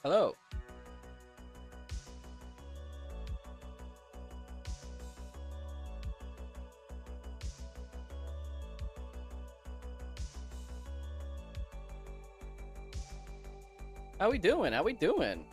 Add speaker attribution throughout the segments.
Speaker 1: Hello. How we doing? How we doing?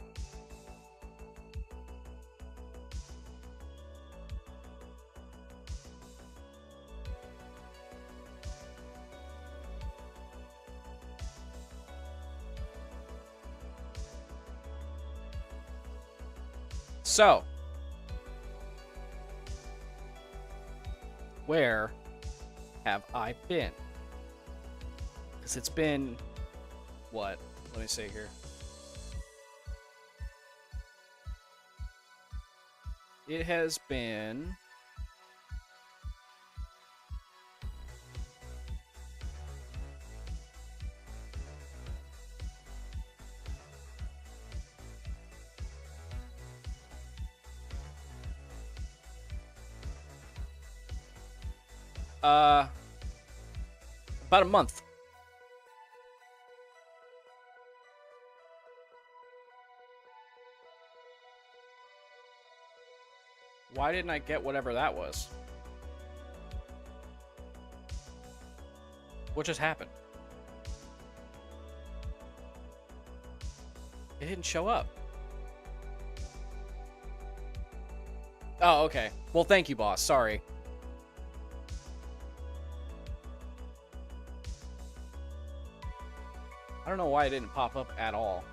Speaker 1: So, where have I been? Because it's been, what? Let me see here. It has been uh about a month. Why didn't I get whatever that was? What just happened? It didn't show up. Oh, okay. Well, thank you, boss. Sorry. I don't know why it didn't pop up at all.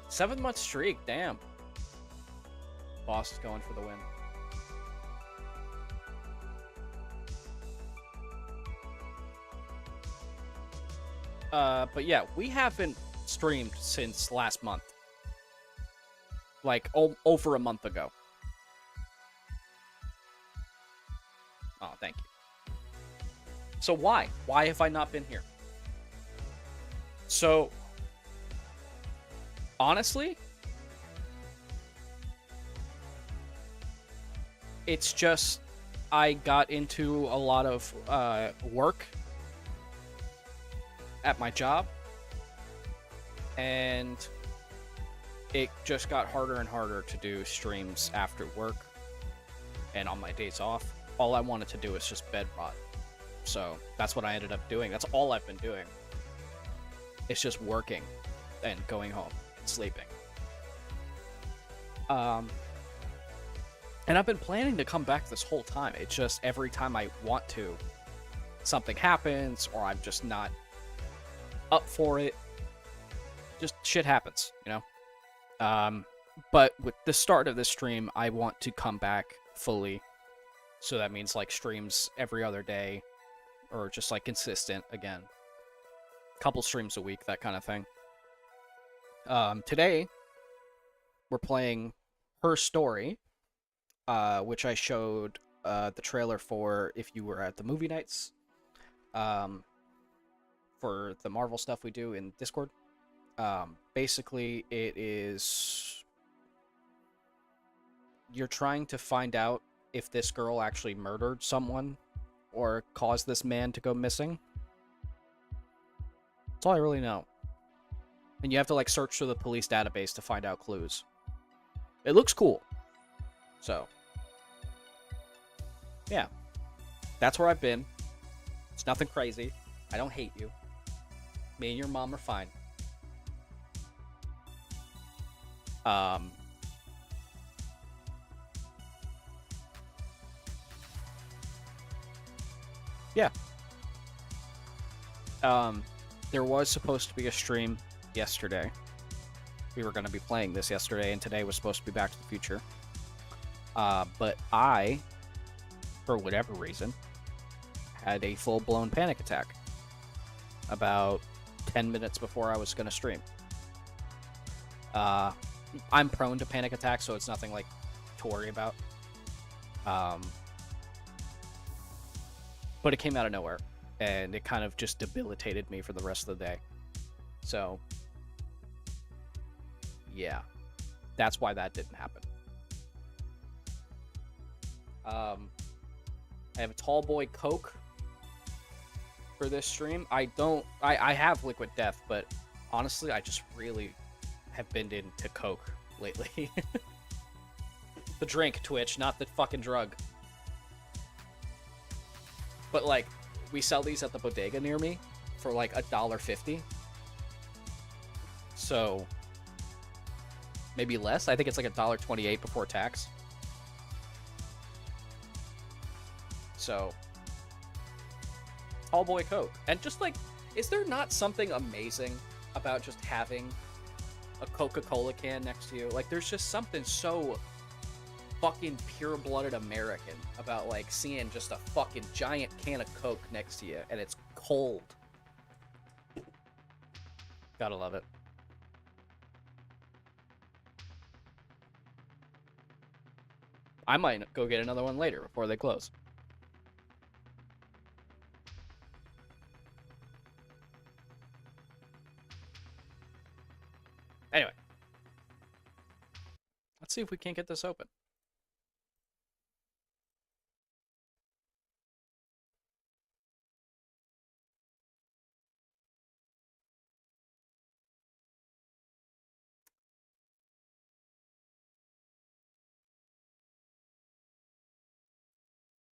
Speaker 1: Seven-month streak, damn. Boss is going for the win. But yeah, we haven't streamed since last month. Like, over a month ago. Oh, thank you. So why? Why have I not been here? So, honestly, it's just I got into a lot of work at my job, and it just got harder and harder to do streams after work and on my days off. All I wanted to do is just bed rot. So that's what I ended up doing. That's all I've been doing. It's just working and going home and sleeping. And I've been planning to come back this whole time. It's just every time I want to, something happens, or I'm just not up for it. Just shit happens, you know? But with the start of this stream, I want to come back fully. So that means like streams every other day, or just like consistent again. Couple streams a week, that kind of thing. Today, we're playing Her Story, which I showed the trailer for if you were at the movie nights, for the Marvel stuff we do in Discord. Basically, it is... You're trying to find out if this girl actually murdered someone or caused this man to go missing. That's all I really know. And you have to like search through the police database to find out clues. It looks cool. So, yeah. That's where I've been. It's nothing crazy. I don't hate you. Me and your mom are fine. Yeah. There was supposed to be a stream yesterday. We were going to be playing this yesterday, and today was supposed to be Back to the Future. But I, for whatever reason, had a full-blown panic attack about 10 minutes before I was going to stream. I'm prone to panic attacks, so it's nothing like to worry about. But it came out of nowhere, and it kind of just debilitated me for the rest of the day. So, yeah, that's why that didn't happen. I have a tall boy Coke. for this stream. I have Liquid Death, but honestly, I just really have been into Coke lately. The drink, Twitch, not the fucking drug. But like, we sell these at the bodega near me for like $1.50. So maybe less. I think it's like $1.28 before tax. So tall boy Coke. And just like, is there not something amazing about just having a Coca-Cola can next to you? Like, there's just something so fucking pure-blooded American about like seeing just a fucking giant can of Coke next to you and it's cold. Gotta love it. I might go get another one later before they close. Anyway, let's see if we can't get this open.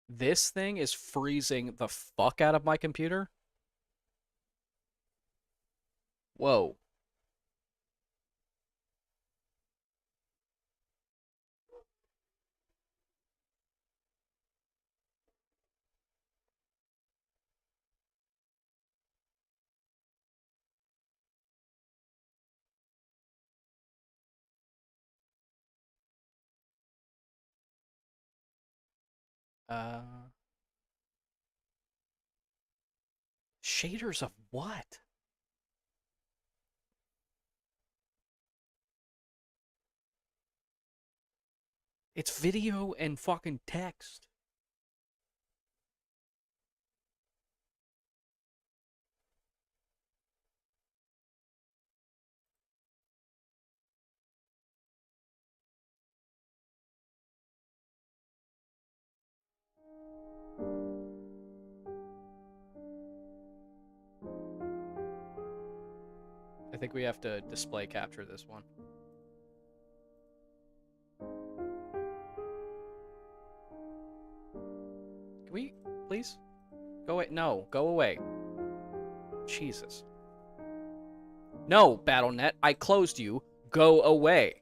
Speaker 1: This thing is freezing the fuck out of my computer. Whoa. Shaders of what? It's video and fucking text. I think we have to display capture this one. Can we, please? Go away. No, go away. Jesus. No, BattleNet, I closed you. Go away.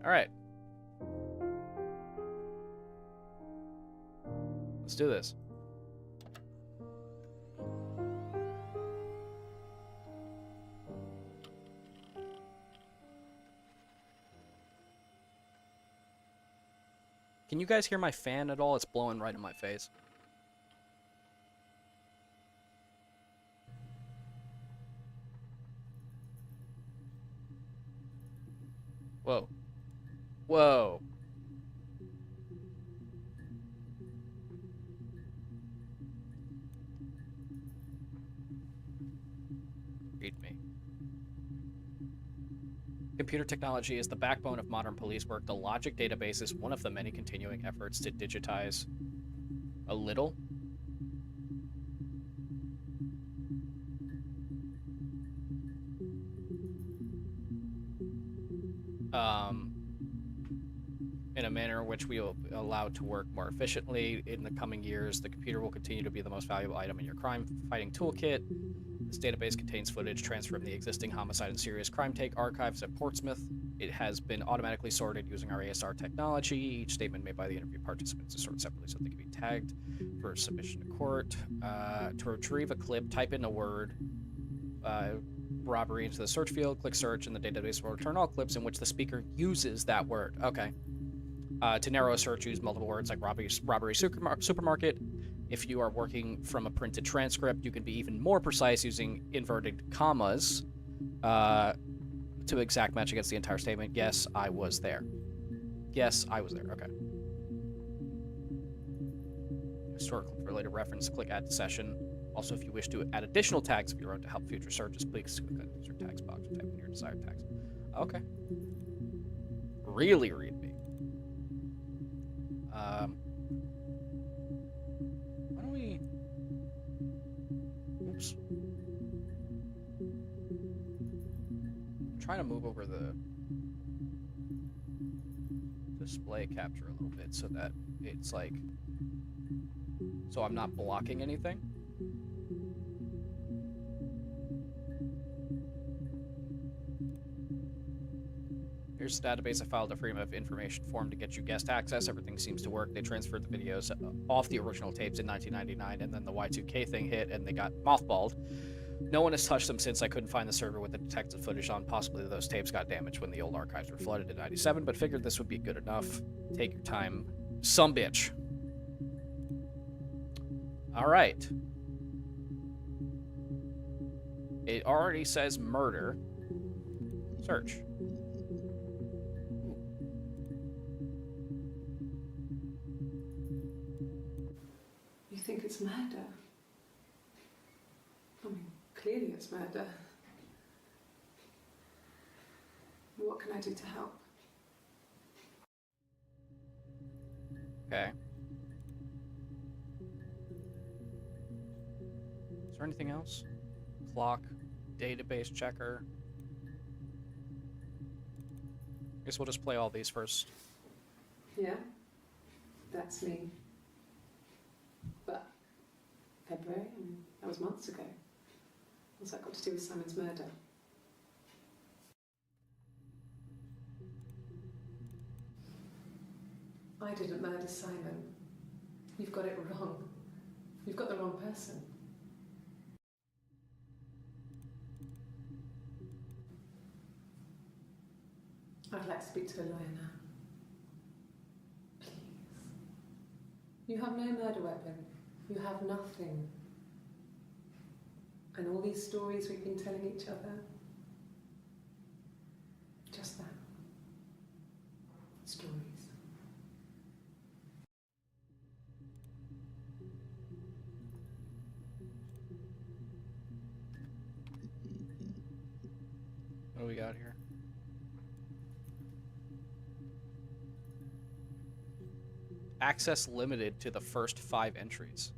Speaker 1: Alright. Let's do this. Can you guys hear my fan at all? It's blowing right in my face. Whoa. Whoa. Read me. Computer technology is the backbone of modern police work. The logic database is one of the many continuing efforts to digitize a little. In a manner in which we will allow to work more efficiently. In the coming years, the computer will continue to be the most valuable item in your crime-fighting toolkit. This database contains footage transferred from the existing homicide and serious crime take archives at Portsmouth. It has been automatically sorted using our ASR technology. Each statement made by the interview participants is sorted separately so they can be tagged for submission to court. To retrieve a clip, type in a word, robbery into the search field, click search, and the database will return all clips in which the speaker uses that word. Okay. To narrow a search, use multiple words like robbery supermarket. If you are working from a printed transcript, you can be even more precise using inverted commas to exact match against the entire statement. Yes, I was there. Yes, I was there. Okay. Historical related reference, click add to session. Also, if you wish to add additional tags of your own to help future searches, please click the user tags box and type in your desired tags. Okay. Really read me. Why don't we... Oops. I'm trying to move over the display capture a little bit so that it's like... So I'm not blocking anything. Here's the database. I filed a Freedom of Information form to get you guest access. Everything seems to work. They transferred the videos off the original tapes in 1999, and then the Y2K thing hit, and they got mothballed. No one has touched them since. I couldn't find the server with the detected footage on. Possibly those tapes got damaged when the old archives were flooded in 97, but figured this would be good enough. Take your time. Some bitch. Alright. It already says murder. Search.
Speaker 2: You think it's murder? I mean, clearly it's murder. What can I do to help?
Speaker 1: Okay. Is there anything else? Clock, database checker. Guess we'll just play all these first.
Speaker 2: Yeah, that's me. But February, I mean, that was months ago. What's that got to do with Simon's murder? I didn't murder Simon. You've got it wrong. You've got the wrong person. I'd like to speak to a lawyer now. Please. You have no murder weapon. You have nothing. And all these stories we've been telling each other, just that. Stories.
Speaker 1: What do we got here? Access limited to the first 5 entries.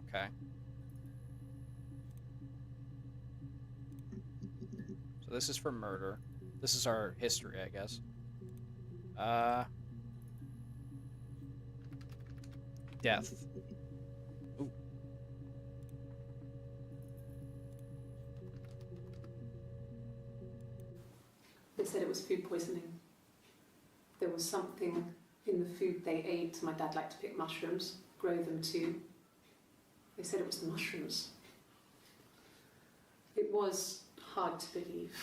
Speaker 1: Okay. So this is for murder. This is our history, I guess. Death. Ooh.
Speaker 2: They said it was food poisoning. There was something in the food they ate. My dad liked to pick mushrooms, grow them too. They said it was the mushrooms. It was hard to believe.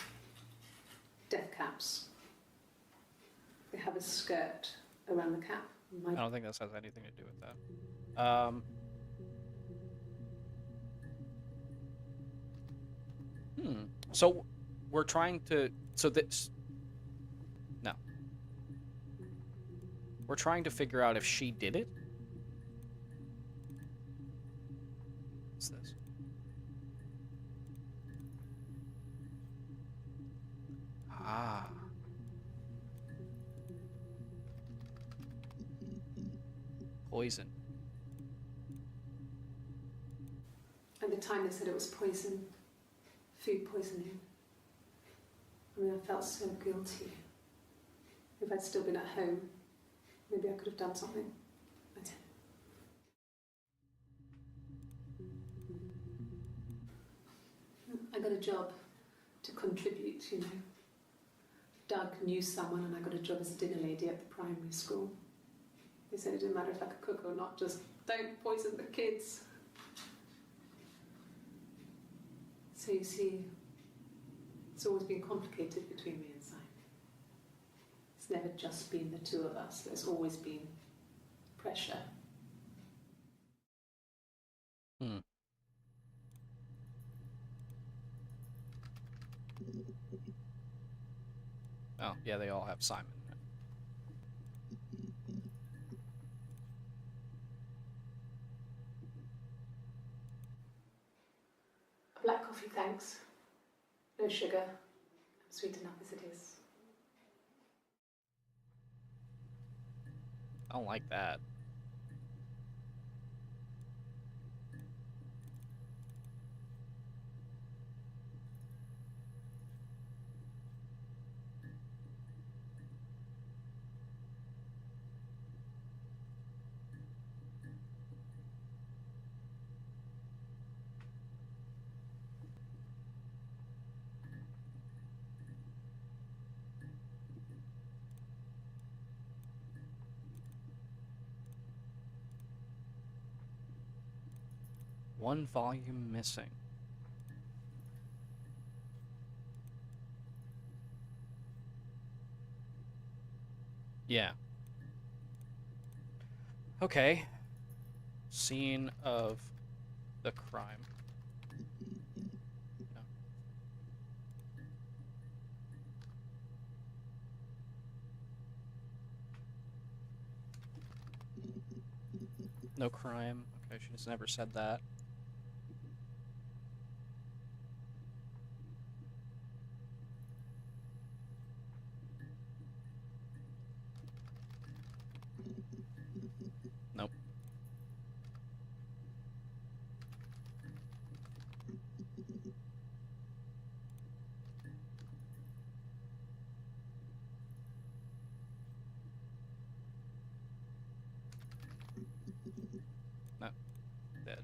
Speaker 2: Death caps. They have a skirt around the cap.
Speaker 1: I don't think this has anything to do with that. So we're trying to... So this... No. We're trying to figure out if she did it? What's this? Ah. Poison.
Speaker 2: At the time they said it was poison. Food poisoning. I mean, I felt so guilty. If I'd still been at home, maybe I could have done something. I didn't. I got a job to contribute, you know. Doug knew someone and I got a job as a dinner lady at the primary school. They said it didn't matter if I could cook or not, just don't poison the kids. So you see, it's always been complicated between me and Simon. It's never just been the two of us. There's always been pressure.
Speaker 1: Oh, yeah, they all have Simon.
Speaker 2: Black coffee, thanks. No sugar. I'm sweet enough as it is.
Speaker 1: I don't like that. One volume missing. Yeah. Okay. Scene of the crime. No. No crime. Okay, she just never said that. Nope. No. Dead.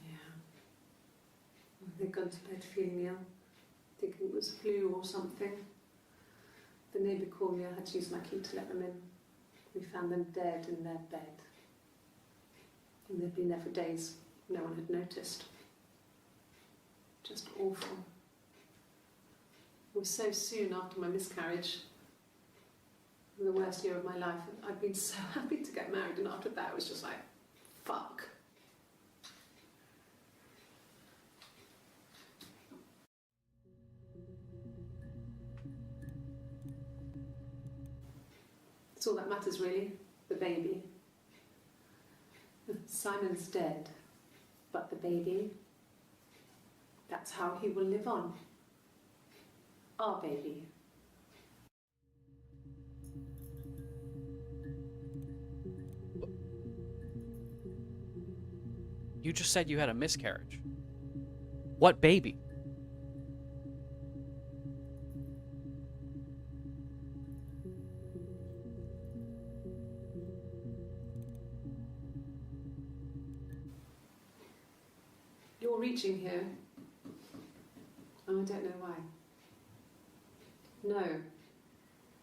Speaker 2: Yeah. They'd gone to bed feeling ill, thinking it was flu or something. The neighbour called me, I had to use my key to let them in. We found them dead in their bed. And they'd been there for days. No one had noticed. Just awful. It was so soon after my miscarriage. The worst year of my life. I'd been so happy to get married, and after that it was just like, fuck. It's all that matters really, the baby. Simon's dead, but the baby, that's how he will live on. Our baby.
Speaker 1: You just said you had a miscarriage. What baby?
Speaker 2: You're reaching here, and I don't know why. No,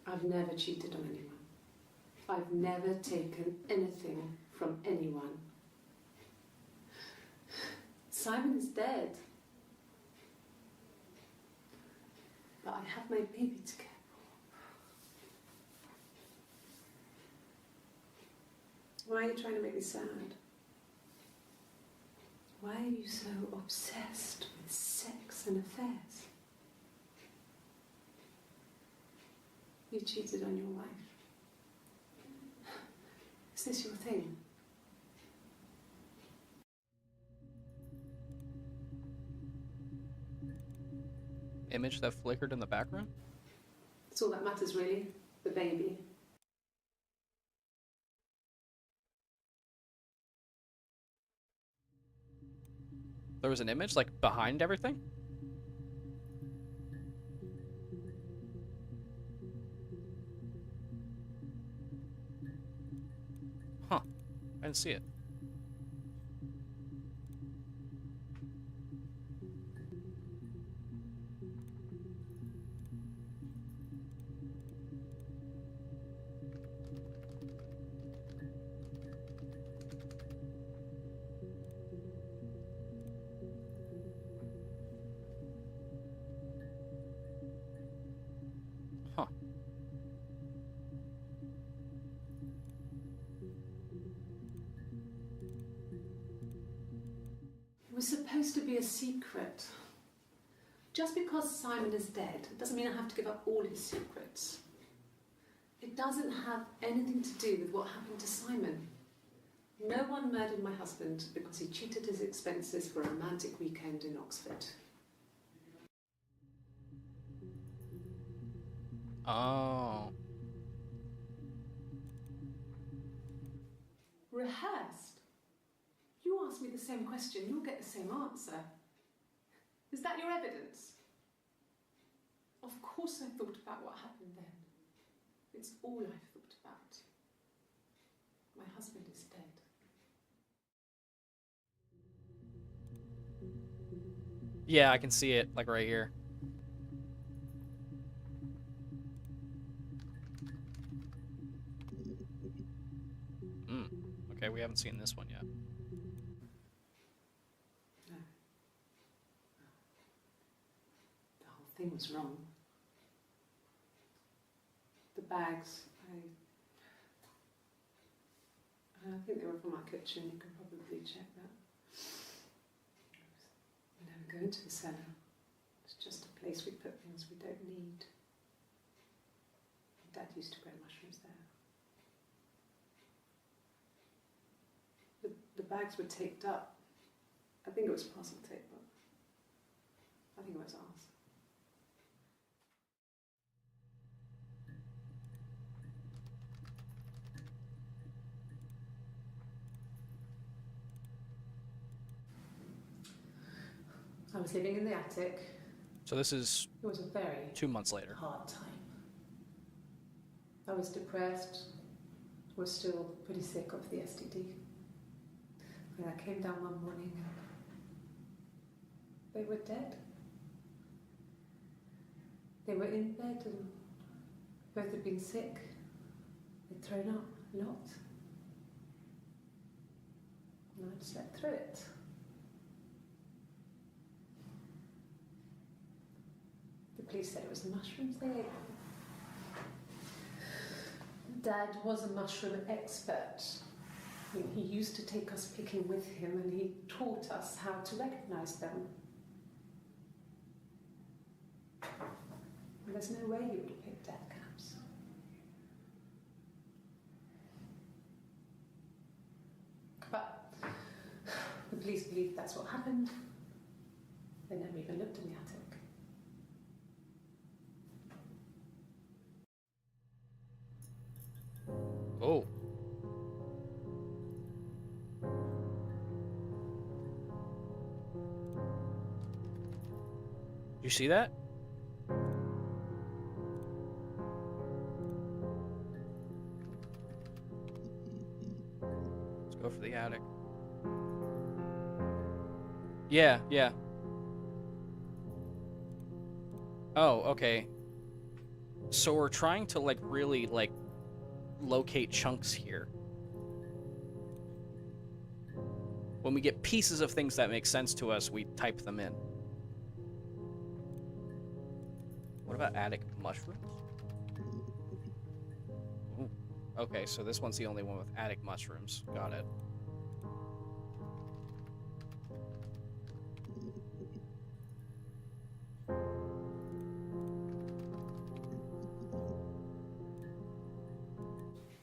Speaker 2: I've never cheated on anyone. I've never taken anything from anyone. Simon is dead. But I have my baby to care for. Why are you trying to make me sad? Why are you so obsessed with sex and affairs? You cheated on your wife. Is this your thing?
Speaker 1: Image that flickered in the background?
Speaker 2: It's all that matters really, the baby.
Speaker 1: There was an image, like, behind everything? Huh. I didn't see it. Huh.
Speaker 2: It was supposed to be a secret. Just because Simon is dead doesn't mean I have to give up all his secrets. It doesn't have anything to do with what happened to Simon. No one murdered my husband because he cheated his expenses for a romantic weekend in Oxford.
Speaker 1: Oh.
Speaker 2: Rehearsed? You ask me the same question, you'll get the same answer. Is that your evidence? Of course I thought about what happened then. It's all I've thought about. My husband is dead.
Speaker 1: Yeah, I can see it, like right here. Okay, we haven't seen this one yet.
Speaker 2: No. The whole thing was wrong. The bags, I think they were from our kitchen, you can probably check that. We never go into the cellar. It's just a place we put things we don't need. Dad used to grow mushrooms there. The bags were taped up. I think it was parcel tape, but I think it was ours. I was living in the attic.
Speaker 1: So this is
Speaker 2: It was a very
Speaker 1: 2 months later.
Speaker 2: hard time. I was depressed, was still pretty sick of the STD. And I came down one morning and they were dead. They were in bed and both had been sick. They'd thrown up a lot. And I'd slept through it. The police said it was the mushrooms they ate. Dad was a mushroom expert. I mean, he used to take us picking with him and he taught us how to recognise them. And there's no way you would have picked death caps. But the police believe that's what happened. They never even looked in the attic.
Speaker 1: Oh. You see that? Let's go for the attic. Yeah, yeah. Oh, okay. So we're trying to like really like locate chunks here. When we get pieces of things that make sense to us, we type them in. What about attic mushrooms? Ooh. Okay, so this one's the only one with attic mushrooms. Got it.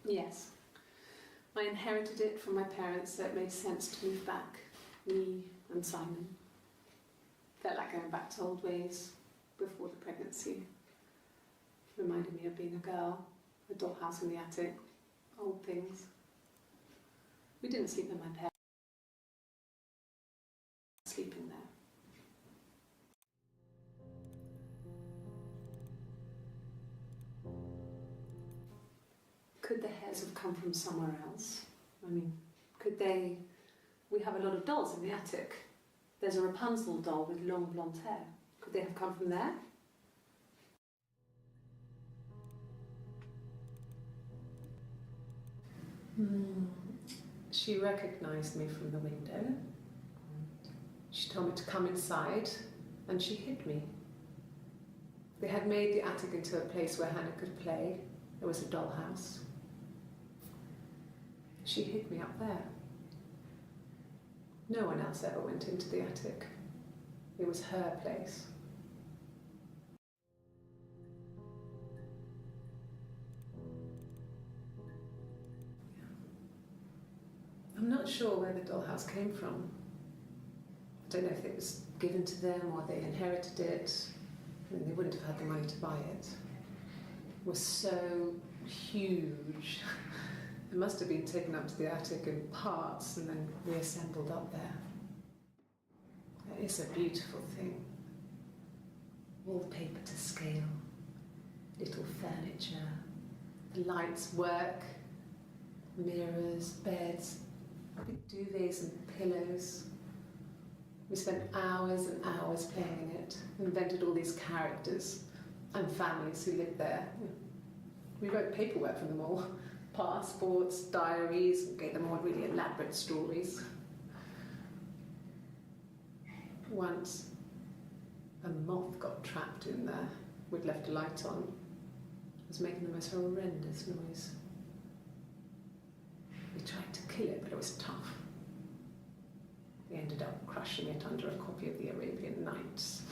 Speaker 2: Yes. I inherited it from my parents, so it made sense to move back. Me and Simon. Felt like going back to old ways before the pregnancy. Reminded me of being a girl, a dollhouse in the attic, old things. We didn't sleep with my parents. Sleeping there. Could the hairs have come from somewhere else? I mean, could they... We have a lot of dolls in the attic. There's a Rapunzel doll with long blonde hair. Could they have come from there? She recognised me from the window. She told me to come inside and she hid me. They had made the attic into a place where Hannah could play. There was a dollhouse. She hid me up there. No one else ever went into the attic. It was her place. I'm not sure where the dollhouse came from. I don't know if it was given to them or they inherited it. I mean, they wouldn't have had the money to buy it. was so huge. It must have been taken up to the attic in parts and then reassembled up there. It's a beautiful thing. Wallpaper to scale, little furniture, the lights work, mirrors, beds, big duvets and pillows. We spent hours and hours playing in it, invented all these characters and families who lived there. We wrote paperwork for them all, passports, diaries, gave them all really elaborate stories. Once, a moth got trapped in there. We'd left a light on. It was making the most horrendous noise. We tried to kill it, but it was tough. We ended up crushing it under a copy of the Arabian Nights.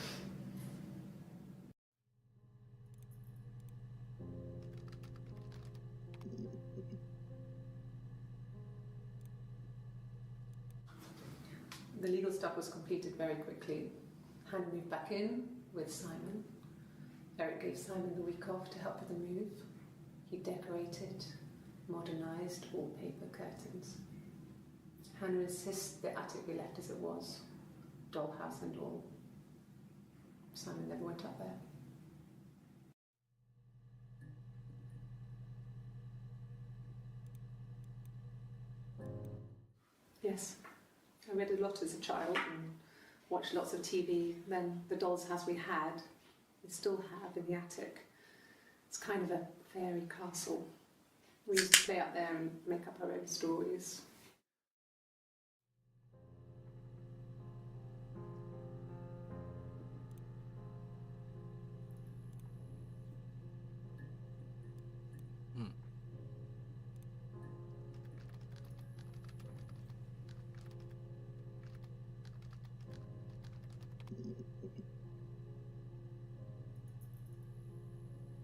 Speaker 2: The legal stuff was completed very quickly. Hannah moved back in with Simon. Eric gave Simon the week off to help with the move. He decorated, modernised wallpaper, curtains. Hannah insists the attic be left as it was, dollhouse and all. Simon never went up there. Yes, I read a lot as a child and watched lots of TV. Then the doll's house we had, we still have in the attic. It's kind of a fairy castle. We used to play up there and make up our own stories.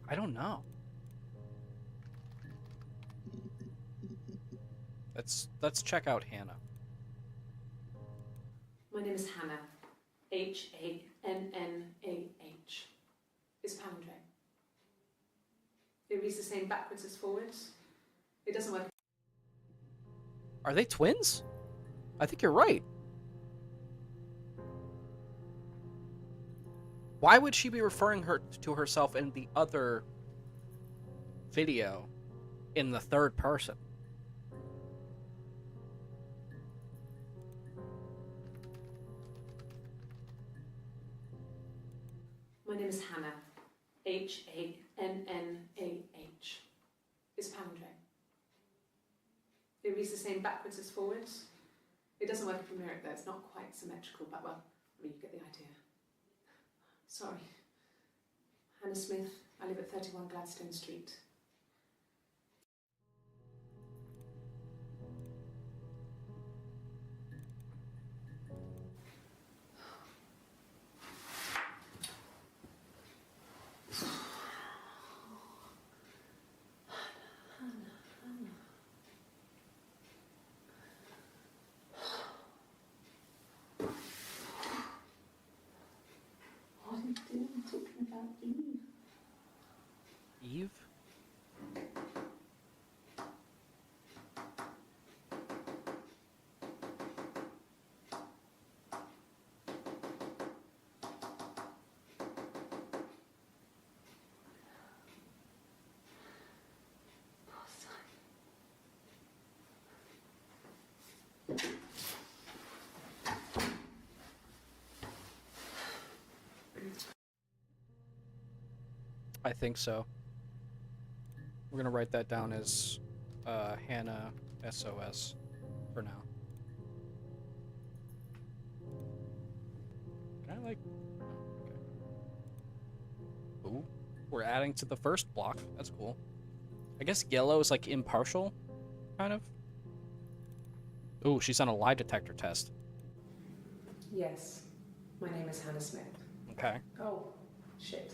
Speaker 1: I don't know. Let's check out Hannah.
Speaker 2: My name is Hannah. Hannah. It's palindrome. It reads the same backwards as forwards. It doesn't work.
Speaker 1: Are they twins? I think you're right. Why would she be referring to herself in the other video in the third person?
Speaker 2: My name is Hannah. Hannah. It's palindrome. It reads the same backwards as forwards. It doesn't work if you mirror it though. It's not quite symmetrical, but well, I mean, you get the idea. Sorry. Hannah Smith. I live at 31 Gladstone Street. What are you doing talking about Eve?
Speaker 1: Eve? I think so. We're gonna write that down as Hannah SOS for now. Can I like... Okay. Ooh, we're adding to the first block. That's cool. I guess yellow is like impartial, kind of. Ooh, she's on a lie detector test.
Speaker 2: Yes. My name is Hannah Smith.
Speaker 1: Okay.
Speaker 2: Oh, shit.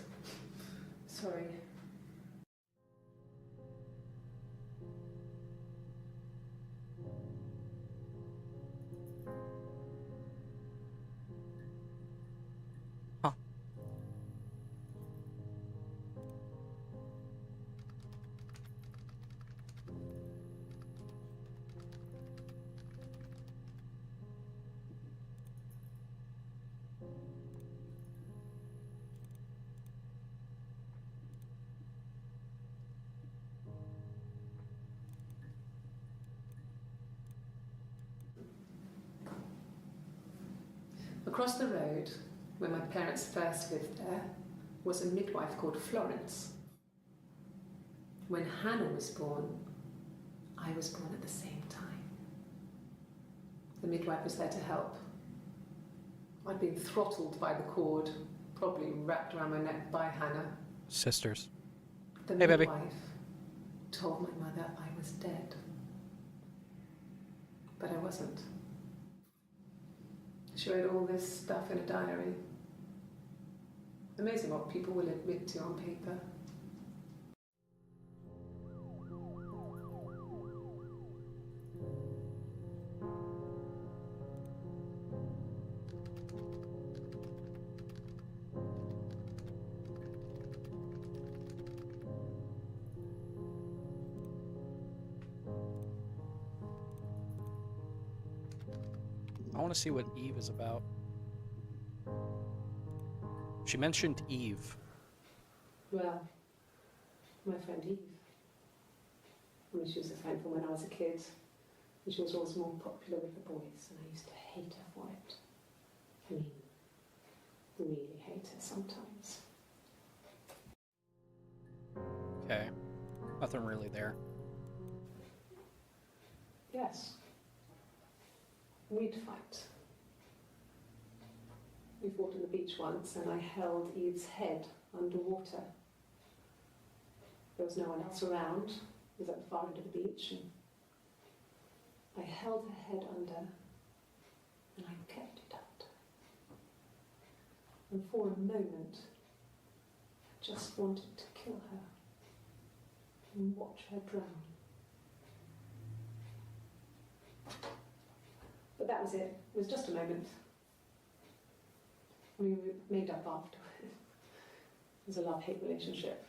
Speaker 2: Sorry.
Speaker 1: Huh.
Speaker 2: Across the road, where my parents first lived there, was a midwife called Florence. When Hannah was born, I was born at the same time. The midwife was there to help. I'd been throttled by the cord, probably wrapped around my neck by Hannah.
Speaker 1: Sisters.
Speaker 2: The
Speaker 1: Hey, baby.
Speaker 2: midwife told my mother I was dead. But I wasn't. She wrote all this stuff in a diary. Amazing what people will admit to on paper.
Speaker 1: I want to see what Eve is about. She mentioned Eve.
Speaker 2: Well, my friend Eve. I mean, she was a friend from when I was a kid. And she was always more popular with the boys, and I used to hate her for it. I mean, really hate her sometimes.
Speaker 1: Okay. Nothing really there.
Speaker 2: Yes. We'd fight. We fought on the beach once, and I held Eve's head underwater. There was no one else around. It was at the far end of the beach, and I held her head under, and I kept it under. And for a moment, I just wanted to kill her and watch her drown. But that was it. It was just a moment. We made up after. It was a love-hate relationship.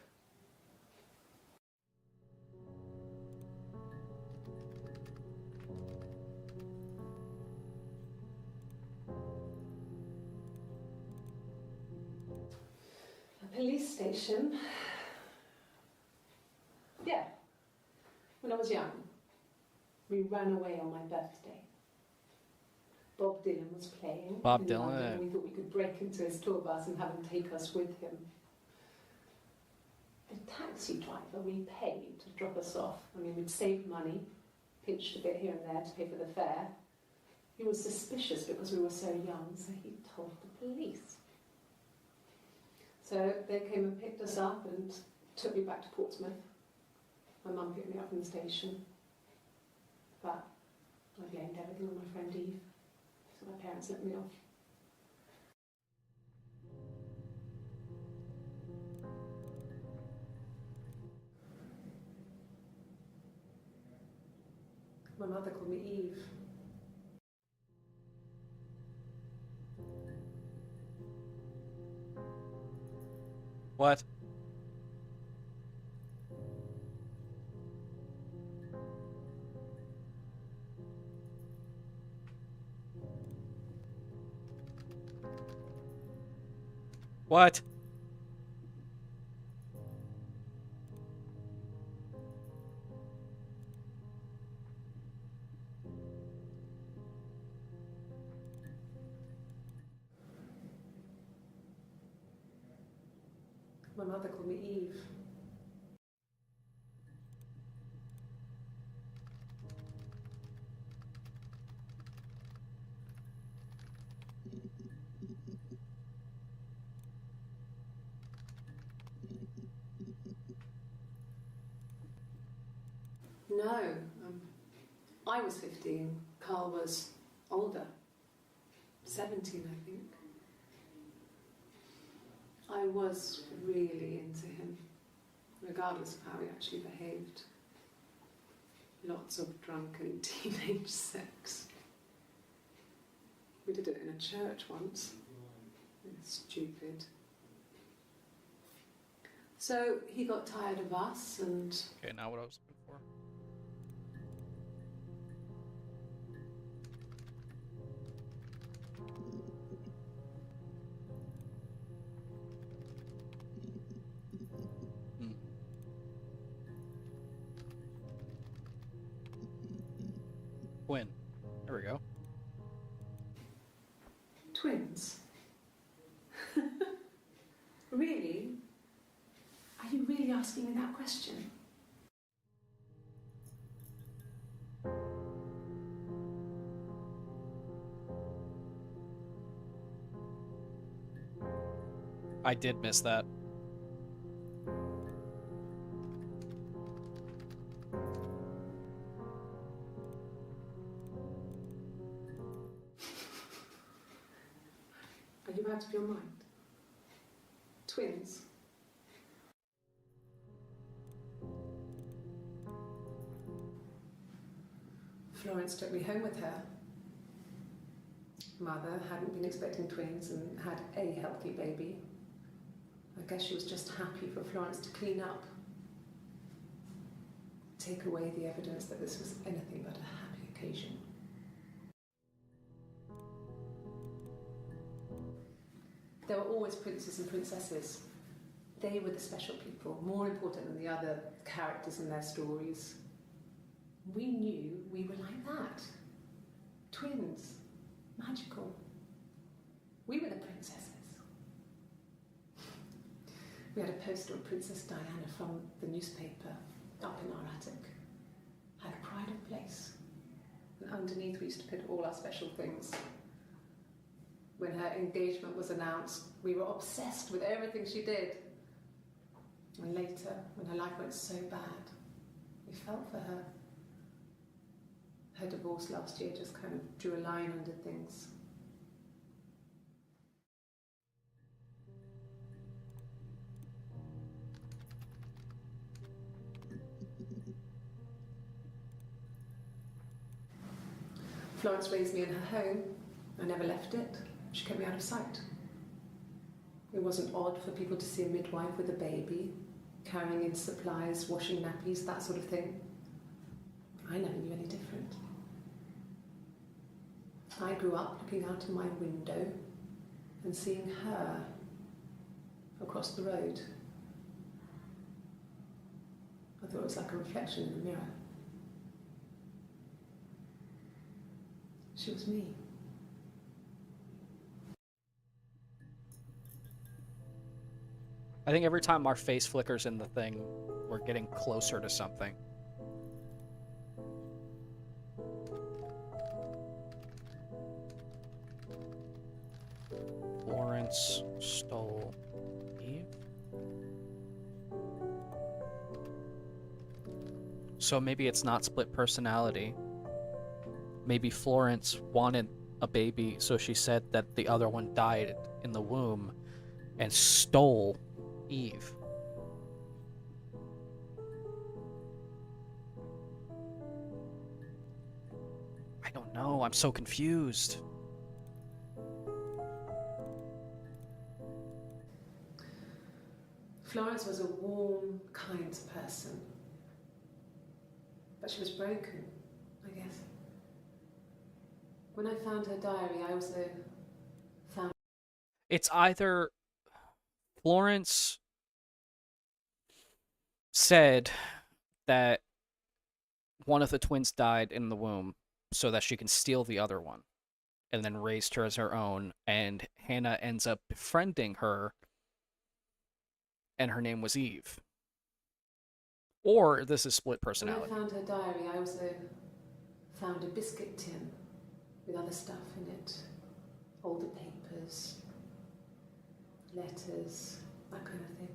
Speaker 2: A police station. Yeah. When I was young, we ran away on my birthday. Bob Dylan was playing.
Speaker 1: Bob
Speaker 2: in
Speaker 1: Dylan.
Speaker 2: London, and we thought we could break into his tour bus and have him take us with him. The taxi driver we paid to drop us off. I mean, we'd saved money, pinched a bit here and there to pay for the fare. He was suspicious because we were so young, so he told the police. So they came and picked us up and took me back to Portsmouth. My mum picked me up from the station. But I blamed everything on my friend Eve. So my parents let me off. My mother called me Eve.
Speaker 1: What? What?
Speaker 2: My mother called me Eve. No, I was 15. Carl was older, 17, I think. I was really into him, regardless of how he actually behaved. Lots of drunken teenage sex. We did it in a church once. It's stupid. So he got tired of us and...
Speaker 1: Okay, now what I was looking for. When? There we go.
Speaker 2: Twins. asking me that question?
Speaker 1: I did miss that.
Speaker 2: Are you out of your mind? Twins? Florence took me home with her. Mother hadn't been expecting twins and had a healthy baby. I guess she was just happy for Florence to clean up. Take away the evidence that this was anything but a happy occasion. There were always princes and princesses. They were the special people, more important than the other characters in their stories. We knew we were like that. Twins. Magical. We were the princesses. We had a poster of Princess Diana from the newspaper up in our attic. Had a pride of place. And underneath we used to put all our special things. When her engagement was announced, we were obsessed with everything she did. And later, when her life went so bad, we felt for her. Her divorce last year just kind of drew a line under things. Florence raised me in her home. I never left it. She kept me out of sight. It wasn't odd for people to see a midwife with a baby, carrying in supplies, washing nappies, that sort of thing. I never knew any different. I grew up looking out of my window and seeing her across the road. I thought it was like a reflection in the mirror. She was me.
Speaker 1: I think every time our face flickers in the thing, we're getting closer to something. Florence stole Eve. So maybe it's not split personality. Maybe Florence wanted a baby, so she said that the other one died in the womb and stole Eve. I don't know. I'm so confused.
Speaker 2: Florence was a warm, kind person. But she was broken, I guess. When I found her diary, I also found...
Speaker 1: It's either Florence said that one of the twins died in the womb so that she can steal the other one, and then raised her as her own, and Hannah ends up befriending her, and her name was Eve. Or this is split personality.
Speaker 2: When I found her diary, I also found a biscuit tin with other stuff in it. Older papers, letters, that kind of thing.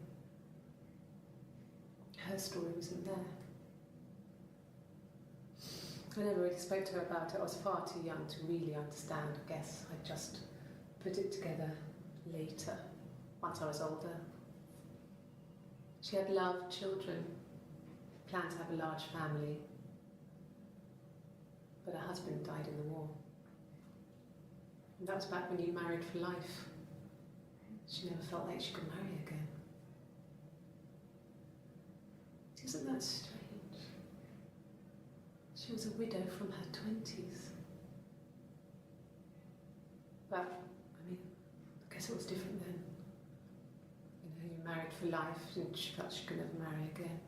Speaker 2: Her story wasn't there. I never really spoke to her about it. I was far too young to really understand, I guess. I just put it together later, once I was older. She had loved children, planned to have a large family, but her husband died in the war. And that was back when you married for life. She never felt like she could marry again. Isn't that strange? She was a widow from her 20s. But, I mean, I guess it was different then. You know, you married for life and she felt she could never marry again.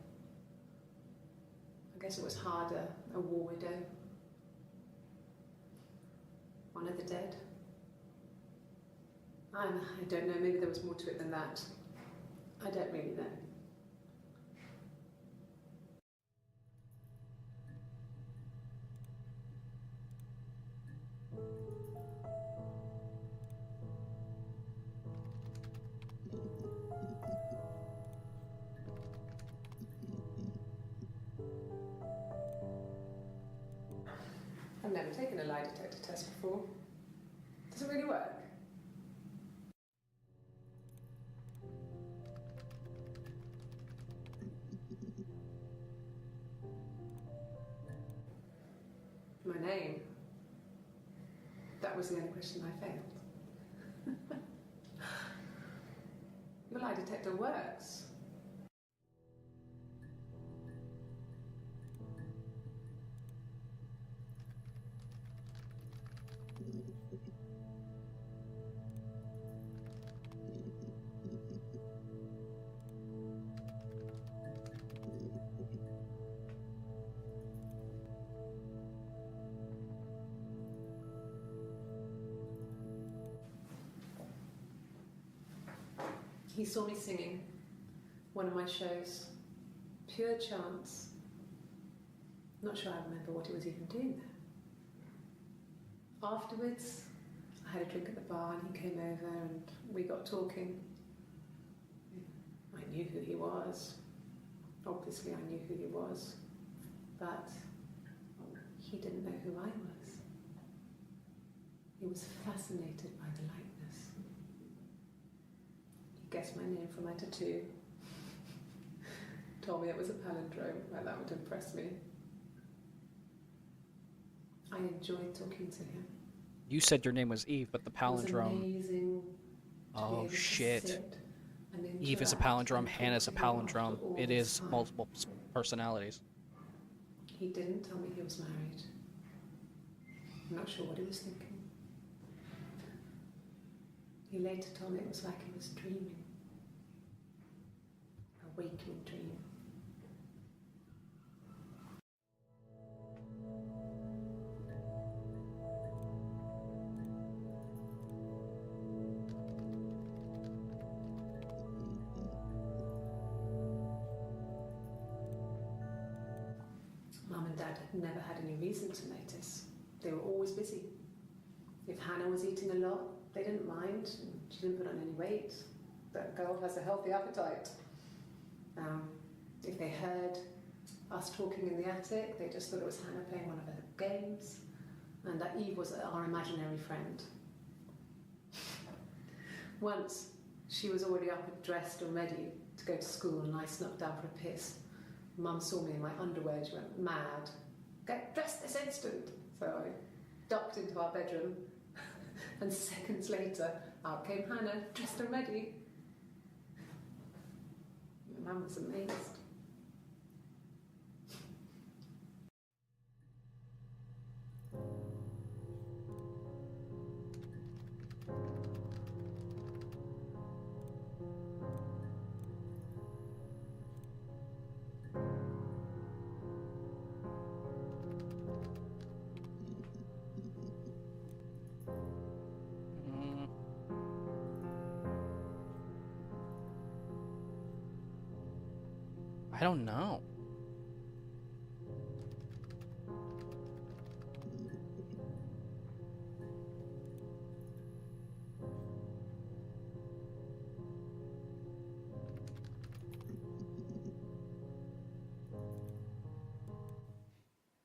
Speaker 2: I guess it was harder, a war widow. One of the dead. I don't know, maybe there was more to it than that. I don't really know. never taken a lie detector test before. Does it really work? My name. That was the only question I failed. Your lie detector works. He saw me singing one of my shows. Pure chance. Not sure I remember what he was even doing there. Afterwards, I had a drink at the bar and he came over and we got talking. I knew who he was. Obviously I knew who he was. But he didn't know who I was. He was fascinated by the likeness. He guessed my name from my tattoo. Told me it was a palindrome, like that would impress me. I enjoyed talking to him.
Speaker 1: You said your name was Eve, but the palindrome.
Speaker 2: It was amazing.
Speaker 1: Oh shit. Eve is a palindrome, Hannah's a palindrome. It is multiple personalities.
Speaker 2: He didn't tell me he was married. I'm not sure what he was thinking. He later told me it was like he was dreaming. A waking dream. Mum and Dad had never had any reason to notice. They were always busy. If Hannah was eating a lot, they didn't mind. She didn't put on any weight. That girl has a healthy appetite. If they heard us talking in the attic, they just thought it was Hannah playing one of her games, and that Eve was our imaginary friend. Once, she was already up and dressed and ready to go to school, and I snuck down for a piss. Mum saw me in my underwear, she went mad. Get dressed this instant! So I ducked into our bedroom, and seconds later, out came Hannah, dressed and ready. My mum was amazed.
Speaker 1: I don't know.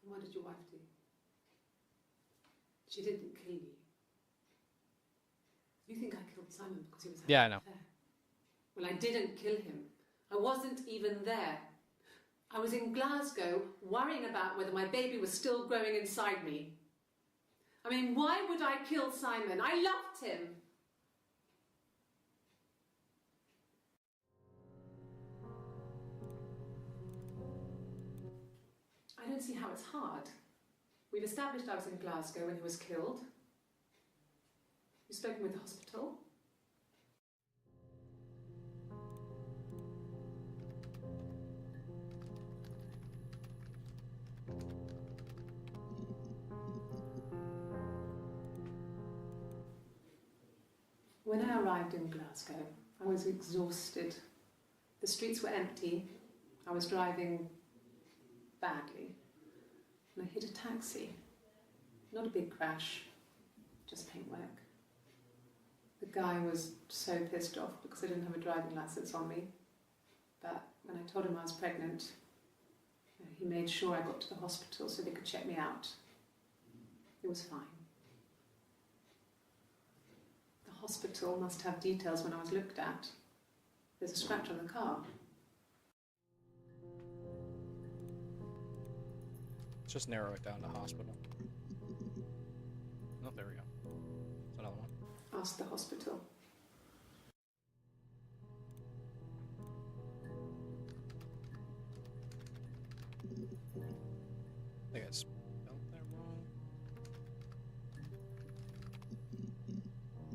Speaker 2: What did your wife do? She didn't kill you. You think I killed Simon because he was having
Speaker 1: Yeah, I
Speaker 2: an
Speaker 1: know.
Speaker 2: affair? Well, I didn't kill him. I wasn't even there. I was in Glasgow worrying about whether my baby was still growing inside me. I mean, why would I kill Simon? I loved him. I don't see how it's hard. We've established I was in Glasgow when he was killed. You've spoken with the hospital. When I arrived in Glasgow, I was exhausted. The streets were empty. I was driving badly. And I hit a taxi. Not a big crash, just paintwork. The guy was so pissed off because I didn't have a driving license on me. But when I told him I was pregnant, he made sure I got to the hospital so they could check me out. It was fine. The hospital must have details when I was looked at. There's a scratch on the car.
Speaker 1: Let's just narrow it down to hospital. Oh, there we go. That's another one.
Speaker 2: Ask the hospital.
Speaker 1: I think I spelled that wrong.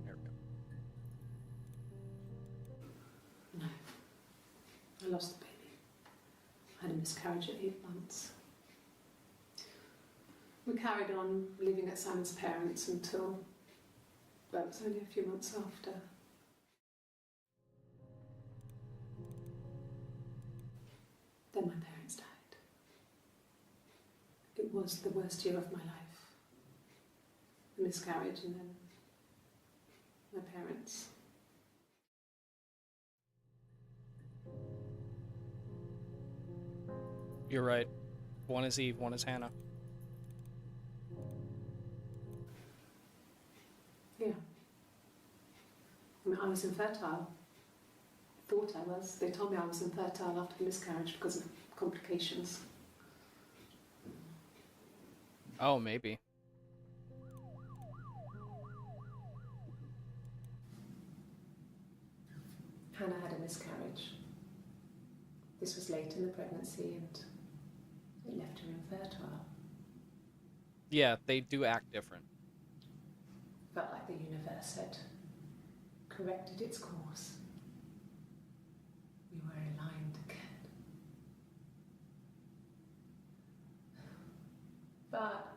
Speaker 1: There we go.
Speaker 2: No. I lost the baby. I had a miscarriage at 8 months. We carried on living at Simon's parents until, well, it was only a few months after. Then my parents died. It was the worst year of my life. A miscarriage and then my parents.
Speaker 1: You're right. One is Eve, one is Hannah.
Speaker 2: Yeah. I mean, I was infertile. Thought I was. They told me I was infertile after the miscarriage because of complications.
Speaker 1: Oh, maybe.
Speaker 2: Hannah had a miscarriage. This was late in the pregnancy and it left her infertile.
Speaker 1: Yeah, they do act different.
Speaker 2: Felt like the universe had corrected its course. We were aligned again. But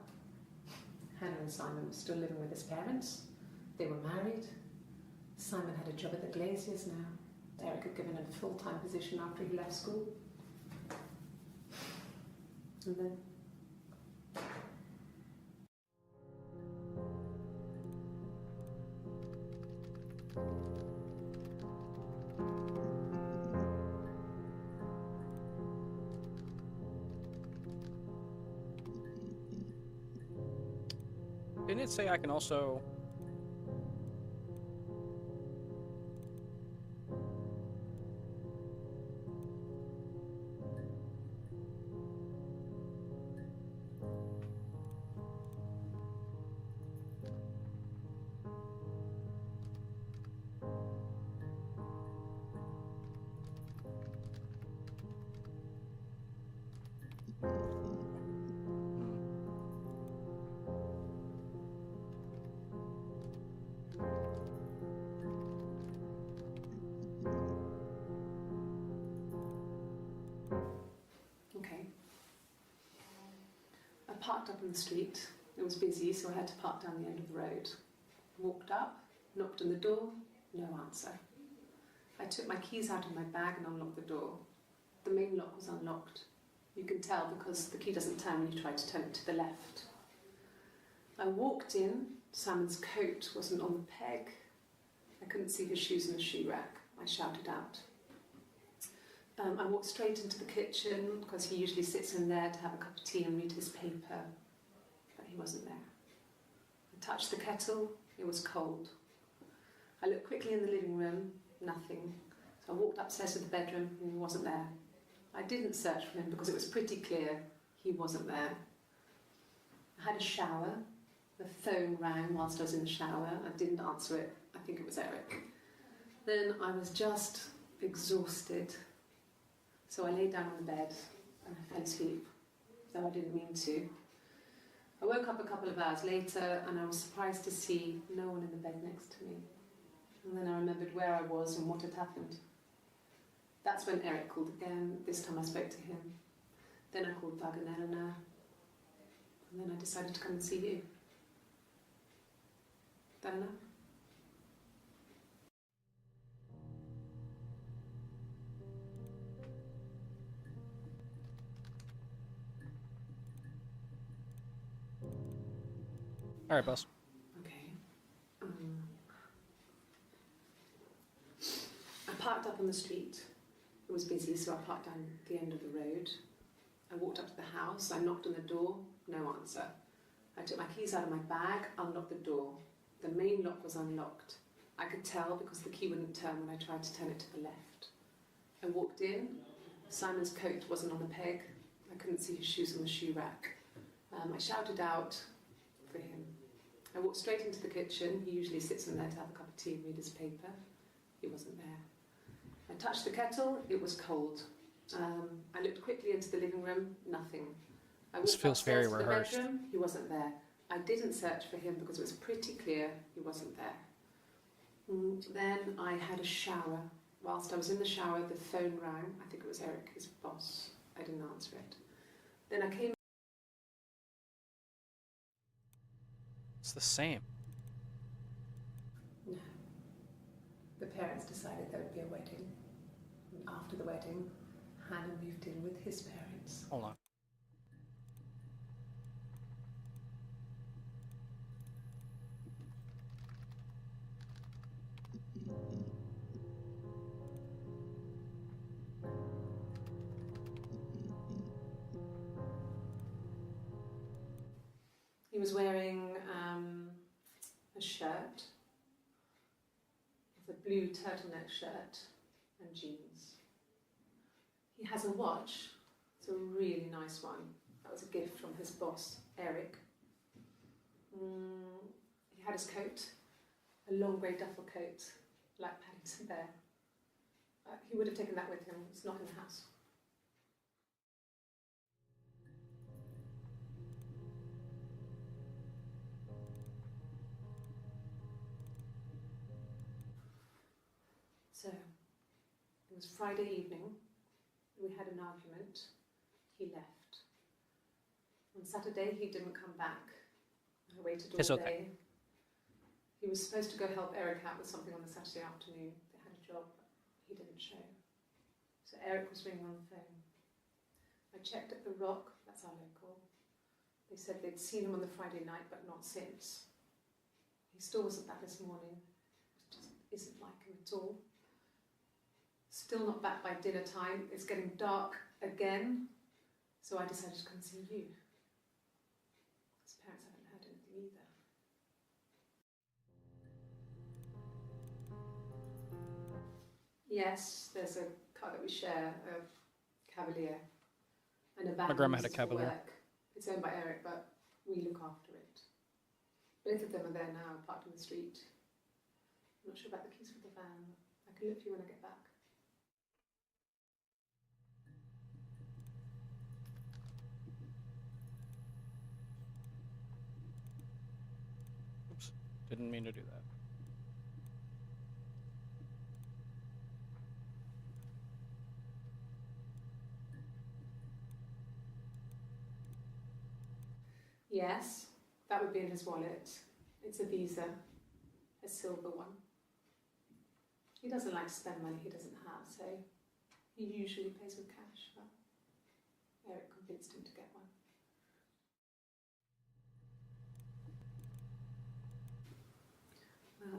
Speaker 2: Hannah and Simon were still living with his parents. They were married. Simon had a job at the Glaziers now. Eric had given him a full-time position after he left school. And then
Speaker 1: Didn't it say I can also...
Speaker 2: okay. I parked up on the street. It was busy, so I had to park down the end of the road. Walked up, knocked on the door, no answer. I took my keys out of my bag and unlocked the door. The main lock was unlocked. You can tell because the key doesn't turn when you try to turn it to the left. I walked in. Simon's coat wasn't on the peg. I couldn't see his shoes in the shoe rack. I shouted out. I walked straight into the kitchen because he usually sits in there to have a cup of tea and read his paper, but he wasn't there. I touched the kettle, it was cold. I looked quickly in the living room, nothing. So I walked upstairs to the bedroom and he wasn't there. I didn't search for him because it was pretty clear he wasn't there. I had a shower, the phone rang whilst I was in the shower. I didn't answer it, I think it was Eric. Then I was just exhausted. So I lay down on the bed and I fell asleep, though I didn't mean to. I woke up a couple of hours later and I was surprised to see no one in the bed next to me. And then I remembered where I was and what had happened. That's when Eric called again. This time I spoke to him. Then I called Doug and Eleanor. And then I decided to come and see you. That enough?
Speaker 1: All right, boss.
Speaker 2: Okay. I parked up on the street. It was busy, so I parked down the end of the road. I walked up to the house. I knocked on the door. No answer. I took my keys out of my bag, unlocked the door. The main lock was unlocked. I could tell because the key wouldn't turn when I tried to turn it to the left. I walked in. Simon's coat wasn't on the peg. I couldn't see his shoes on the shoe rack. I shouted out for him. I walked straight into the kitchen. He usually sits in there to have a cup of tea and read his paper. He wasn't there. I touched the kettle. It was cold. I looked quickly into the living room. Nothing. I
Speaker 1: This
Speaker 2: walked
Speaker 1: feels very
Speaker 2: upstairs to the
Speaker 1: rehearsed.
Speaker 2: bedroom. He wasn't there. I didn't search for him because it was pretty clear he wasn't there. Then I had a shower. Whilst I was in the shower, the phone rang. I think it was Eric, his boss. I didn't answer it. Then I came.
Speaker 1: It's the same.
Speaker 2: No. The parents decided there would be a wedding. And after the wedding, Hannah moved in with his parents.
Speaker 1: Hold on.
Speaker 2: He was wearing a shirt, a blue turtleneck shirt and jeans. He has a watch. It's a really nice one. That was a gift from his boss, Eric. He had his coat, a long grey duffel coat, like Paddington Bear. He would have taken that with him. It's not in the house. So, it was Friday evening. We had an argument. He left. On Saturday, he didn't come back. I waited all
Speaker 1: It's okay.
Speaker 2: day. He was supposed to go help Eric out with something on the Saturday afternoon. They had a job, but he didn't show. So Eric was ringing on the phone. I checked at the Rock, that's our local. They said they'd seen him on the Friday night, but not since. He still wasn't back this morning. It just isn't like him at all. Still not back by dinner time. It's getting dark again. So I decided to come and see you. His parents haven't heard anything either. Yes, there's a car that we share, a Cavalier, and a van.
Speaker 1: My grandma
Speaker 2: we
Speaker 1: had a
Speaker 2: use for
Speaker 1: Cavalier.
Speaker 2: work. It's owned by Eric, but we look after it. Both of them are there now, parked in the street. I'm not sure about the keys for the van. I can look for you when I get back.
Speaker 1: Oops. Didn't mean to do that.
Speaker 2: Yes, that would be in his wallet. It's a Visa, a silver one. He doesn't like to spend money he doesn't have, so he usually pays with cash, but Eric convinced him to get one.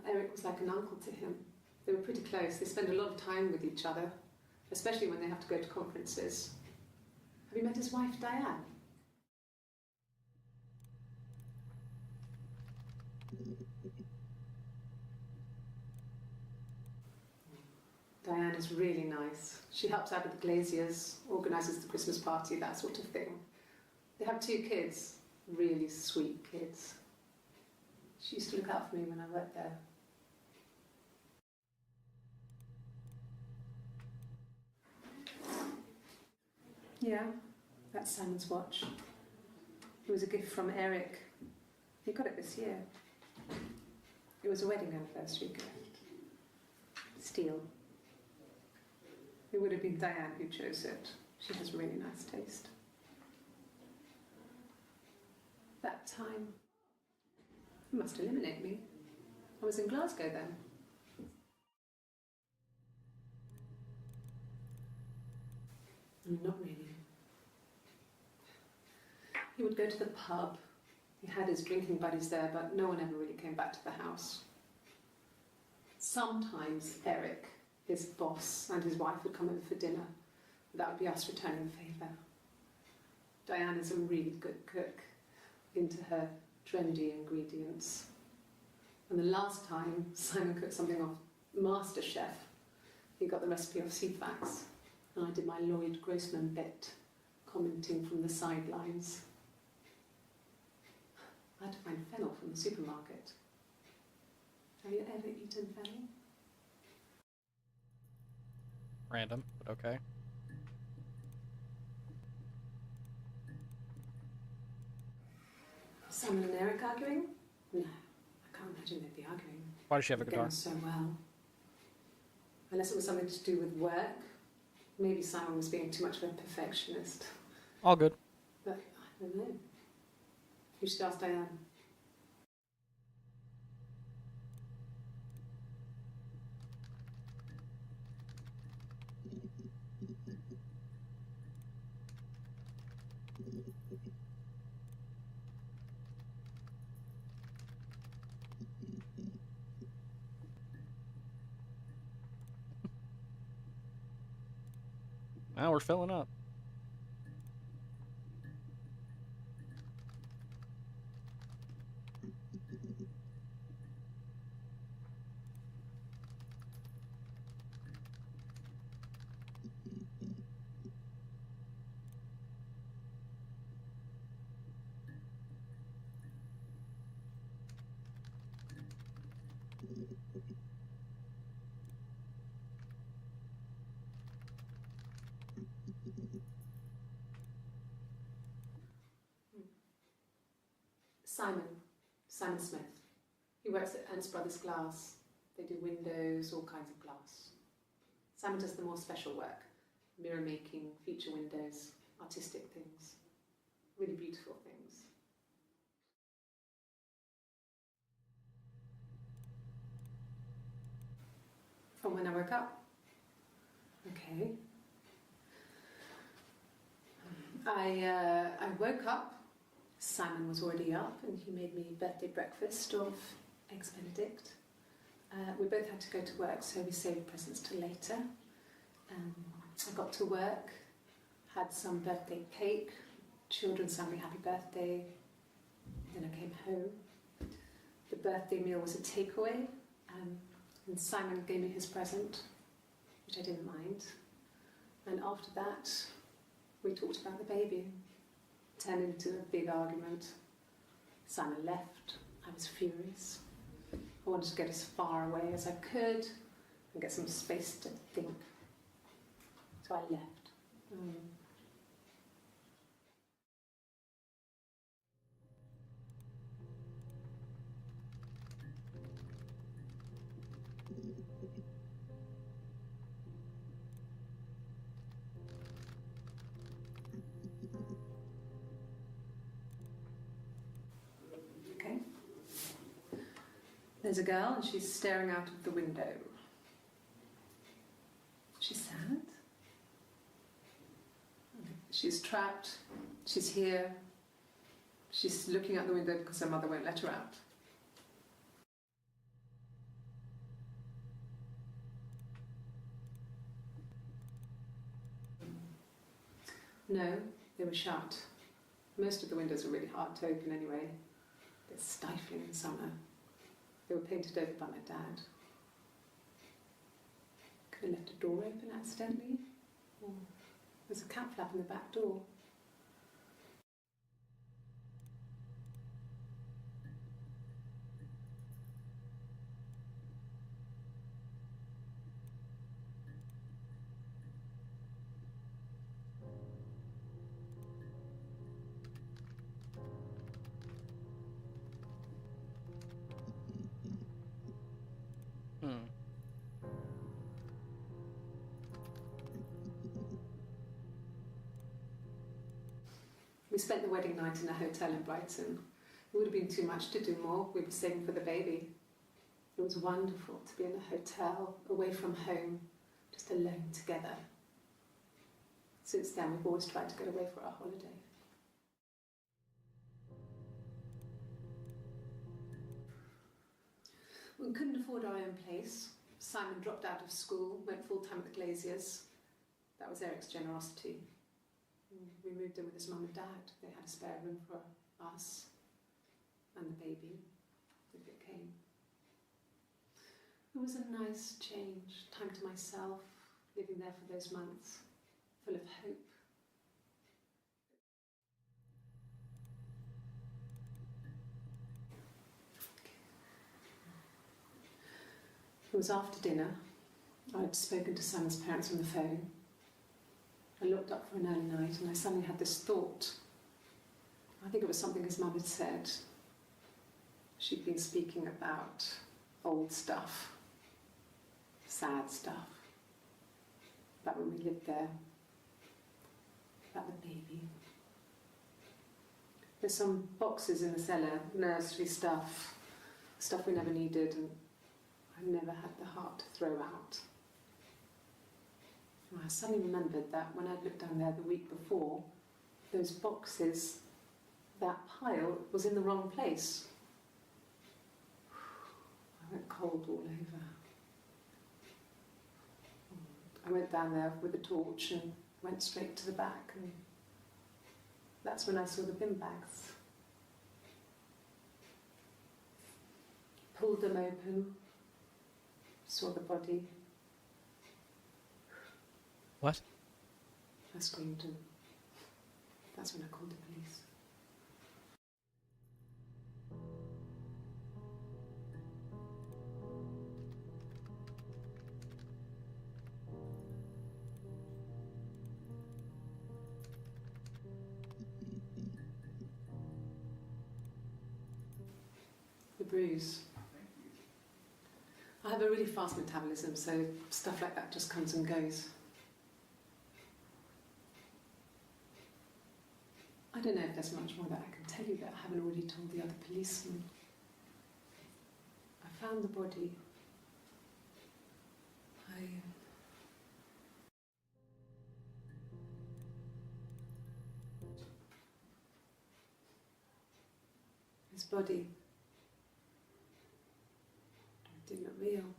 Speaker 2: Eric was like an uncle to him. They were pretty close. They spend a lot of time with each other, especially when they have to go to conferences. Have you met his wife, Diane? Diane is really nice. She helps out with the Glaziers, organises the Christmas party, that sort of thing. They have 2 kids, really sweet kids. She used to look out for me when I worked there. Yeah, that's Simon's watch. It was a gift from Eric. He got it this year. It was a wedding anniversary gift. Steel. It would have been Diane who chose it. She has really nice taste. That time, you must eliminate me. I was in Glasgow then. Not really. He would go to the pub. He had his drinking buddies there, but no one ever really came back to the house. Sometimes Eric, his boss, and his wife would come over for dinner. That would be us returning the favour. Diane is a really good cook. Into her trendy ingredients. And the last time Simon cooked something off MasterChef, he got the recipe off CFAX, and I did my Lloyd Grossman bit, commenting from the sidelines. I had to find fennel from the supermarket. Have you ever eaten fennel?
Speaker 1: Random, but okay.
Speaker 2: Simon and Eric arguing? No, I can't imagine they'd be arguing.
Speaker 1: Why does she have a
Speaker 2: They're
Speaker 1: guitar?
Speaker 2: going so well. Unless it was something to do with work. Maybe Simon was being too much of a perfectionist.
Speaker 1: All good.
Speaker 2: But I don't know. You should ask Diane.
Speaker 1: Now we're filling up.
Speaker 2: Simon Smith. He works at Ernst Brothers Glass. They do windows, all kinds of glass. Simon does the more special work, mirror making, feature windows, artistic things, really beautiful things. From when I woke up. Okay. I woke up. Simon was already up and he made me birthday breakfast of Eggs Benedict. We both had to go to work, so we saved presents till later. I got to work, had some birthday cake, children sang me happy birthday, then I came home. The birthday meal was a takeaway, and Simon gave me his present, which I didn't mind. And after that, we talked about the baby. Turned into a big argument. Simon left. I was furious. I wanted to get as far away as I could and get some space to think. So I left. Okay. There's a girl and she's staring out of the window. She's sad. She's trapped. She's here. She's looking out the window because her mother won't let her out. No, they were shut. Most of the windows are really hard to open anyway. They're stifling in summer. They were painted over by my dad. Could have left a door open accidentally. Or there's a cat flap in the back door. We spent the wedding night in a hotel in Brighton. It would have been too much to do more. We were saving for the baby. It was wonderful to be in a hotel, away from home, just alone together. Since then, we've always tried to get away for our holiday. We couldn't afford our own place. Simon dropped out of school, went full-time at the Glaziers. That was Eric's generosity. We moved in with his mum and dad. They had a spare room for us. and the baby, if it came. It was a nice change, time to myself, living there for those months, full of hope. It was after dinner. I'd spoken to Simon's parents on the phone. I looked up for an early night and I suddenly had this thought. I think it was something his mum had said. She'd been speaking about old stuff, sad stuff, about when we lived there, about the baby. There's some boxes in the cellar, nursery stuff we never needed and I never had the heart to throw out. And I suddenly remembered that when I'd looked down there the week before, those boxes, that pile was in the wrong place. I went cold all over. I went down there with a torch and went straight to the back, and that's when I saw the bin bags. Pulled them open, saw the body.
Speaker 1: What?
Speaker 2: I screamed, and that's when I called the police. The bruise. I have a really fast metabolism, so stuff like that just comes and goes. I don't know if there's much more that I can tell you that I haven't already told the other policemen. I found the body. His body. It didn't look real.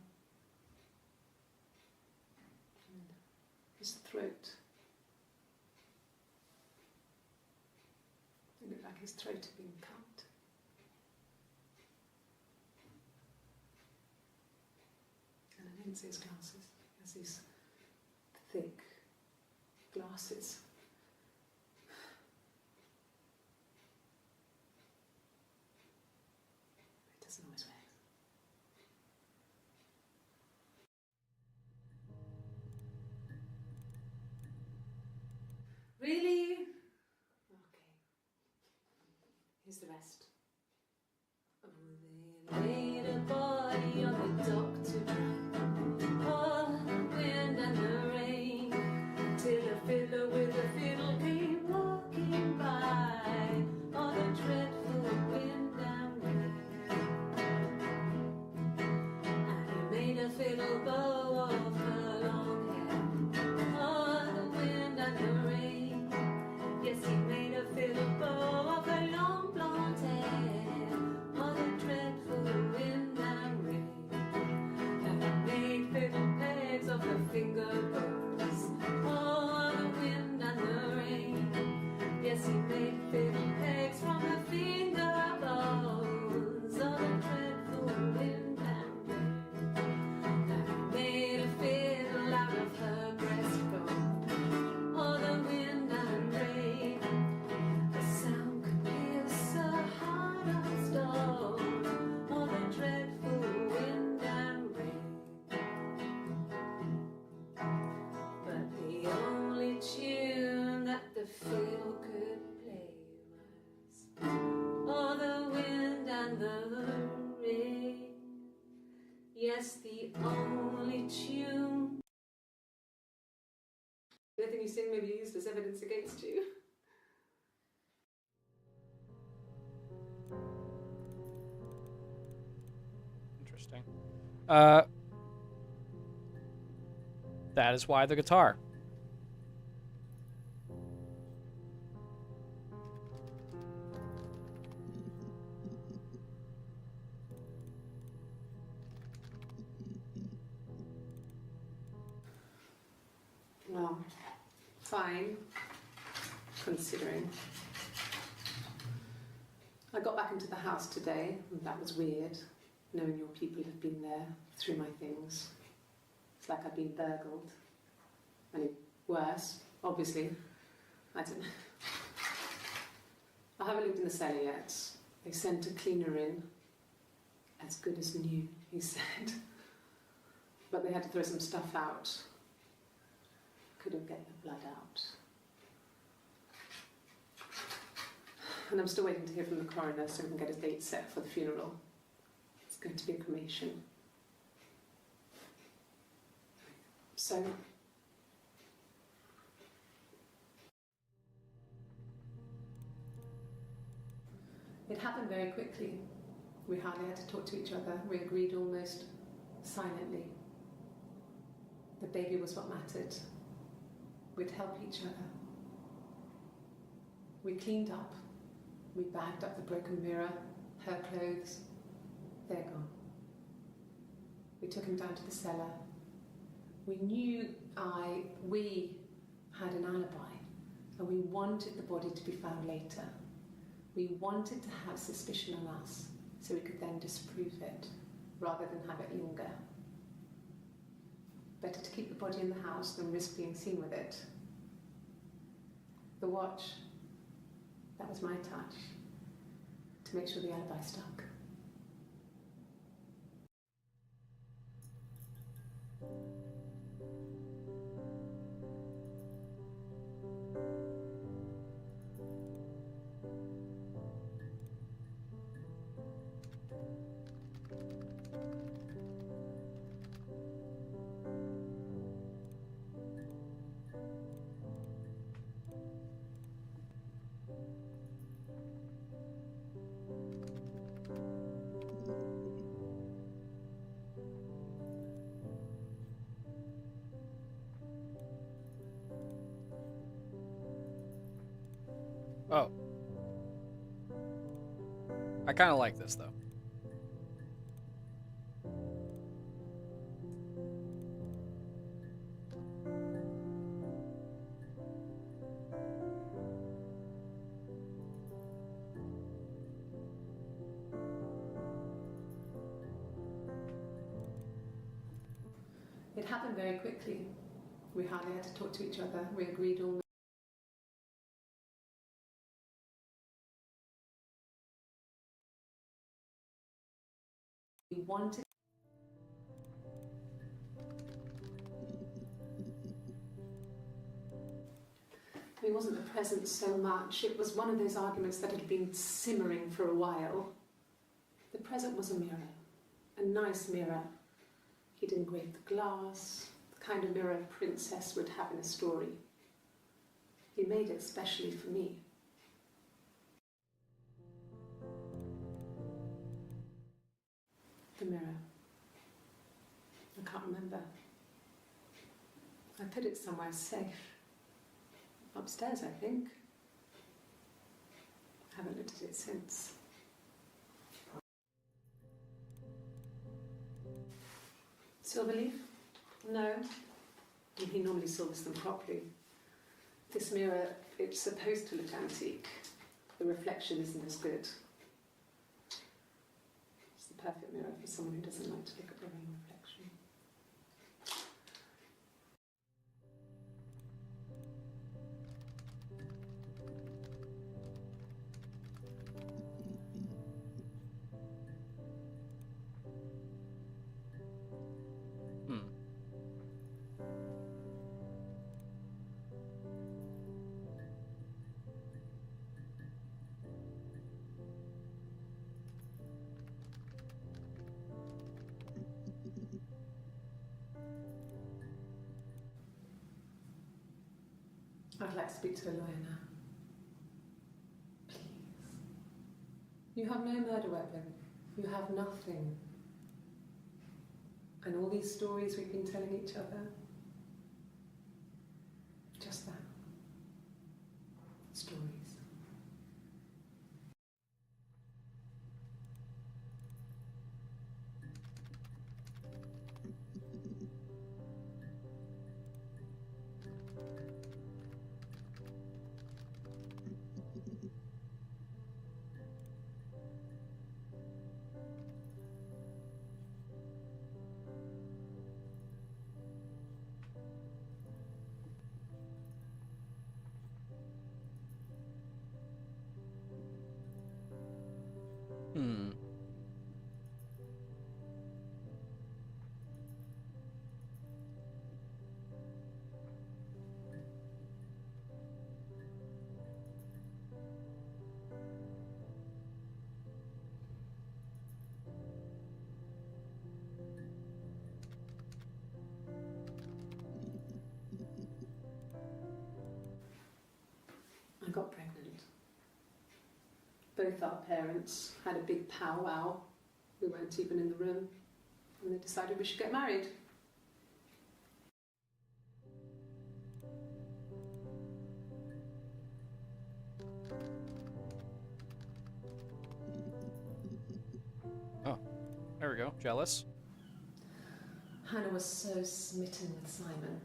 Speaker 2: And his throat. It looked like his throat had been cut. And I didn't see his glasses. He has these thick glasses. He doesn't always wear. Really? Okay. Here's the rest. Oh, they laid a body on the doctor, oh, the wind and the rain, till a fiddler with a fiddle came walking by, on a dreadful wind and rain. And he made a fiddle bow of her long hair, oh, the wind and the rain. Yes, he made a fiddle bow of her long blonde hair, on the dreadful wind and rain. And he made fiddle pegs of her finger bows, oh, the wind and the rain. Yes, he made fiddle pegs from her finger bows, oh, the dreadful wind and rain. And he made a fiddle out of her breastbone, oh, the wind and rain. The sound could pierce a heart of stone, oh, the dreadful wind and rain. But the only tune that the fiddle could play was, oh, the wind and the rain. Yes, the only tune. Anything you sing may be used as evidence against you.
Speaker 1: Interesting. That is why the guitar.
Speaker 2: Well, fine, considering. I got back into the house today, and that was weird, knowing your people have been there through my things. It's like I've been burgled. I mean, worse, obviously. I don't know. I haven't looked in the cellar yet. They sent a cleaner in. As good as new, he said. But they had to throw some stuff out. Couldn't get the blood out. And I'm still waiting to hear from the coroner so we can get a date set for the funeral. It's going to be a cremation. So, it happened very quickly. We hardly had to talk to each other. We agreed almost silently. The baby was what mattered. We'd help each other. We cleaned up. We bagged up the broken mirror, her clothes. They're gone. We took him down to the cellar. We knew we had an alibi, and we wanted the body to be found later. We wanted to have suspicion on us, so we could then disprove it, rather than have it linger. Better to keep the body in the house than risk being seen with it. The watch, that was my touch, to make sure the alibi stuck.
Speaker 1: Oh. I kind of like this, though.
Speaker 2: It happened very quickly. We hardly had to talk to each other. We agreed almost. We wanted. It wasn't the present so much. It was one of those arguments that had been simmering for a while. The present was a mirror, a nice mirror. He'd engraved the glass, the kind of mirror a princess would have in a story. He made it specially for me. The mirror. I can't remember. I put it somewhere safe. Upstairs, I think. I haven't looked at it since. Silverleaf? No. He normally silvers them properly. This mirror, it's supposed to look antique. The reflection isn't as good. It's the perfect mirror for someone who doesn't like to look at their own reflection. I'd like to speak to a lawyer now. Please. You have no murder weapon. You have nothing. And all these stories we've been telling each other, just that. Stories.
Speaker 1: Hmm.
Speaker 2: I got pregnant. Both our parents had a big powwow. We weren't even in the room. And they decided we should get married.
Speaker 1: Oh, there we go. Jealous?
Speaker 2: Hannah was so smitten with Simon.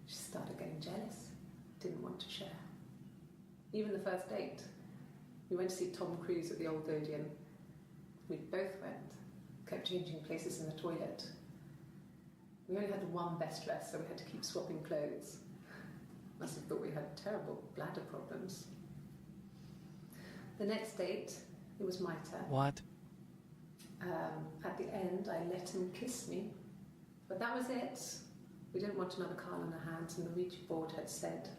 Speaker 2: She started getting jealous. Didn't want to share. Even the first date. We went to see Tom Cruise at the Old Odeon. We both went. Kept changing places in the toilet. We only had one best dress, so we had to keep swapping clothes. Must have thought we had terrible bladder problems. The next date, it was my turn.
Speaker 1: What?
Speaker 2: At the end, I let him kiss me. But that was it. We didn't want another Carl in our hands, and the Ouija board had said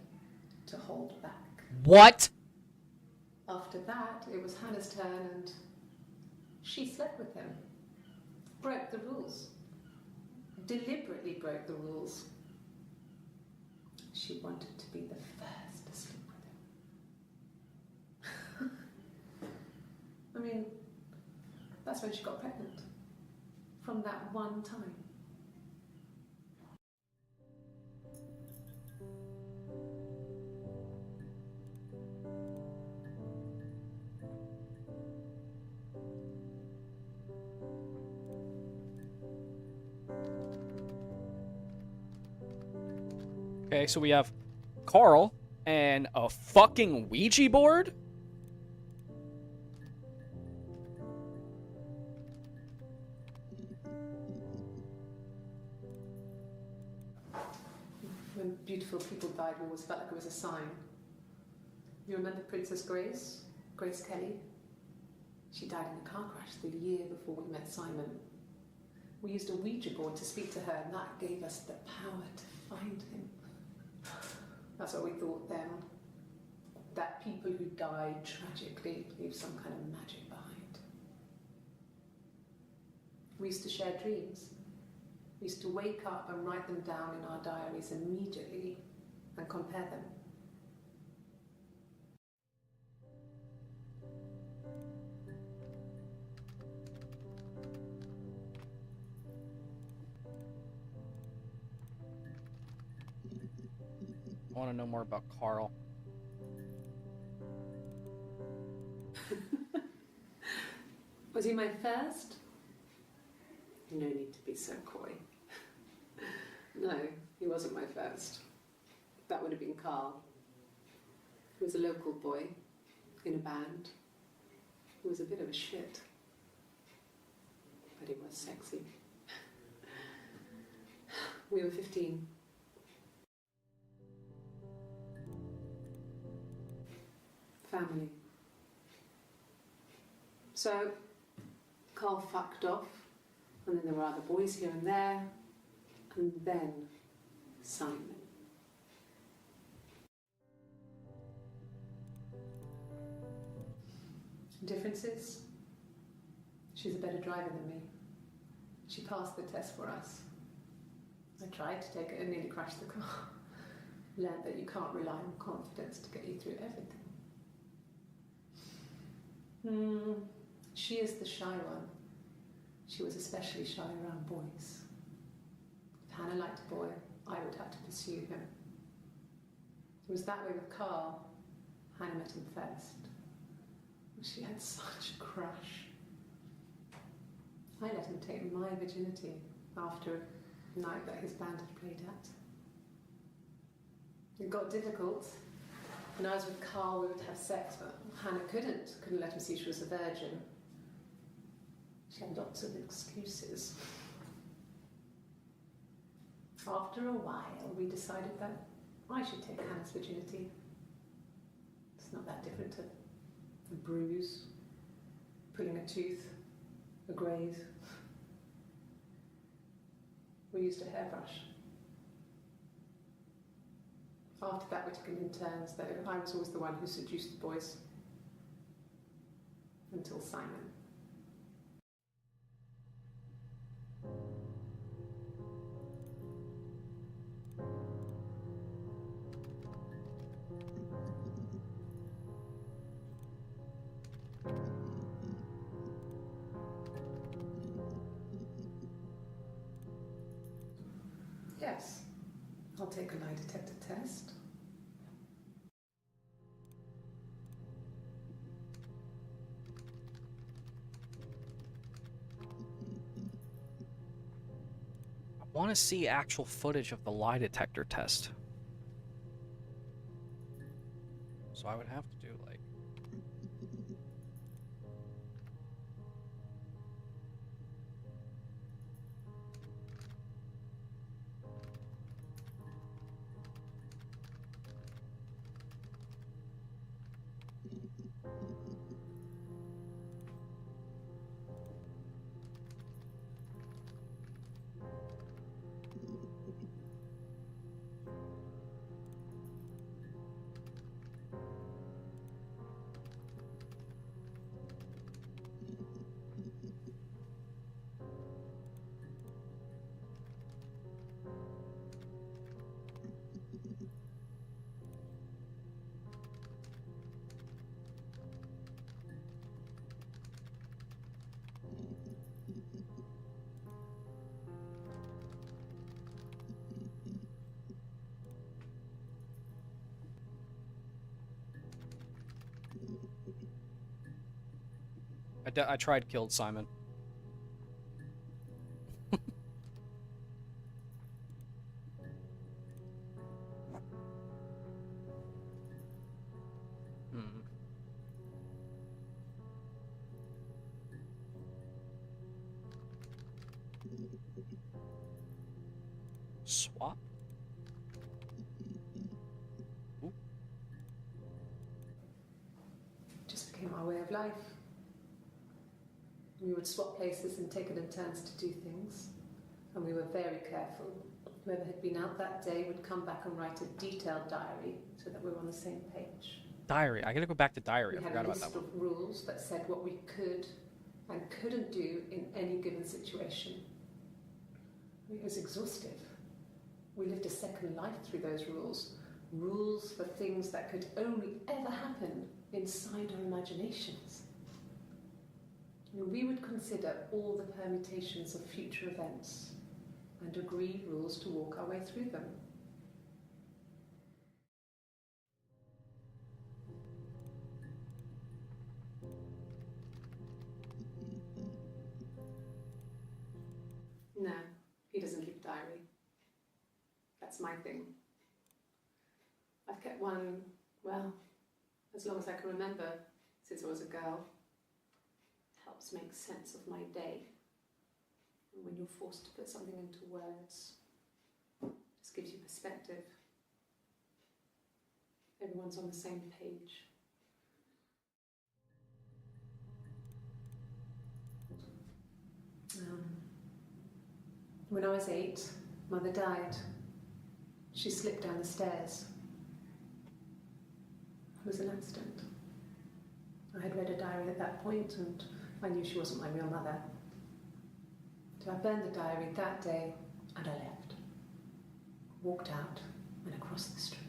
Speaker 2: to hold back.
Speaker 1: What?
Speaker 2: After that, it was Hannah's turn, and she slept with him. Broke the rules. Deliberately broke the rules. She wanted to be the first to sleep with him. I mean, that's when she got pregnant. From that one time.
Speaker 1: Okay, so we have Carl and a fucking Ouija board?
Speaker 2: When beautiful people died, we always felt like it was a sign. You remember Princess Grace? Grace Kelly? She died in a car crash the year before we met Simon. We used a Ouija board to speak to her, and that gave us the power to find him. That's what we thought then. That people who died tragically leave some kind of magic behind. We used to share dreams. We used to wake up and write them down in our diaries immediately and compare them.
Speaker 1: I want to know more about Carl.
Speaker 2: Was he my first? No need to be so coy. No, he wasn't my first. That would have been Carl. He was a local boy in a band. He was a bit of a shit. But he was sexy. We were 15. Family. So, Carl fucked off, and then there were other boys here and there, and then Simon. Differences? She's a better driver than me. She passed the test for us. I tried to take it and nearly crashed the car. Learned that you can't rely on confidence to get you through everything. She is the shy one. She was especially shy around boys. If Hannah liked a boy, I would have to pursue him. It was that way with Carl. Hannah met him first. She had such a crush. I let him take my virginity after a night that his band had played at. It got difficult. When I was with Carl, we would have sex, but Hannah couldn't let him see she was a virgin. She had lots of excuses. After a while, we decided that I should take Hannah's virginity. It's not that different to a bruise. a tooth, a graze. We used a hairbrush. After that, we took it in turns, though. I was always the one who seduced the boys. Until Simon. Yes, I'll take a lie detector test.
Speaker 1: I want to see actual footage of the lie detector test. So I would have to do like... I tried killed Simon. Hmm. Swap? Ooh.
Speaker 2: Just became our way of life. We would swap places and take it in turns to do things. And we were very careful. Whoever had been out that day would come back and write a detailed diary so that we were on the same page.
Speaker 1: Diary. I gotta go back to diary. I
Speaker 2: We had
Speaker 1: forgot
Speaker 2: a
Speaker 1: about that
Speaker 2: list
Speaker 1: one.
Speaker 2: of rules that said what we could and couldn't do in any given situation. It was exhaustive. We lived a second life through those rules. Rules for things that could only ever happen inside our imaginations. And we would consider all the permutations of future events and agree rules to walk our way through them. No, he doesn't keep a diary. That's my thing. I've kept one, well, as long as I can remember, since I was a girl. Helps make sense of my day. And when you're forced to put something into words, it just gives you perspective. Everyone's on the same page. When I was 8, Mother died. She slipped down the stairs. It was an accident. I had read a diary at that point and I knew she wasn't my real mother. So I burned the diary that day and I left. Walked out and across the street.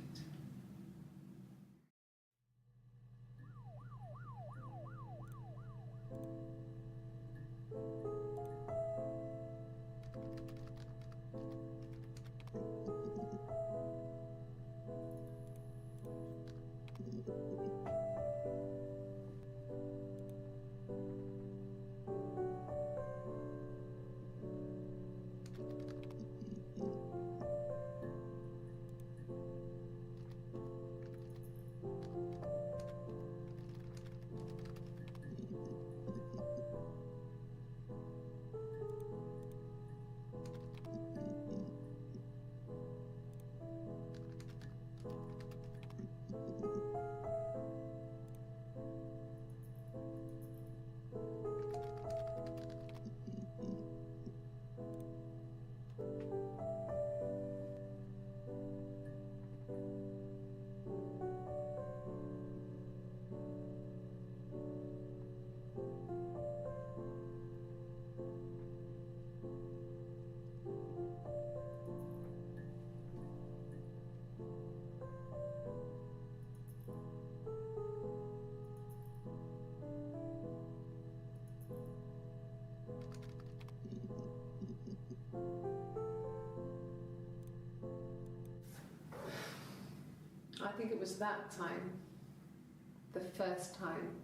Speaker 2: was that time, the first time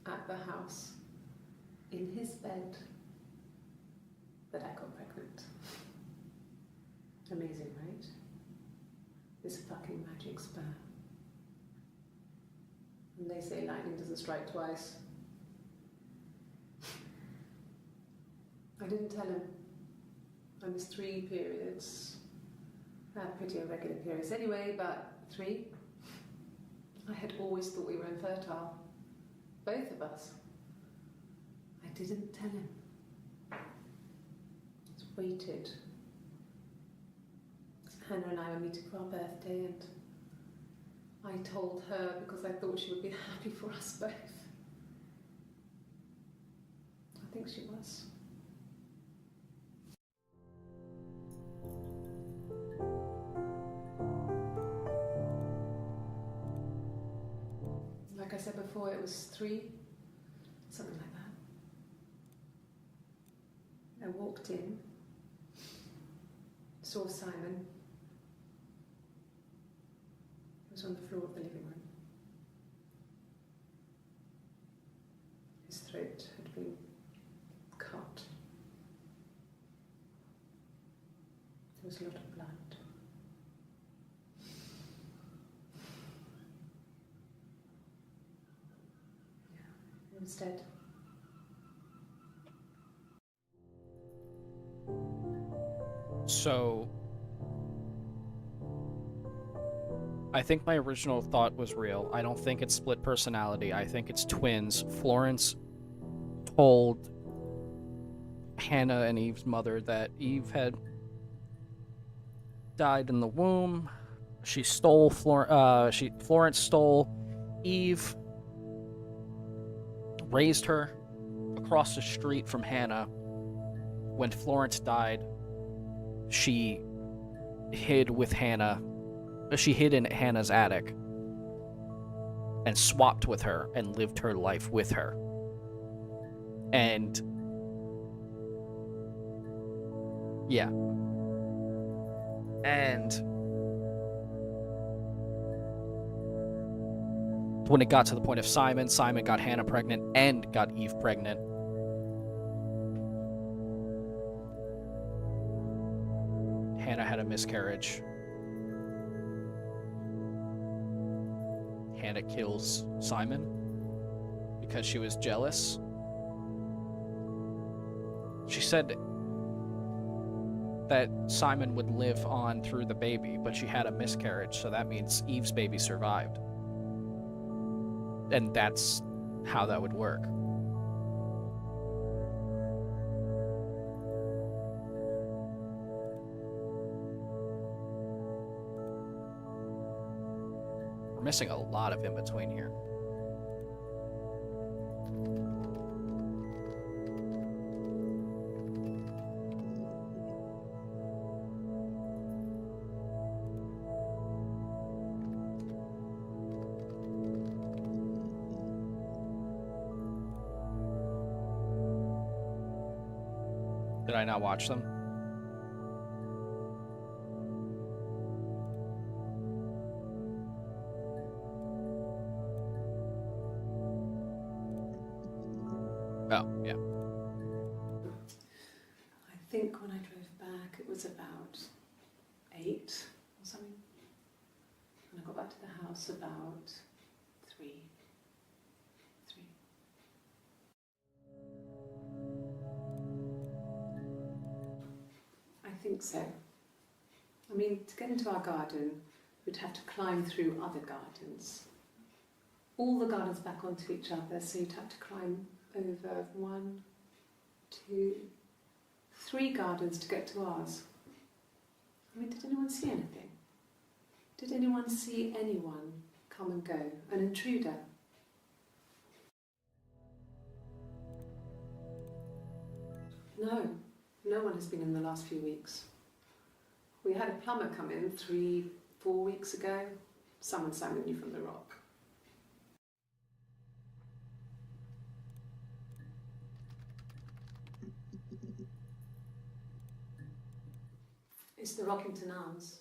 Speaker 2: at the house, in his bed, that I got pregnant. Amazing, right? This fucking magic spur. And they say lightning doesn't strike twice. I didn't tell him. I missed 3 periods. I had pretty irregular periods anyway, but 3. I had always thought we were infertile. Both of us. I didn't tell him. Just waited. Hannah and I were meeting for our birthday, and I told her because I thought she would be happy for us both. I think she was. Like I said before, it was 3, something like that. I walked in, saw Simon. He was on the floor of the living room. His throat had been cut. There was a lot of blood. He was dead.
Speaker 1: So, I think my original thought was real. I don't think it's split personality. I think it's twins. Florence told Hannah and Eve's mother that Eve had died in the womb. She stole Florence stole Eve, raised her across the street from Hannah. When Florence died, she hid with Hannah. She hid in Hannah's attic and swapped with her and lived her life with her. And yeah. And when it got to the point of Simon got Hannah pregnant and got Eve pregnant. Hannah had a miscarriage. Hannah kills Simon because she was jealous. She said that Simon would live on through the baby, but she had a miscarriage, so that means Eve's baby survived. And that's how that would work. We're missing a lot of in between here. Did I not watch them? Oh, yeah.
Speaker 2: I think when I drove back, it was about 8 or something. And I got back to the house about 3. I think so. I mean, to get into our garden, we'd have to climb through other gardens. All the gardens back onto each other, so you'd have to climb over 1, 2, 3 gardens to get to ours. I mean, did anyone see anything? Did anyone see anyone come and go? An intruder? No, no one has been in the last few weeks. We had a plumber come in 3, 4 weeks ago. Someone summoned you from the rock. It's the Rockington Arms,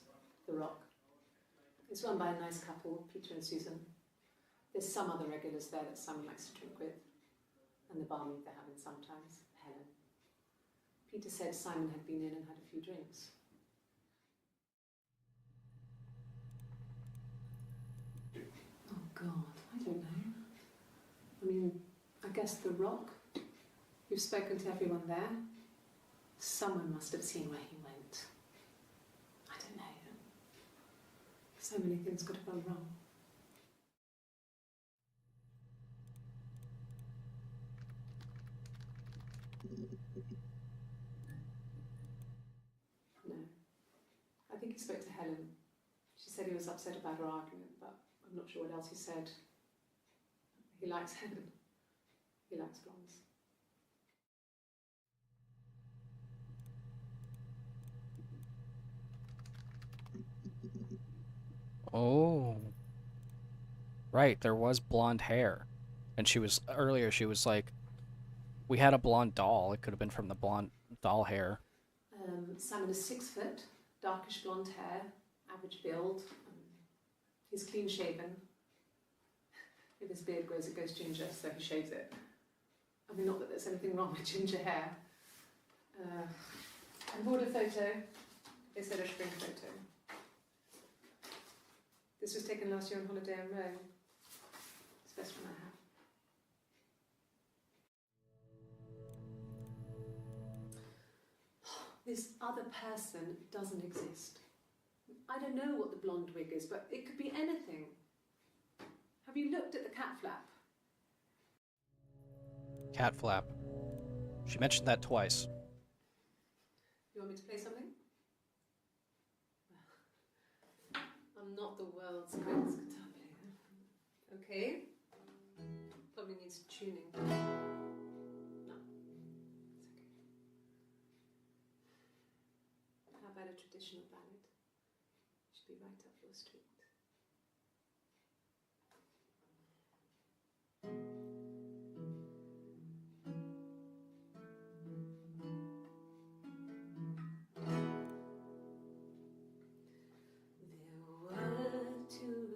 Speaker 2: the rock. It's run by a nice couple, Peter and Susan. There's some other regulars there that Simon likes to drink with, and the barmaid they're having sometimes, Helen. Peter said Simon had been in and had a few drinks. Oh God, I don't know. I mean, I guess The Rock. You've spoken to everyone there. Someone must have seen where he went. I don't know. So many things could have gone wrong. No. I think he spoke to Helen. She said he was upset about her argument, but I'm not sure what else he said. He likes Helen. He likes blondes.
Speaker 1: Oh. Right, there was blonde hair. And she was, earlier she was like, we had a blonde doll. It could have been from the blonde doll hair.
Speaker 2: Simon is 6 foot, darkish blonde hair, average build. He's clean shaven. If his beard grows, it goes ginger, so he shaves it. I mean, not that there's anything wrong with ginger hair. I bought a photo. They said I should bring a photo. This was taken last year on holiday in Rome. It's the best one I have. This other person doesn't exist. I don't know what the blonde wig is, but it could be anything. Have you looked at the cat flap?
Speaker 1: Cat flap. She mentioned that twice.
Speaker 2: You want me to play something? I'm not the world's greatest guitar player. Okay. Probably needs tuning. No. It's okay. How about a traditional ballad? Should be right up your street.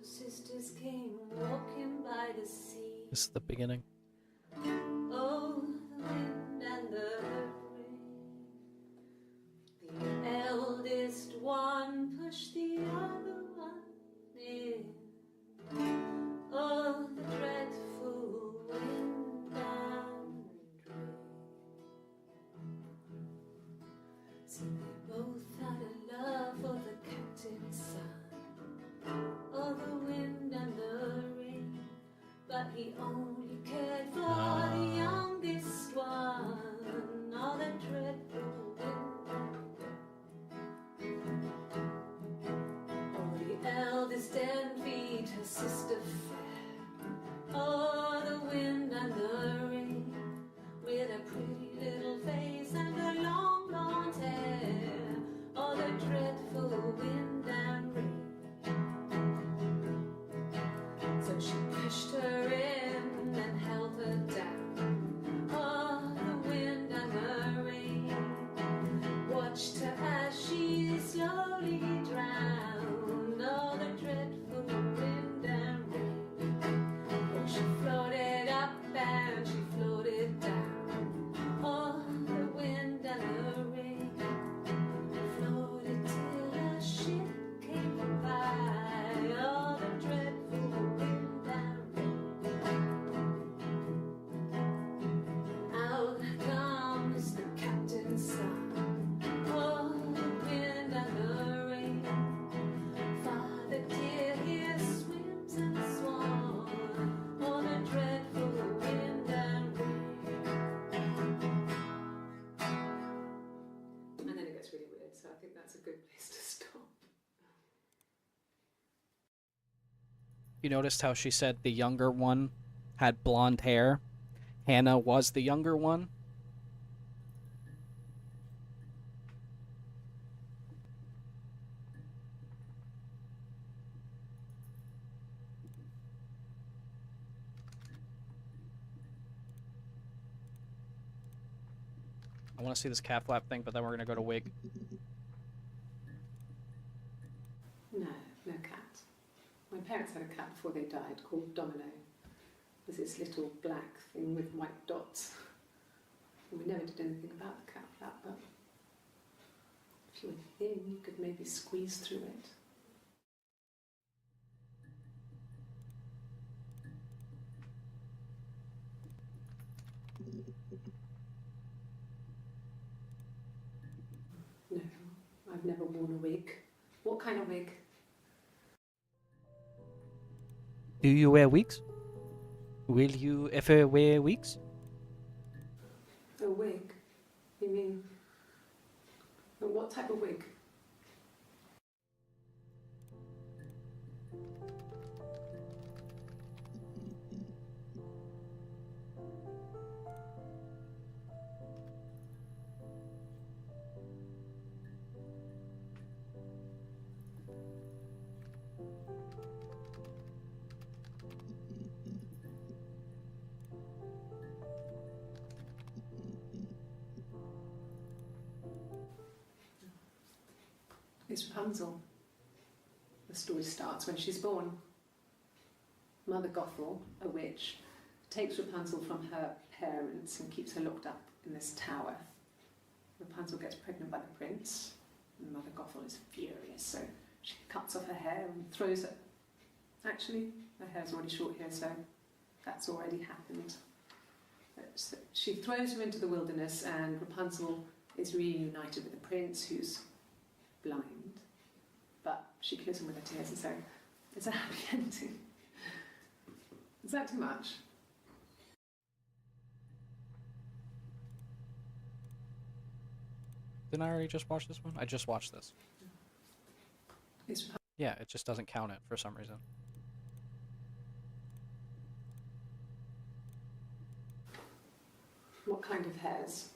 Speaker 2: Sisters came walking by the sea.
Speaker 1: This is the beginning.
Speaker 2: Oh, the wind and the rain. The eldest one pushed the other one in. Oh, the dreadful wind and rain. So they both had a love for the captain's son. Oh, the wind and the rain, but he only cared for the youngest one. Oh, the dreadful wind. Oh, the eldest envied her sister fair. Oh, the wind and the rain, with a pretty little face and her long blonde hair. Oh, the dreadful wind and rain. So she pushed her in and held her down. Oh, the wind and the rain watched her as she slowly drowned. Oh, the dreadful wind and rain. Oh, she floated up and she floated down. Oh, the wind and the rain floated till a ship came by. Oh, the dreadful wind and rain. Out comes the captain's son. Oh, the wind and the rain. Father dear, here swims and swan. Oh, the dreadful wind and rain. And then it gets really weird, so I think that's a good place to stop.
Speaker 1: You noticed how she said the younger one had blonde hair? Hannah was the younger one? I want to see this cat flap thing, but then we're going to go to wig.
Speaker 2: No, no cat. parents had a cat before they died called Domino. It was this little black thing with white dots. And we never did anything about the cat flap, but if you were thin, you could maybe squeeze through it. No, I've never worn a wig. What kind of wig?
Speaker 1: Do you wear wigs? Will you ever wear wigs?
Speaker 2: A wig? You mean... what type of wig? It's Rapunzel. The story starts when she's born. Mother Gothel, a witch, takes Rapunzel from her parents and keeps her locked up in this tower. Rapunzel gets pregnant by the prince, and Mother Gothel is furious, so she cuts off her hair and throws it. Actually, her hair's already short here, so that's already happened. So she throws her into the wilderness, and Rapunzel is reunited with the prince, who's blind, but she kills him with her tears, and so it's a happy ending. Is that too much?
Speaker 1: Didn't I already just watch this one? I just watched this. Yeah, it just doesn't count it for some reason.
Speaker 2: What kind of hairs?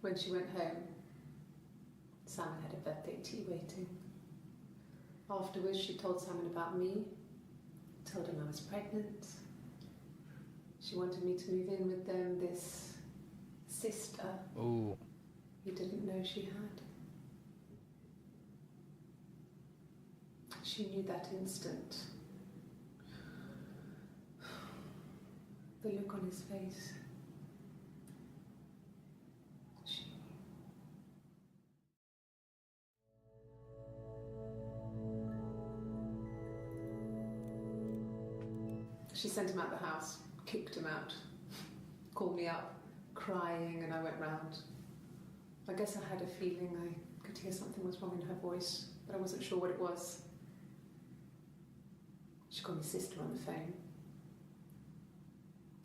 Speaker 2: When she went home, Simon had a birthday tea waiting. Afterwards, she told Simon about me, told him I was pregnant. She wanted me to move in with them, this sister
Speaker 1: Ooh.
Speaker 2: he didn't know she had. She knew that instant. The look on his face. She sent him out the house, kicked him out, called me up, crying, and I went round. I guess I had a feeling I could hear something was wrong in her voice, but I wasn't sure what it was. She called me sister on the phone.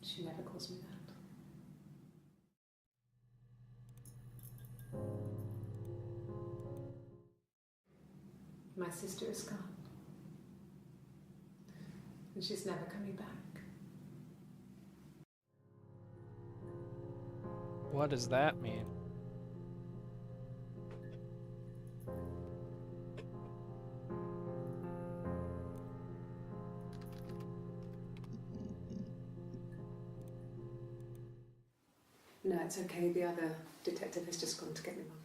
Speaker 2: She never calls me that. My sister is gone. And she's never coming back.
Speaker 1: What does that mean?
Speaker 2: No, it's okay. The other Detective has just gone to get me one.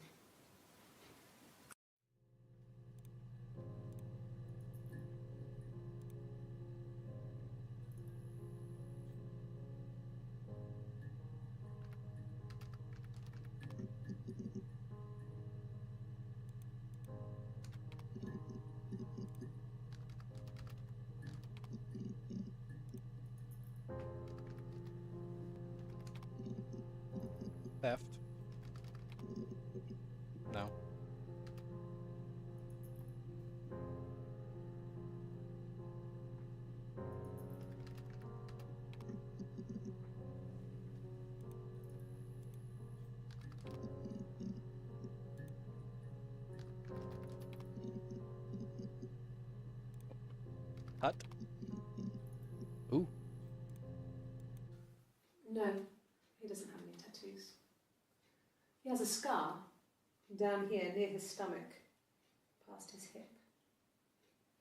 Speaker 1: Theft? No. Cut? Ooh.
Speaker 2: No, he doesn't have any tattoos. He has a scar down here near his stomach, past his hip.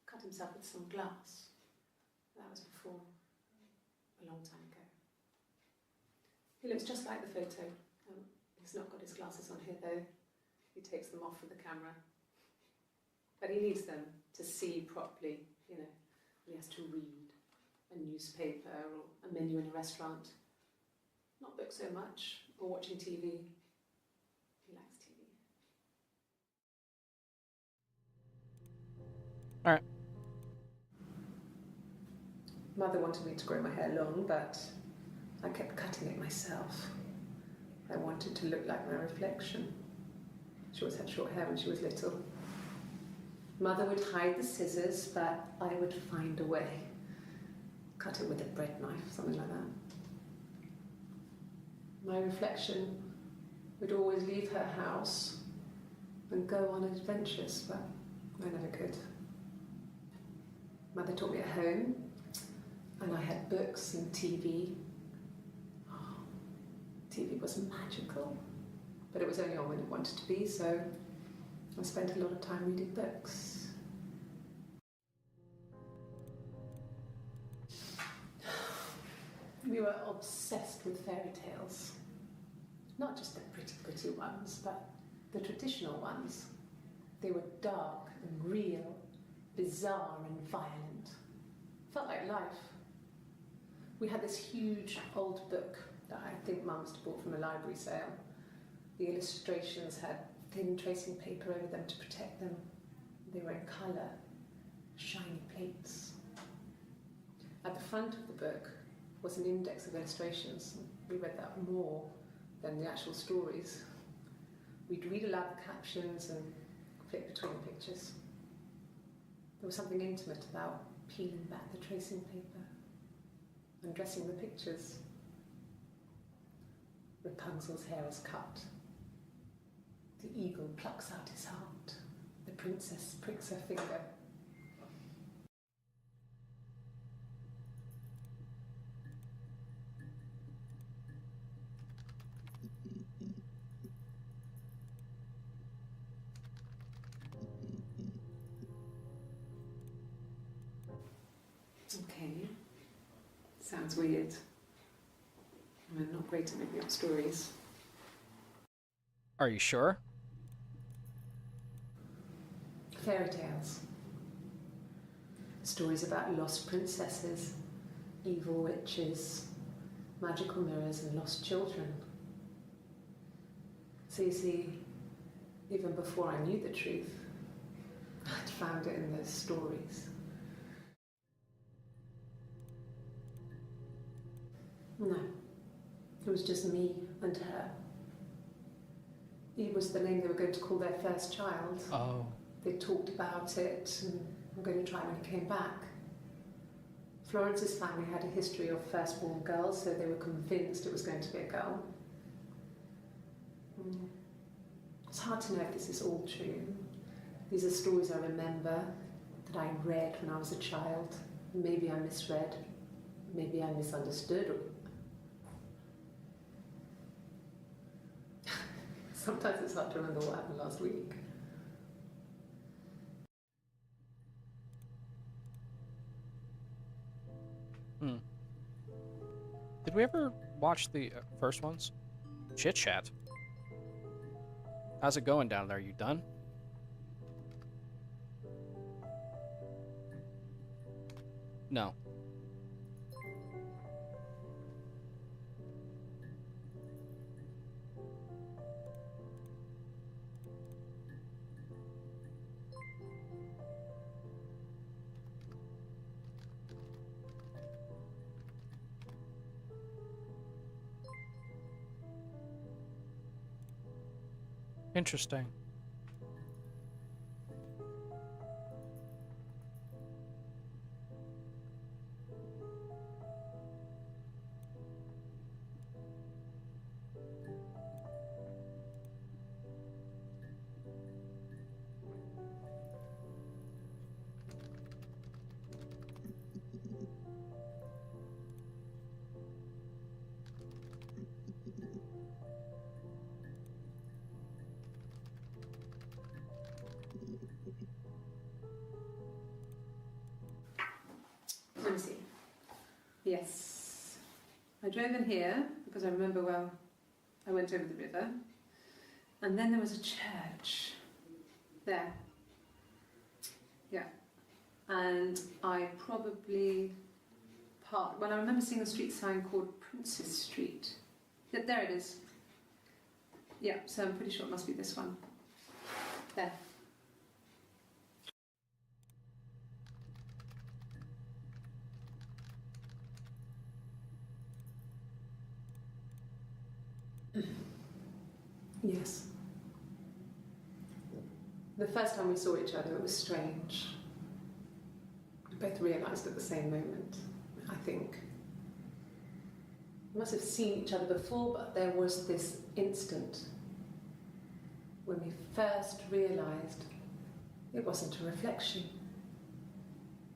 Speaker 2: Cut himself with some glass. That was before, a long time ago. He looks just like the photo. He's not got his glasses on here though. He takes them off for the camera. But he needs them to see properly, you know, when he has to read a newspaper or a menu in a restaurant. Not books so much, or watching TV. He likes TV.
Speaker 1: Alright.
Speaker 2: Mother wanted me to grow my hair long, but I kept cutting it myself. I wanted to look like my reflection. She always had short hair when she was little. Mother would hide the scissors, but I would find a way. Cut it with a bread knife, something like that. My reflection would always leave her house and go on adventures, but I never could. Mother taught me at home, and I had books and TV. Oh, TV was magical, but it was only on when it wanted to be, so I spent a lot of time reading books. We were obsessed with fairy tales. Not just the pretty, pretty ones, but the traditional ones. They were dark and real, bizarre and violent. Felt like life. We had this huge old book that I think Mum must have bought from a library sale. The illustrations had thin tracing paper over them to protect them. They were in colour, shiny plates. At the front of the book was an index of illustrations. We read that more than the actual stories. We'd read aloud the captions and flick between the pictures. There was something intimate about peeling back the tracing paper, undressing the pictures. Rapunzel's hair is cut. The eagle plucks out his heart. The princess pricks her finger. Okay, sounds weird. I'm not great at making up stories.
Speaker 1: Are you sure?
Speaker 2: Fairy tales. Stories about lost princesses, evil witches, magical mirrors and lost children. So you see, even before I knew the truth, I'd found it in those stories. No, it was just me and her. Eve was the name they were going to call their first child.
Speaker 1: Oh.
Speaker 2: They talked about it and were going to try when he came back. Florence's family had a history of firstborn girls, so they were convinced it was going to be a girl. It's hard to know if this is all true. These are stories I remember, that I read when I was a child. Maybe I misread, maybe I misunderstood. Sometimes it's hard to remember what happened last week.
Speaker 1: Did we ever watch the first ones? Chit Chat. How's it going down there? You done? No. Interesting.
Speaker 2: Let me see. Yes. I drove in here because I remember, well, I went over the river. And then there was a church there. Yeah. And I probably parked, well, I remember seeing a street sign called Princess Street. Yeah, there it is. Yeah, so I'm pretty sure it must be this one. There. Yes. The first time we saw each other, it was strange. We both realised at the same moment, I think. We must have seen each other before, but there was this instant when we first realised it wasn't a reflection.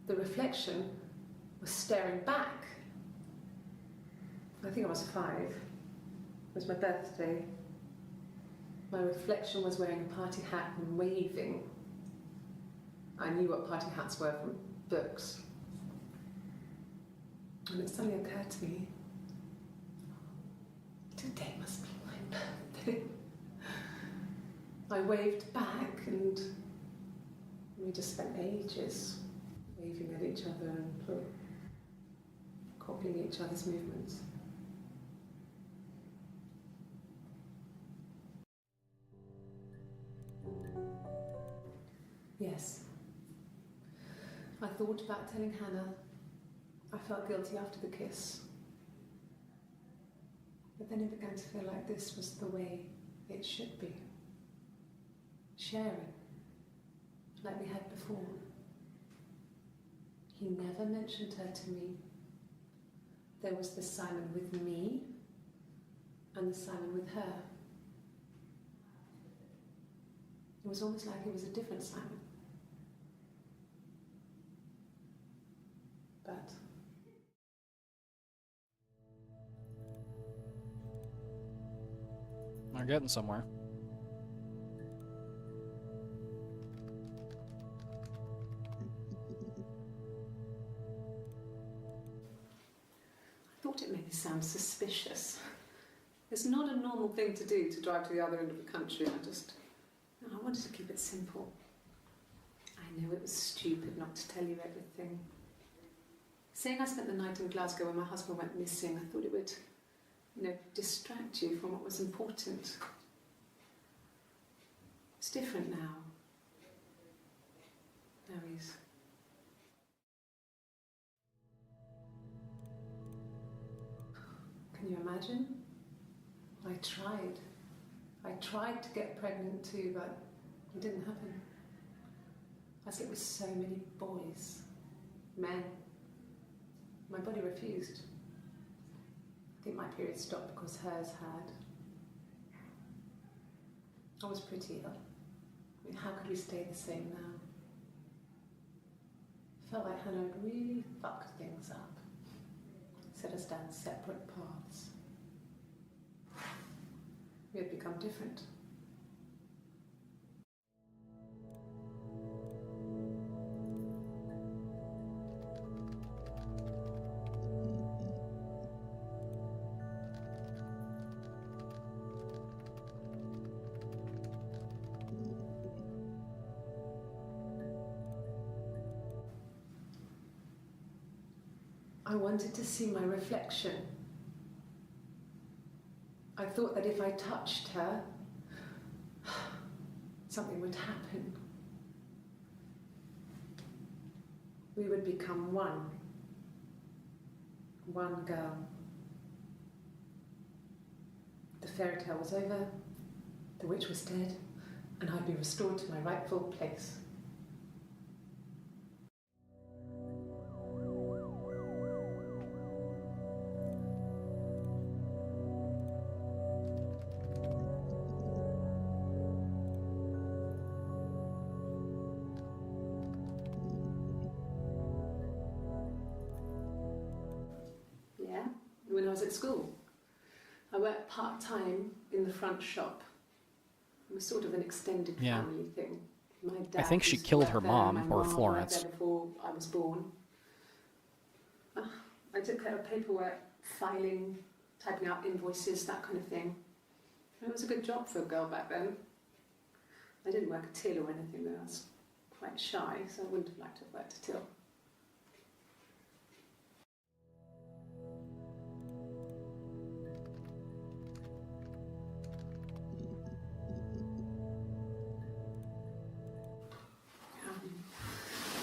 Speaker 2: The reflection was staring back. I think I was 5. It was my birthday. My reflection was wearing a party hat and waving. I knew what party hats were from books. And it suddenly occurred to me, today must be my birthday. I waved back and we just spent ages waving at each other and copying each other's movements. Yes. I thought about telling Hannah. I felt guilty after the kiss. But then it began to feel like this was the way it should be. Sharing, like we had before. He never mentioned her to me. There was the Simon with me and the Simon with her. It was almost like it was a different Simon. But
Speaker 1: We're getting somewhere.
Speaker 2: I thought it made me sound suspicious. It's not a normal thing to do, to drive to the other end of the country. I wanted to keep it simple. I know it was stupid not to tell you everything. Saying I spent the night in Glasgow when my husband went missing, I thought it would, distract you from what was important. It's different now. Now he's... Can you imagine? I tried to get pregnant too, but it didn't happen. I slept with so many boys, men. My body refused. I think my period stopped because hers had. I was pretty ill. I mean, how could we stay the same now? I felt like Hannah had really fucked things up. Set us down separate paths. We had become different. I wanted to see my reflection. I thought that if I touched her, something would happen. We would become one. One girl. The fairy tale was over, the witch was dead, and I'd be restored to my rightful place. Yeah, when I was at school. I worked part-time in the front shop. It was sort of an extended family thing. My dad
Speaker 1: I think she
Speaker 2: used to
Speaker 1: killed
Speaker 2: work
Speaker 1: her
Speaker 2: there,
Speaker 1: mom,
Speaker 2: my
Speaker 1: or
Speaker 2: mum worked
Speaker 1: Florence.
Speaker 2: there before I was born. I took care of paperwork, filing, typing out invoices, that kind of thing. It was a good job for a girl back then. I didn't work a till or anything though. I was quite shy, so I wouldn't have liked to have worked a till.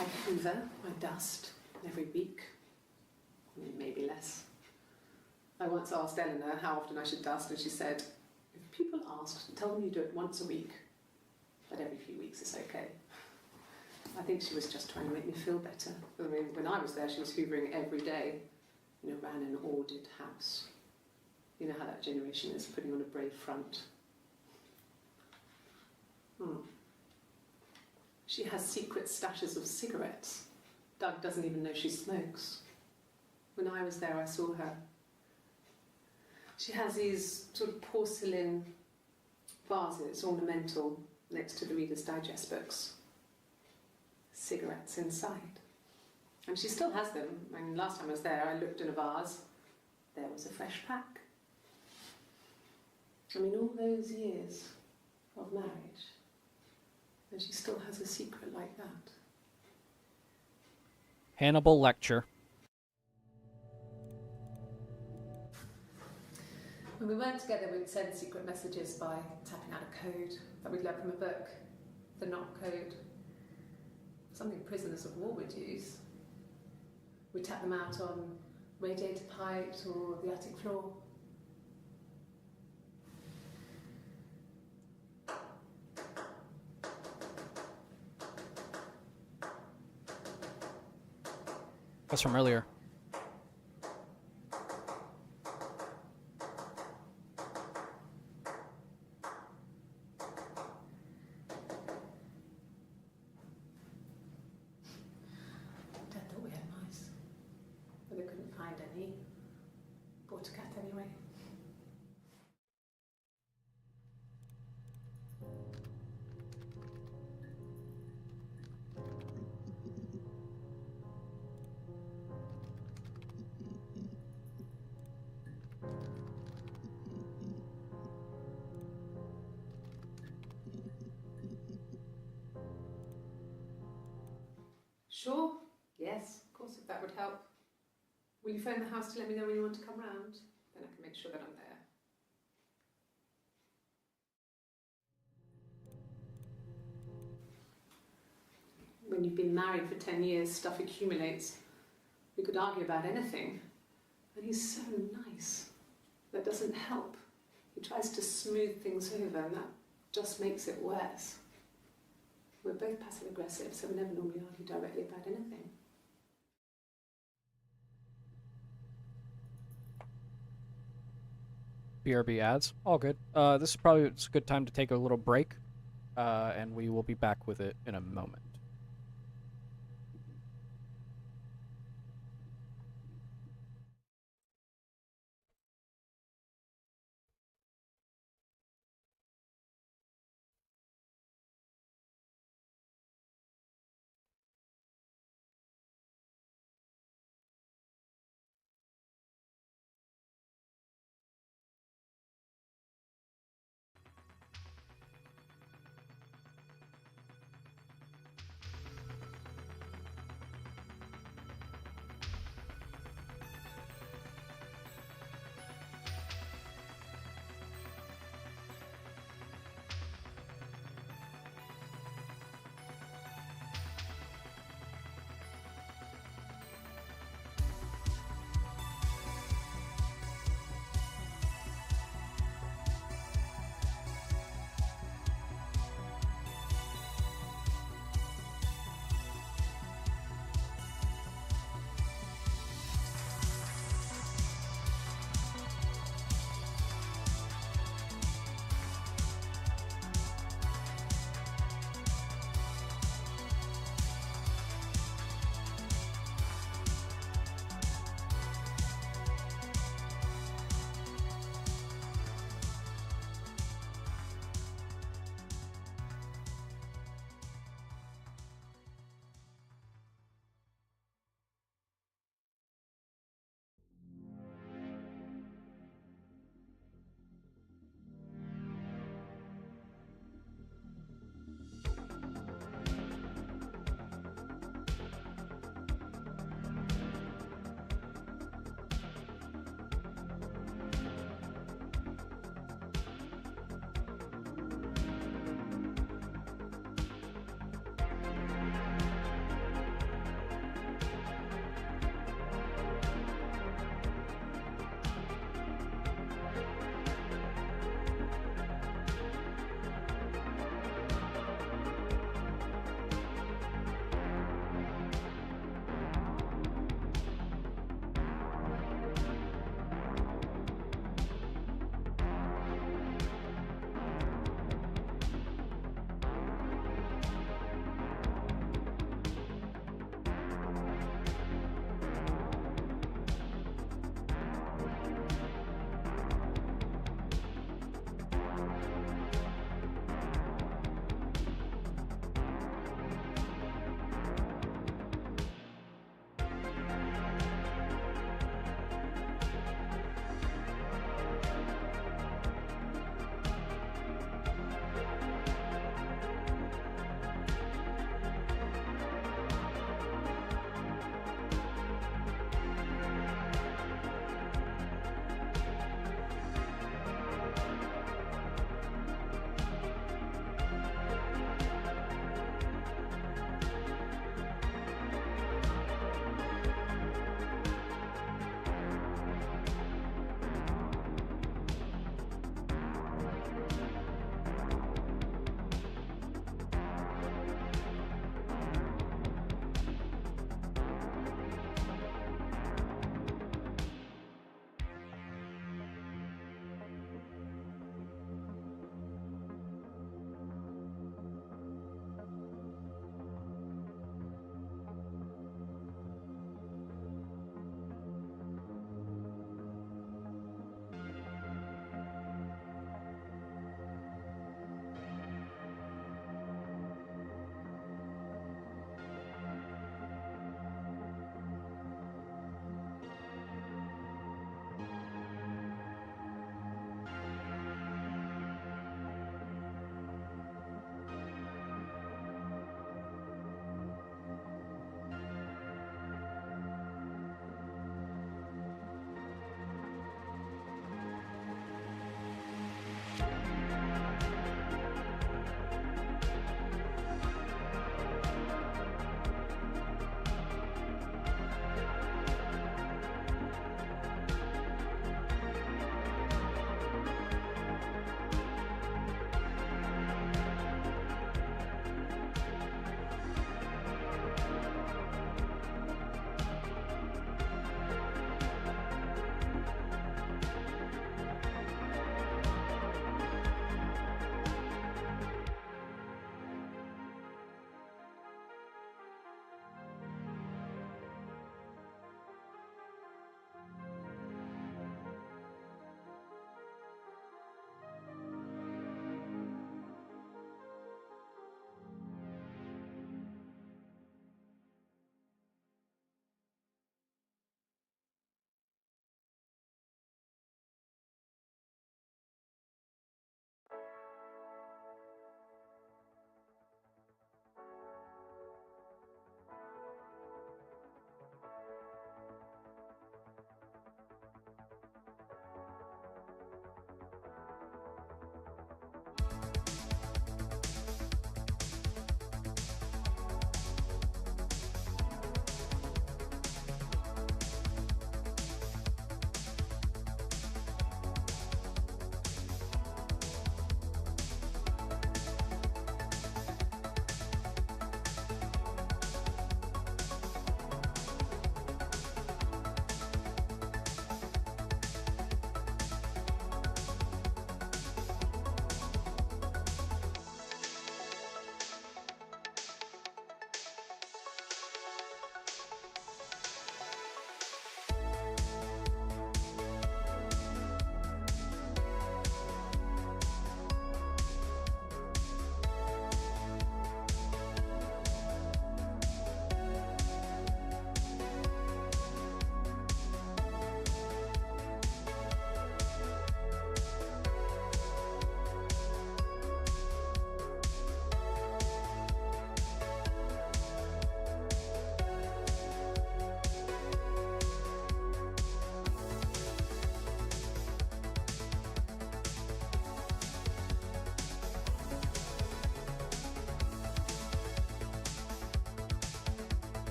Speaker 2: I hoover, I dust every week, maybe less. I once asked Eleanor how often I should dust, and she said, if people ask, tell them you do it once a week, but every few weeks is okay. I think she was just trying to make me feel better. I mean, when I was there, she was hoovering every day, ran an ordered house. You know how that generation is, putting on a brave front. She has secret stashes of cigarettes. Doug doesn't even know she smokes. When I was there, I saw her. She has these sort of porcelain vases, ornamental, next to the Reader's Digest books. Cigarettes inside. And she still has them. I mean, last time I was there, I looked in a vase. There was a fresh pack. I mean, all those years of marriage, and she still has a secret like that.
Speaker 1: Hannibal Lecter.
Speaker 2: When we weren't together, we'd send secret messages by tapping out a code that we'd learned from a book, the knock code. Something prisoners of war would use. We'd tap them out on radiator pipes or the attic floor.
Speaker 1: That's from earlier.
Speaker 2: Dad thought we had mice, but they couldn't find any. Bought a cat anyway. Sure, yes, of course, if that would help. Will you phone the house to let me know when you want to come round? Then I can make sure that I'm there. When you've been married for 10 years, stuff accumulates. We could argue about anything. And he's so nice. That doesn't help. He tries to smooth things over, and that just makes it worse. We're both passive-aggressive, so we never normally argue directly about anything.
Speaker 1: BRB ads. All good. This is probably a good time to take a little break, and we will be back with it in a moment.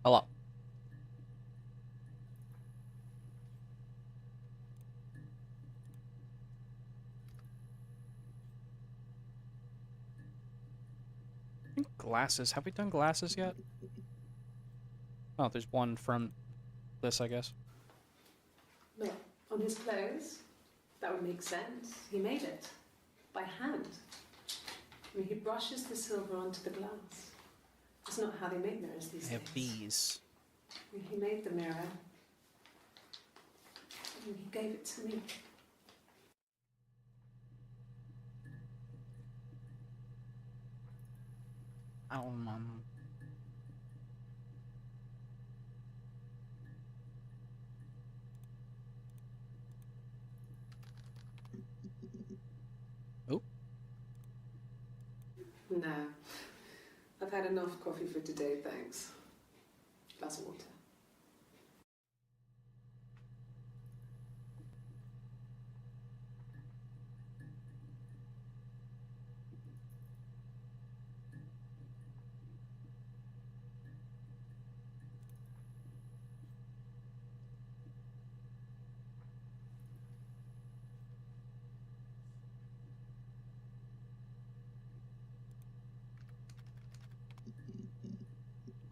Speaker 1: Hello. I think glasses. Have we done glasses yet? Oh, there's one from this, I guess.
Speaker 2: Well, on his clothes, that would make sense. He made it by hand. I mean, he brushes the silver onto the glass. It's not how they make mirrors these
Speaker 1: I have
Speaker 2: days.
Speaker 1: these.
Speaker 2: I mean, he made the mirror, and he gave it to me.
Speaker 1: Um, oh,
Speaker 2: No. I've had enough coffee for today, thanks. Glass of water.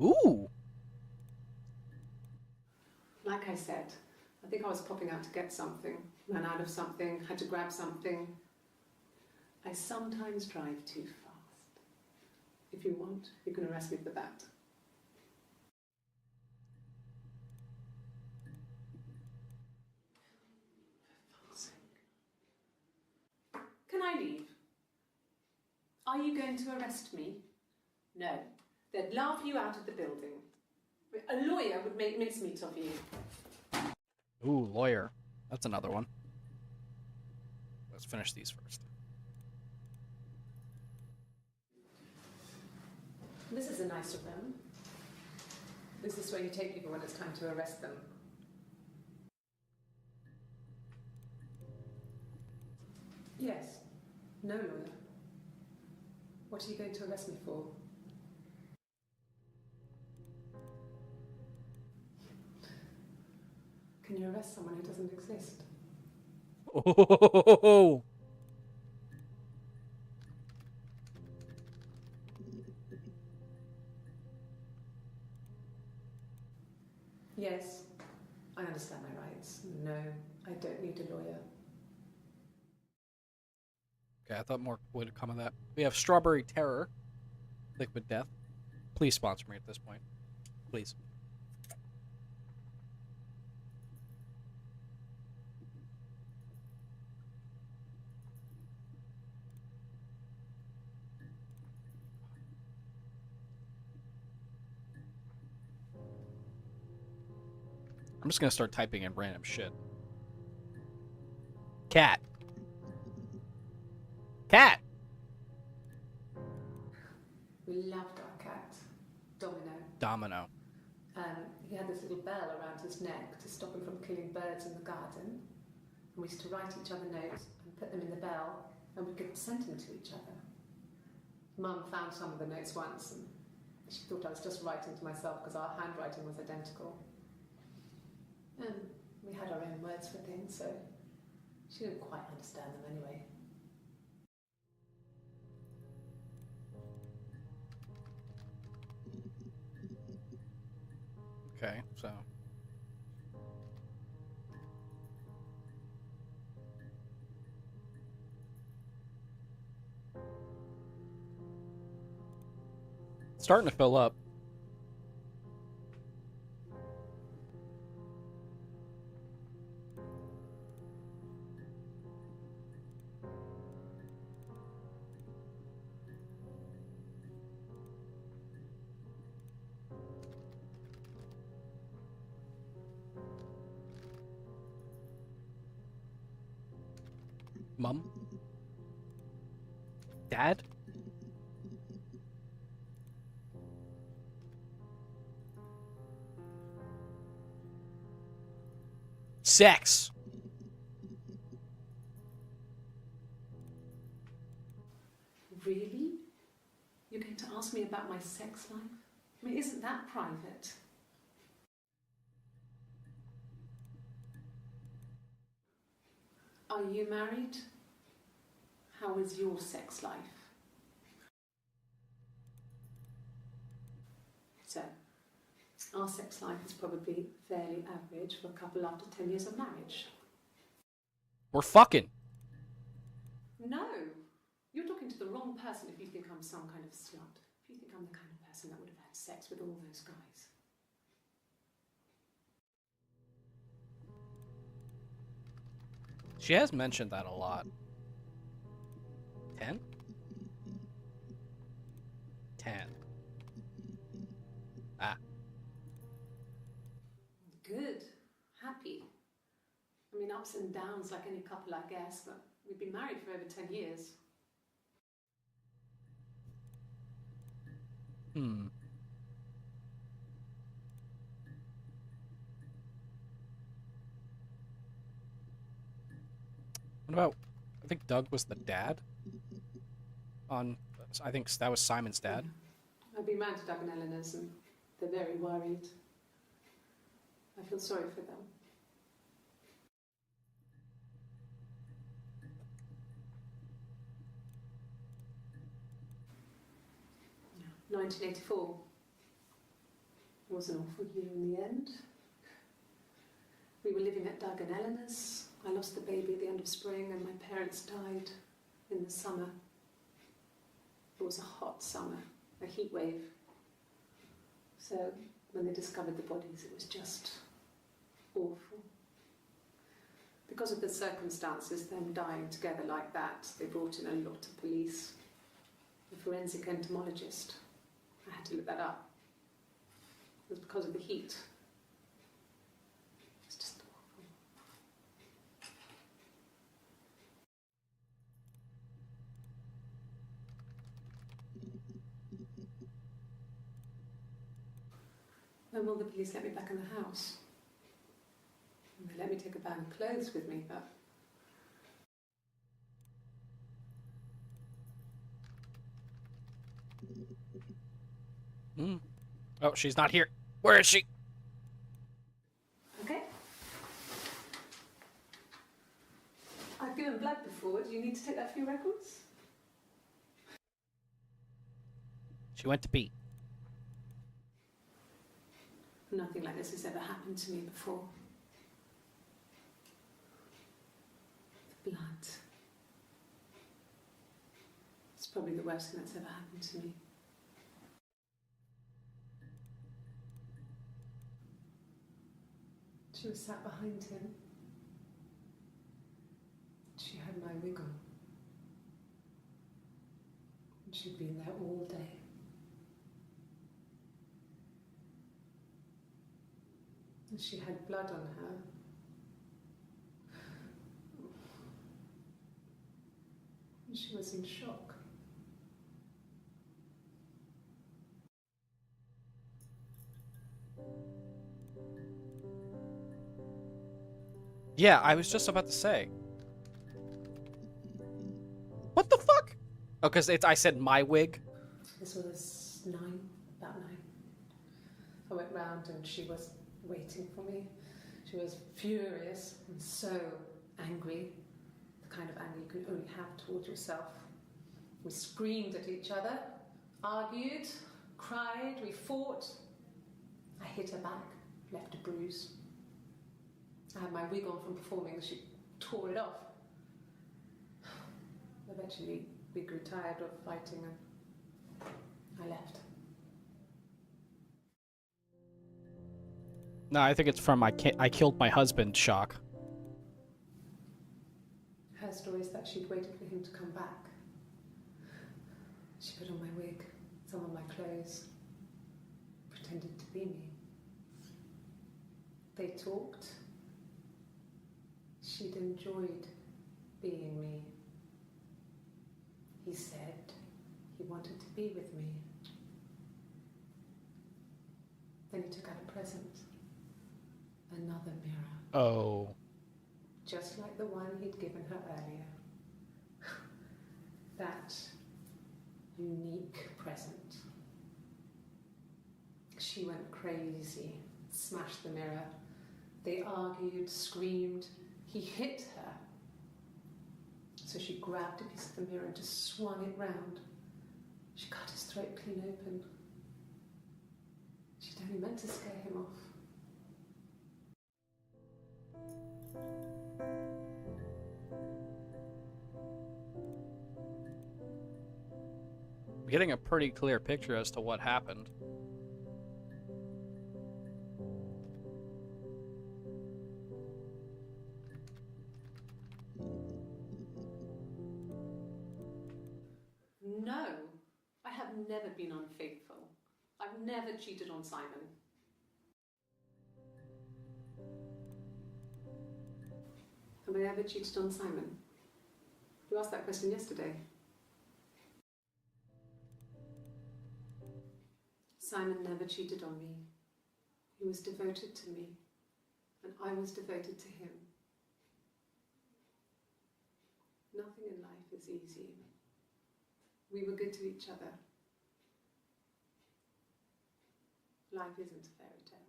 Speaker 1: ooh.
Speaker 2: Like I said, I think I was popping out to get something, ran out of something, had to grab something. I sometimes drive too fast. If you want, you can arrest me for that. For fuck's sake. Can I leave? Are you going to arrest me? No. They'd laugh you out of the building. A lawyer would make mincemeat of you.
Speaker 1: Ooh, lawyer. That's another one. Let's finish these first.
Speaker 2: This is a nice of them. Is this where you take people when it's time to arrest them? Yes. No lawyer. What are you going to arrest me for? Can you arrest someone who doesn't exist?
Speaker 1: Oh,
Speaker 2: Yes. I understand my rights. No, I don't need a lawyer.
Speaker 1: okay. I thought more would come of that. We have Strawberry Terror, Liquid Death. Please sponsor me at this point, please. I'm just gonna start typing in random shit. Cat. Cat.
Speaker 2: We loved our cat, Domino.
Speaker 1: Domino.
Speaker 2: He had this little bell around his neck to stop him from killing birds in the garden. And we used to write each other notes and put them in the bell, and we could send them to each other. Mum found some of the notes once, and she thought I was just writing to myself because our handwriting was identical. And we had our own words for things, so she didn't quite understand them anyway.
Speaker 1: Okay, so. Starting to fill up. Mum? Dad? Sex.
Speaker 2: Really? You're going to ask me about my sex life? I mean, isn't that private? Are you married? How is your sex life? So, our sex life is probably fairly average for a couple after 10 years of marriage.
Speaker 1: We're fucking.
Speaker 2: No, you're talking to the wrong person if you think I'm some kind of slut. If you think I'm the kind of person that would have had sex with all those guys.
Speaker 1: She has mentioned that a lot. 10? 10. Ah.
Speaker 2: Good. Happy. I mean, ups and downs like any couple, I guess, but we've been married for over 10 years.
Speaker 1: What about, I think Doug was the dad I think that was Simon's dad.
Speaker 2: Yeah. I've been round to Doug and Eleanor's and they're very worried. I feel sorry for them. Yeah. 1984 was an awful year in the end. We were living at Doug and Eleanor's. I lost the baby at the end of spring and my parents died in the summer. It was a hot summer, a heat wave. So when they discovered the bodies, it was just awful. Because of the circumstances, them dying together like that, they brought in a lot of police. A forensic entomologist. I had to look that up. It was because of the heat. It's just awful. When will the police let me back in the house? And they let me take a bag of clothes with me, but
Speaker 1: Oh, she's not here. Where is she?
Speaker 2: okay. I've given blood before. Do you need to take that for your records?
Speaker 1: She went to pee.
Speaker 2: Nothing like this has ever happened to me before. The blood. It's probably the worst thing that's ever happened to me. She was sat behind him. She had my wig on. And she'd been there all day. And she had blood on her. And she was in shock.
Speaker 1: Yeah, I was just about to say. What the fuck? Oh, because I said my wig.
Speaker 2: This was about 9. I went round and she was waiting for me. She was furious and so angry, the kind of anger you can only have towards yourself. We screamed at each other, argued, cried, we fought. I hit her back, left a bruise. I had my wig on from performing, she tore it off. Eventually, we grew tired of fighting and I left.
Speaker 1: No, I think it's from I killed my husband shock.
Speaker 2: Her story is that she'd waited for him to come back. She put on my wig, some of my clothes, pretended to be me. They talked. She'd enjoyed being me. He said he wanted to be with me. Then he took out a present. Another mirror.
Speaker 1: Oh.
Speaker 2: Just like the one he'd given her earlier. That unique present. She went crazy, smashed the mirror. They argued, screamed. He hit her. So she grabbed a piece of the mirror and just swung it round. She cut his throat clean open. She'd only meant to scare him off.
Speaker 1: I'm getting a pretty clear picture as to what happened.
Speaker 2: No, I have never been unfaithful. I've never cheated on Simon. Have I ever cheated on Simon? You asked that question yesterday. Simon never cheated on me. He was devoted to me, and I was devoted to him. Nothing in life is easy. We were good to each other. Life isn't a fairy tale.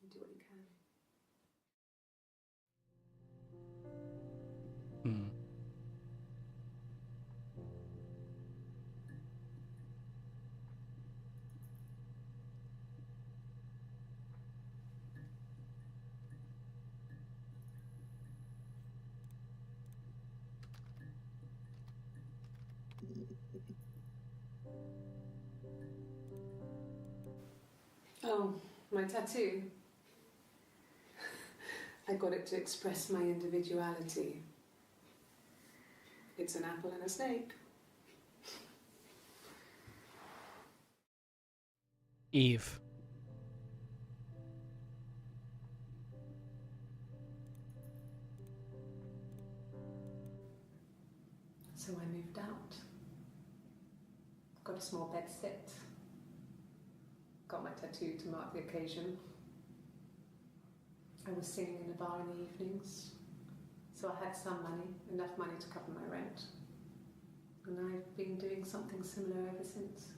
Speaker 2: You do what you can.
Speaker 1: Hmm.
Speaker 2: Oh, my tattoo. I got it to express my individuality. It's an apple and a snake.
Speaker 1: Eve.
Speaker 2: So I moved out. Got a small bed set. Got my tattoo to mark the occasion. I was singing in a bar in the evenings, so I had some money, enough money to cover my rent. And I've been doing something similar ever since.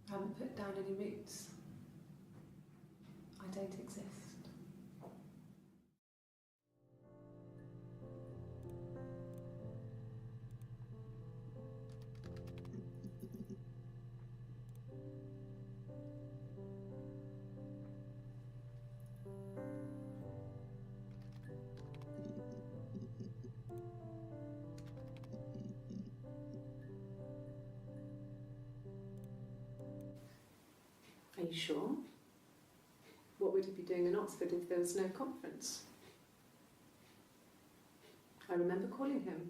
Speaker 2: I haven't put down any roots. I don't exist. Are you sure? What would he be doing in Oxford if there was no conference? I remember calling him.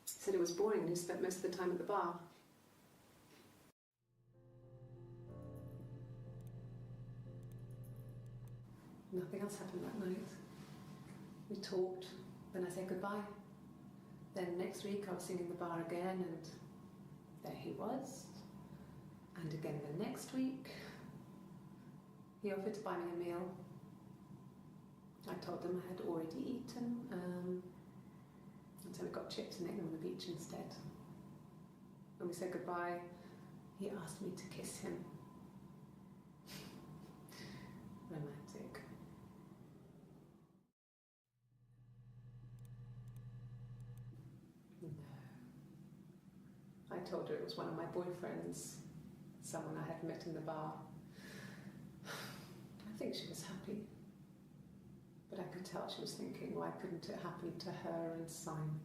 Speaker 2: He said it was boring and he spent most of the time at the bar. Nothing else happened that night. We talked, then I said goodbye. Then next week I was singing the bar again and there he was. And again the next week, he offered to buy me a meal. I told him I had already eaten, and so we got chips and ate them on the beach instead. When we said goodbye, he asked me to kiss him. Romantic. No. I told her it was one of my boyfriends, someone I had met in the bar. I think she was happy. But I could tell she was thinking, why couldn't it happen to her and Simon?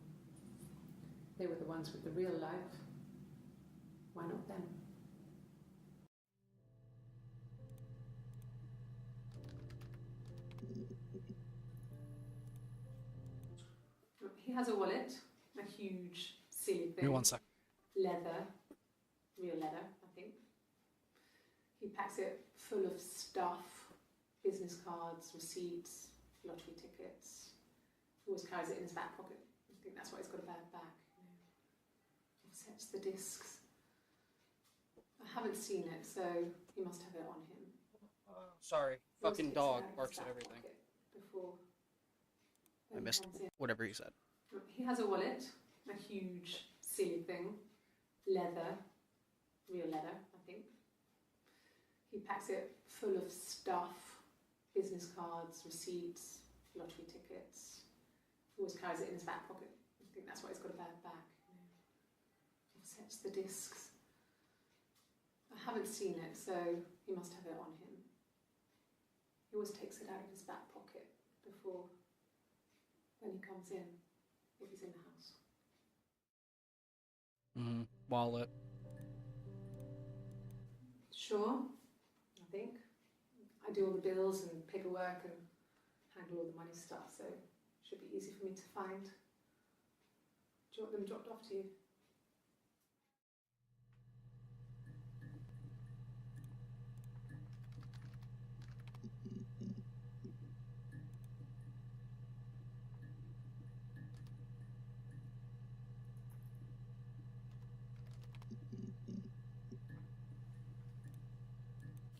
Speaker 2: They were the ones with the real life. Why not them? He has a wallet, a huge silly thing.
Speaker 1: Give me 1 sec.
Speaker 2: Leather, real leather, I think. He packs it full of stuff, business cards, receipts, lottery tickets. He always carries it in his back pocket. I think that's why he's got a bad back. Offsets the discs. I haven't seen it, so he must have it on him.
Speaker 1: Sorry.
Speaker 2: He always
Speaker 1: Fucking
Speaker 2: keeps
Speaker 1: dog
Speaker 2: it in his
Speaker 1: barks at
Speaker 2: back
Speaker 1: everything.
Speaker 2: pocket Before
Speaker 1: I missed
Speaker 2: comes in.
Speaker 1: whatever you said.
Speaker 2: He has a wallet, a huge silly thing, leather, real leather, I think. He packs it full of stuff, business cards, receipts, lottery tickets. He always carries it in his back pocket. I think that's why he's got a bad back. Offsets the discs. I haven't seen it, so he must have it on him. He always takes it out of his back pocket before, when he comes in, if he's in the house.
Speaker 1: Wallet.
Speaker 2: Sure, I think. I do all the bills and paperwork and handle all the money stuff, so it should be easy for me to find. Do you want them dropped off to you?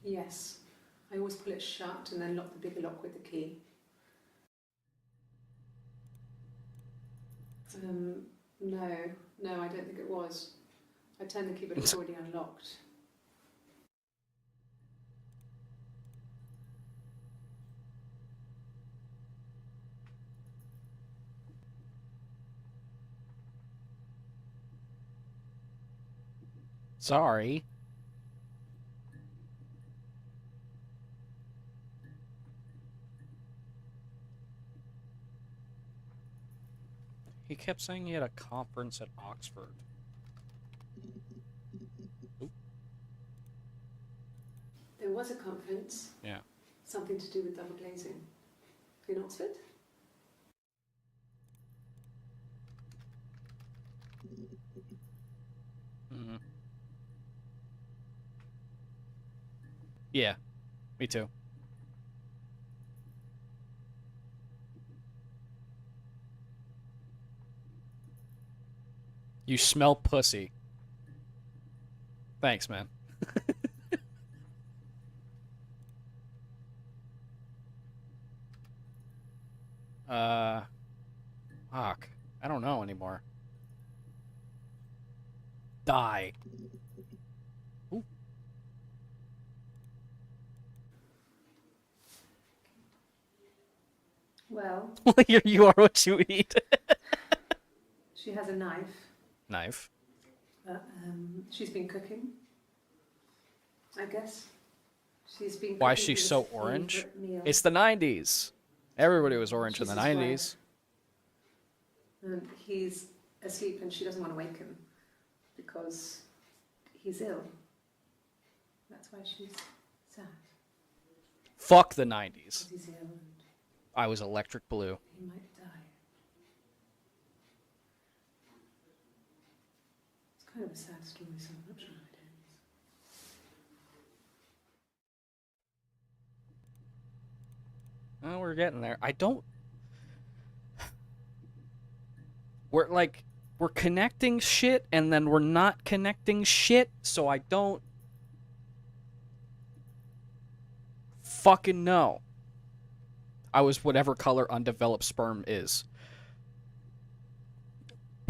Speaker 2: Yes. I always pull it shut and then lock the bigger lock with the key. No, I don't think it was. I turned the key, but it's already unlocked.
Speaker 1: Sorry. He kept saying he had a conference at Oxford. Oop.
Speaker 2: There was a conference.
Speaker 1: Yeah.
Speaker 2: Something to do with double glazing. In Oxford?
Speaker 1: Yeah, me too. You smell pussy. Thanks, man. Fuck. I don't know anymore. Die. Ooh.
Speaker 2: Well,
Speaker 1: You are what you eat.
Speaker 2: she has a knife.
Speaker 1: Knife.
Speaker 2: She's been cooking, I guess. She's been
Speaker 1: Why is
Speaker 2: cooking
Speaker 1: she
Speaker 2: his
Speaker 1: so orange?
Speaker 2: favourite meal.
Speaker 1: It's the 90s. Everybody was orange in
Speaker 2: She's
Speaker 1: the
Speaker 2: his
Speaker 1: 90s.
Speaker 2: wife. And he's asleep and she doesn't want to wake him because he's ill. That's why she's sad.
Speaker 1: Fuck the 90s.
Speaker 2: Because he's ill and
Speaker 1: I was electric blue.
Speaker 2: he might die. It's kind of a sad story, so I'm not sure how it ends.
Speaker 1: Oh, we're getting there. I don't... We're connecting shit, and then we're not connecting shit, so I don't... fucking know. I was whatever color undeveloped sperm is.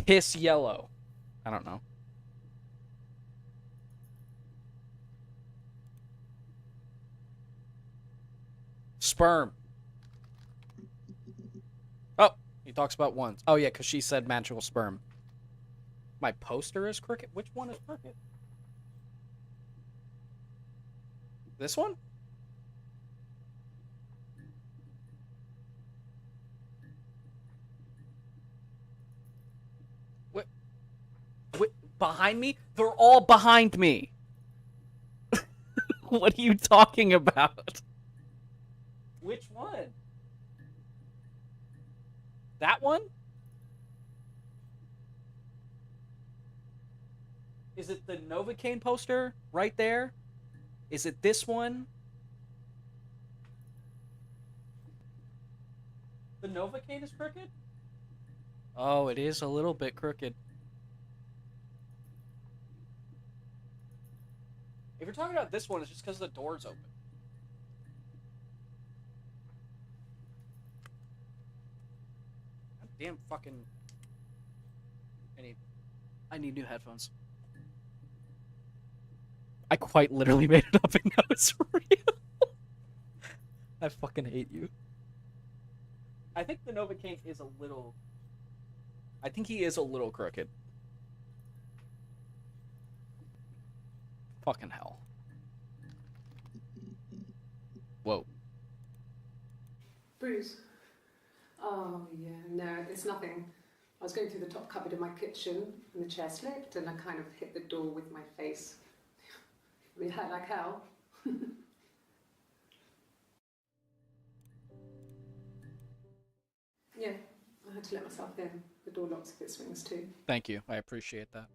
Speaker 1: Piss yellow. I don't know. Sperm. Oh, he talks about ones. Oh, yeah, because she said magical sperm. My poster is crooked? Which one is crooked? This one? What? Behind me? They're all behind me. What are you talking about? Which one? That one? Is it the Novocaine poster right there? Is it this one? The Novocaine is crooked? Oh, it is a little bit crooked. If you're talking about this one, it's just because the door's open. God damn fucking... I need new headphones. I quite literally made it up and now it's real. I fucking hate you. I think the Novocaine is a little... I think he is a little crooked. Fucking hell. Whoa.
Speaker 2: Bruce? Oh, yeah, no, it's nothing. I was going through the top cupboard in my kitchen, and the chair slipped, and I kind of hit the door with my face. I mean, it hurt like hell. Yeah, I had to let myself in. The door locks if it swings too.
Speaker 1: Thank you. I appreciate that.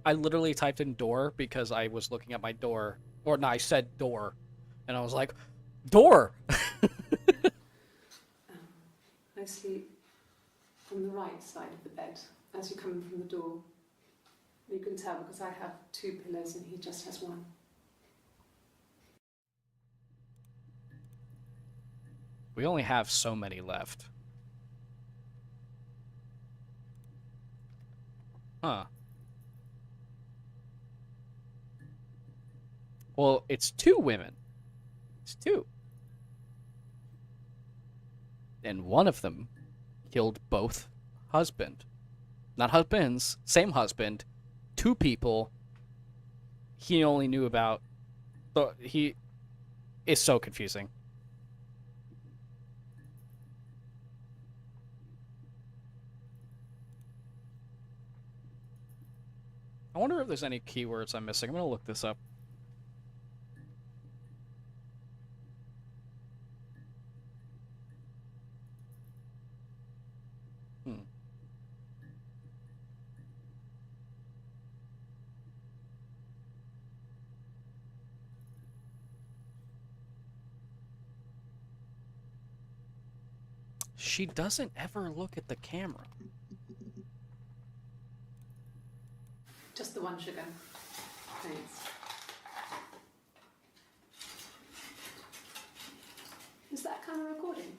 Speaker 1: I literally typed in door because I was looking at my door. Or no, I said door. And I was like, door!
Speaker 2: I sleep on the right side of the bed as you come in from the door. You can tell because I have 2 pillows and he just has 1.
Speaker 1: We only have so many left. Huh. Well, it's 2 women. It's 2. And one of them killed both husband. Not husbands, same husband. 2 people he only knew about. So he is so confusing. I wonder if there's any keywords I'm missing. I'm gonna look this up. She doesn't ever look at the camera.
Speaker 2: Just the 1 sugar. Thanks. Is that camera recording?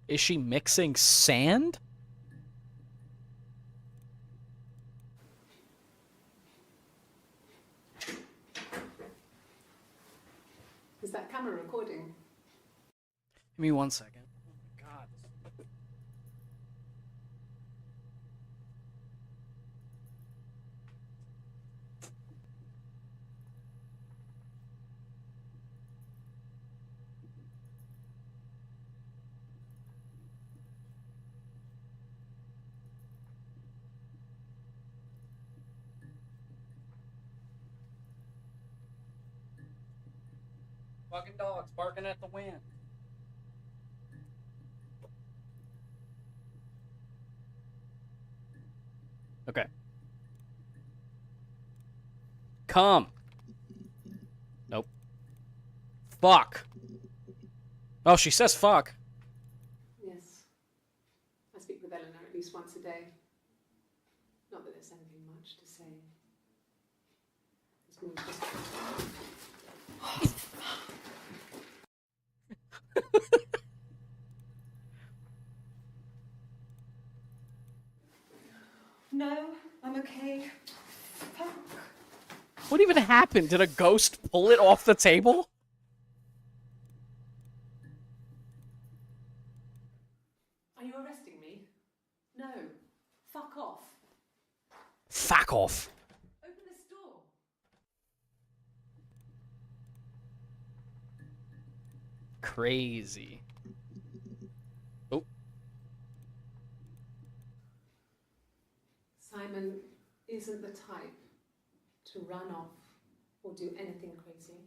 Speaker 1: Is she mixing sand?
Speaker 2: Is that camera recording?
Speaker 1: Give me 1 second. Oh my god. Fucking dogs barking at the wind. Okay. Come. Nope. Fuck. Oh, she says fuck.
Speaker 2: Yes. I speak with Eleanor at least once a day. Not that there's anything much to say. It's more just... No, I'm okay. Fuck.
Speaker 1: What even happened? Did a ghost pull it off the table?
Speaker 2: Are you arresting me? No. Fuck off.
Speaker 1: Fuck off.
Speaker 2: Open this door.
Speaker 1: Crazy. Oh.
Speaker 2: Simon isn't the type to run off or do anything crazy.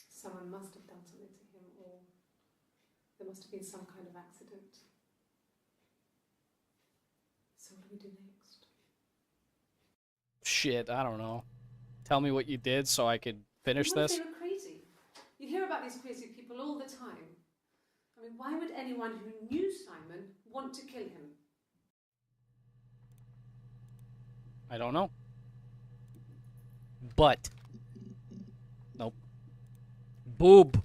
Speaker 2: Someone must have done something to him, or there must have been some kind of accident. So what do we do next?
Speaker 1: Shit, I don't know. Tell me what you did so I could finish
Speaker 2: What if
Speaker 1: this.
Speaker 2: they were crazy? You hear about these crazy people all the time. I mean, why would anyone who knew Simon want to kill him?
Speaker 1: I don't know. But. Nope. Boob.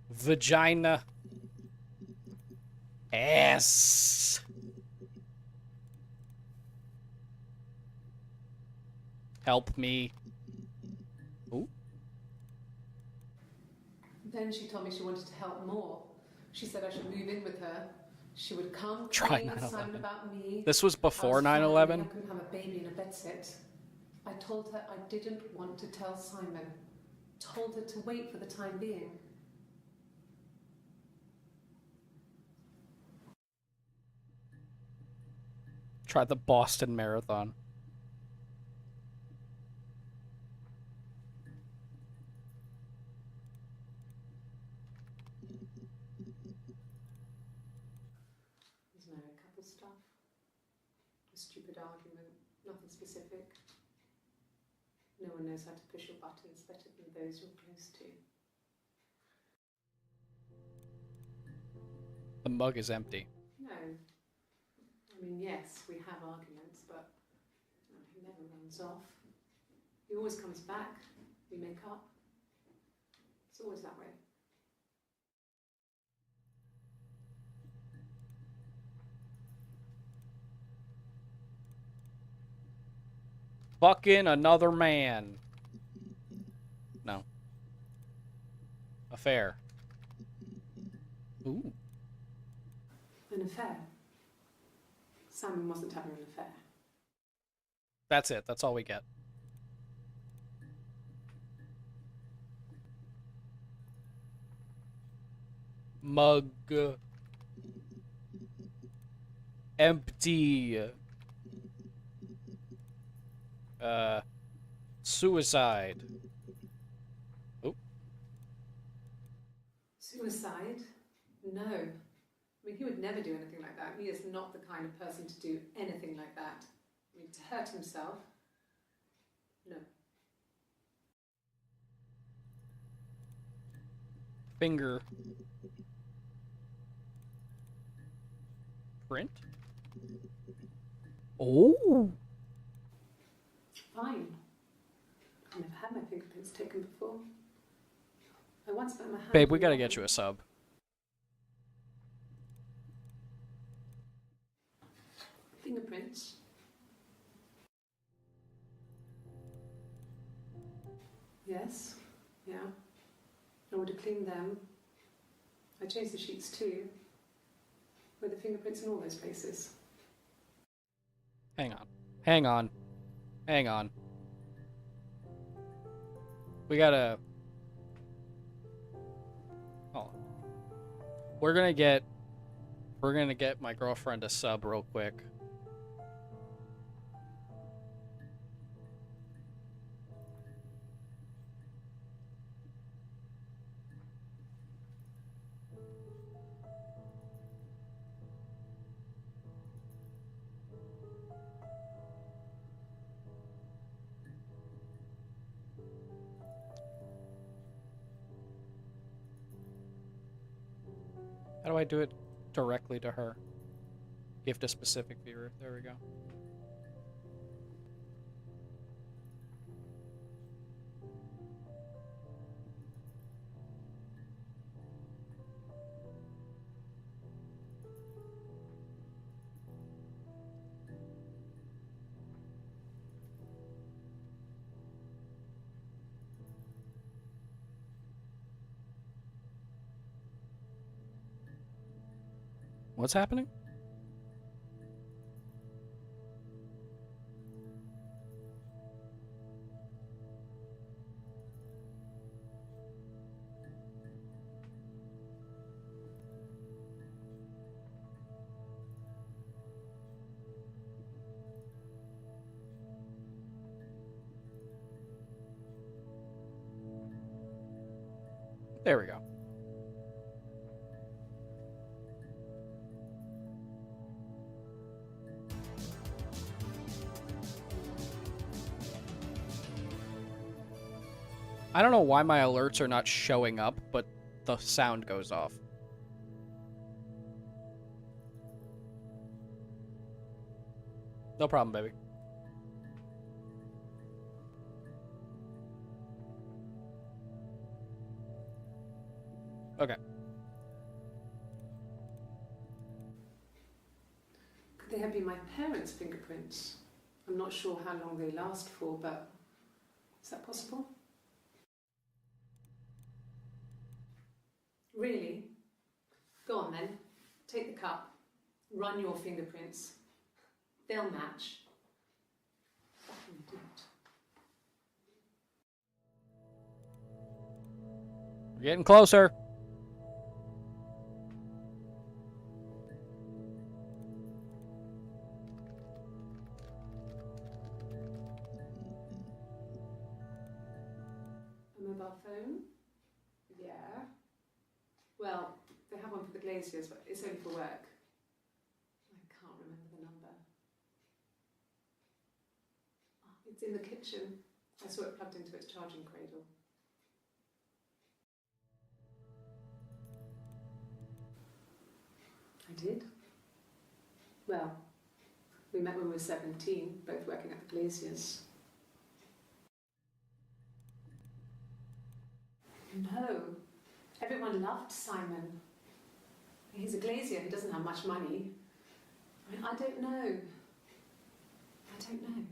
Speaker 1: Vagina. Ass. Help me. Ooh.
Speaker 2: Then she told me she wanted to help more. She said I should move in with her. She would come
Speaker 1: Try
Speaker 2: crying with
Speaker 1: 9/11.
Speaker 2: Simon about me.
Speaker 1: This was
Speaker 2: I
Speaker 1: before
Speaker 2: was fine,
Speaker 1: 9/11?
Speaker 2: I couldn't have a baby in a bedsit. I told her I didn't want to tell Simon. Told her to wait for the time being.
Speaker 1: Try the Boston Marathon.
Speaker 2: There's married couple stuff. A stupid argument. Nothing specific. No one knows how to push your buttons better than those you're close to.
Speaker 1: The mug is empty.
Speaker 2: No. I mean, yes, we have arguments, but he never runs off. He always comes back. We make up. It's always that way.
Speaker 1: Fucking another man. No. Affair. Ooh.
Speaker 2: An affair. Simon wasn't having an affair.
Speaker 1: That's it. That's all we get. Mug. Empty. Suicide. Oh.
Speaker 2: Suicide? No. I mean, he would never do anything like that. He is not the kind of person to do anything like that. I mean, to hurt himself? No.
Speaker 1: Finger. Print? Oh.
Speaker 2: Fine. I've never had my fingerprints taken before. I once met my hand.
Speaker 1: Babe, we gotta get you a sub.
Speaker 2: Fingerprints. Yes. Yeah. I would have cleaned them. I changed the sheets too. With the fingerprints in all those places.
Speaker 1: Hang on. Hang on. Hang on. We gotta... Oh. We're gonna get my girlfriend a sub real quick. How do I do it directly to her? Gift a specific viewer. There we go. What's happening? There we go. I don't know why my alerts are not showing up, but the sound goes off. No problem, baby. Okay.
Speaker 2: Could they have been my parents' fingerprints? I'm not sure how long they last for, but is that possible? Really? Go on then. Take the cup. Run your fingerprints. They'll match. Fucking idiot.
Speaker 1: We're getting closer.
Speaker 2: A mobile phone? Yeah. Well, they have one for the Glaziers, but it's only for work. I can't remember the number. Oh, it's in the kitchen. I saw it plugged into its charging cradle. I did. Well, we met when we were 17, both working at the Glaziers. No. Everyone loved Simon. He's a glazier, he doesn't have much money. I don't know. I don't know.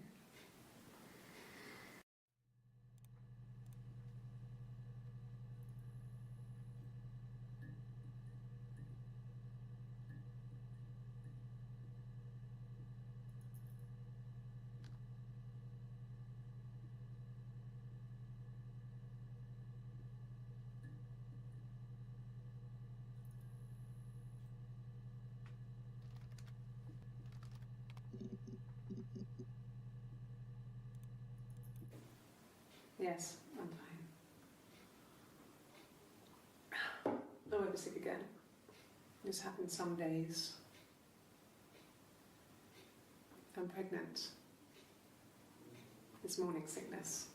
Speaker 2: Yes, I'm fine. I won't be sick again. This happens some days. I'm pregnant. It's morning sickness.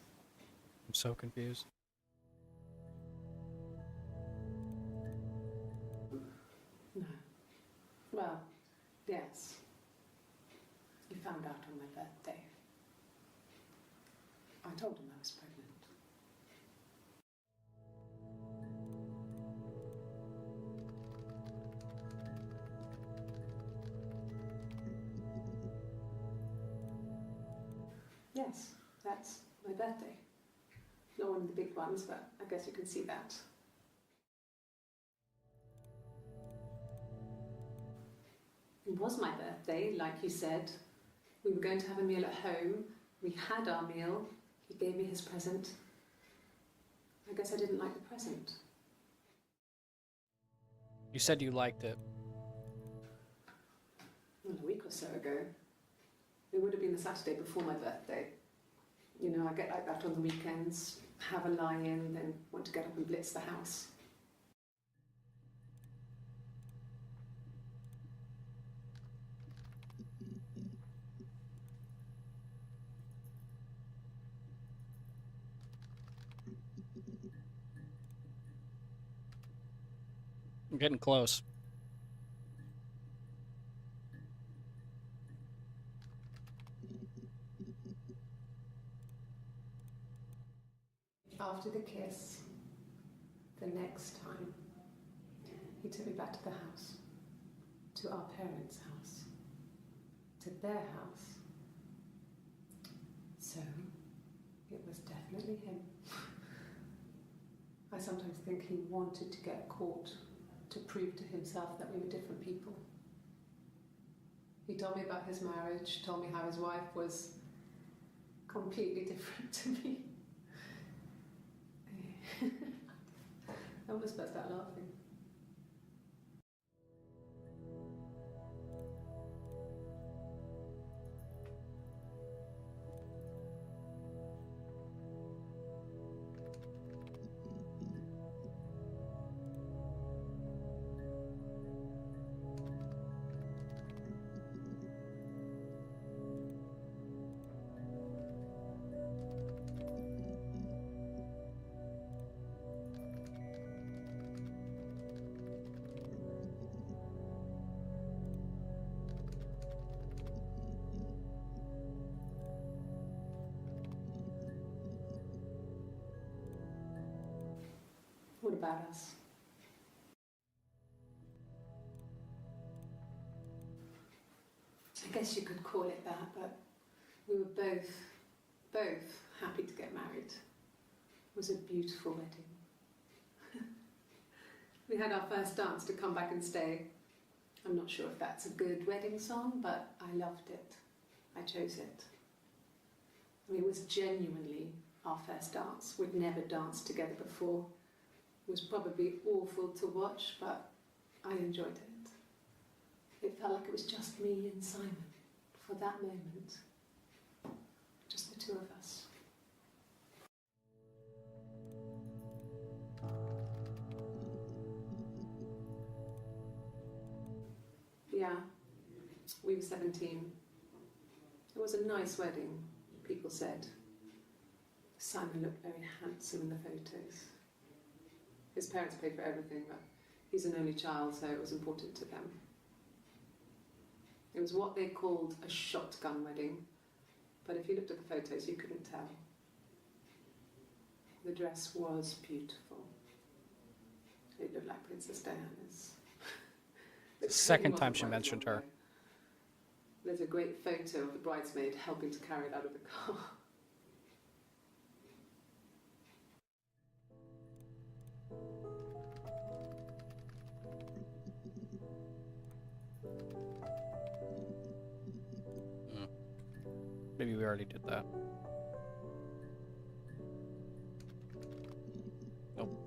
Speaker 1: I'm so confused.
Speaker 2: No. Well, yes. You found out on my birthday. I told him I was pregnant. Yes, that's my birthday. Not one of the big ones, but I guess you can see that. It was my birthday, like you said. We were going to have a meal at home. We had our meal. He gave me his present. I guess I didn't like the present.
Speaker 1: You said you liked it.
Speaker 2: Well, a week or so ago. It would have been the Saturday before my birthday. You know, I get like that on the weekends, have a lie-in, then want to get up and blitz the house.
Speaker 1: I'm getting close.
Speaker 2: After the kiss, the next time, he took me back to the house, to our parents' house, to their house. So, it was definitely him. I sometimes think he wanted to get caught to prove to himself that we were different people. He told me about his marriage, told me how his wife was completely different to me. I almost burst out laughing. What about us? I guess you could call it that, but We were both happy to get married. It was a beautiful wedding. We had our first dance to Come Back and Stay. I'm not sure if that's a good wedding song, but I loved it. I chose it. I mean, it was genuinely our first dance. We'd never danced together before. It was probably awful to watch, but I enjoyed it. It felt like it was just me and Simon for that moment. Just the two of us. Yeah, we were 17. It was a nice wedding, people said. Simon looked very handsome in the photos. His parents paid for everything, but he's an only child, so it was important to them. It was what they called a shotgun wedding, but if you looked at the photos, you couldn't tell. The dress was beautiful. It looked like Princess Diana's.
Speaker 1: Second time she mentioned her.
Speaker 2: There's a great photo of the bridesmaid helping to carry it out of the car.
Speaker 1: Maybe we already did that. Nope.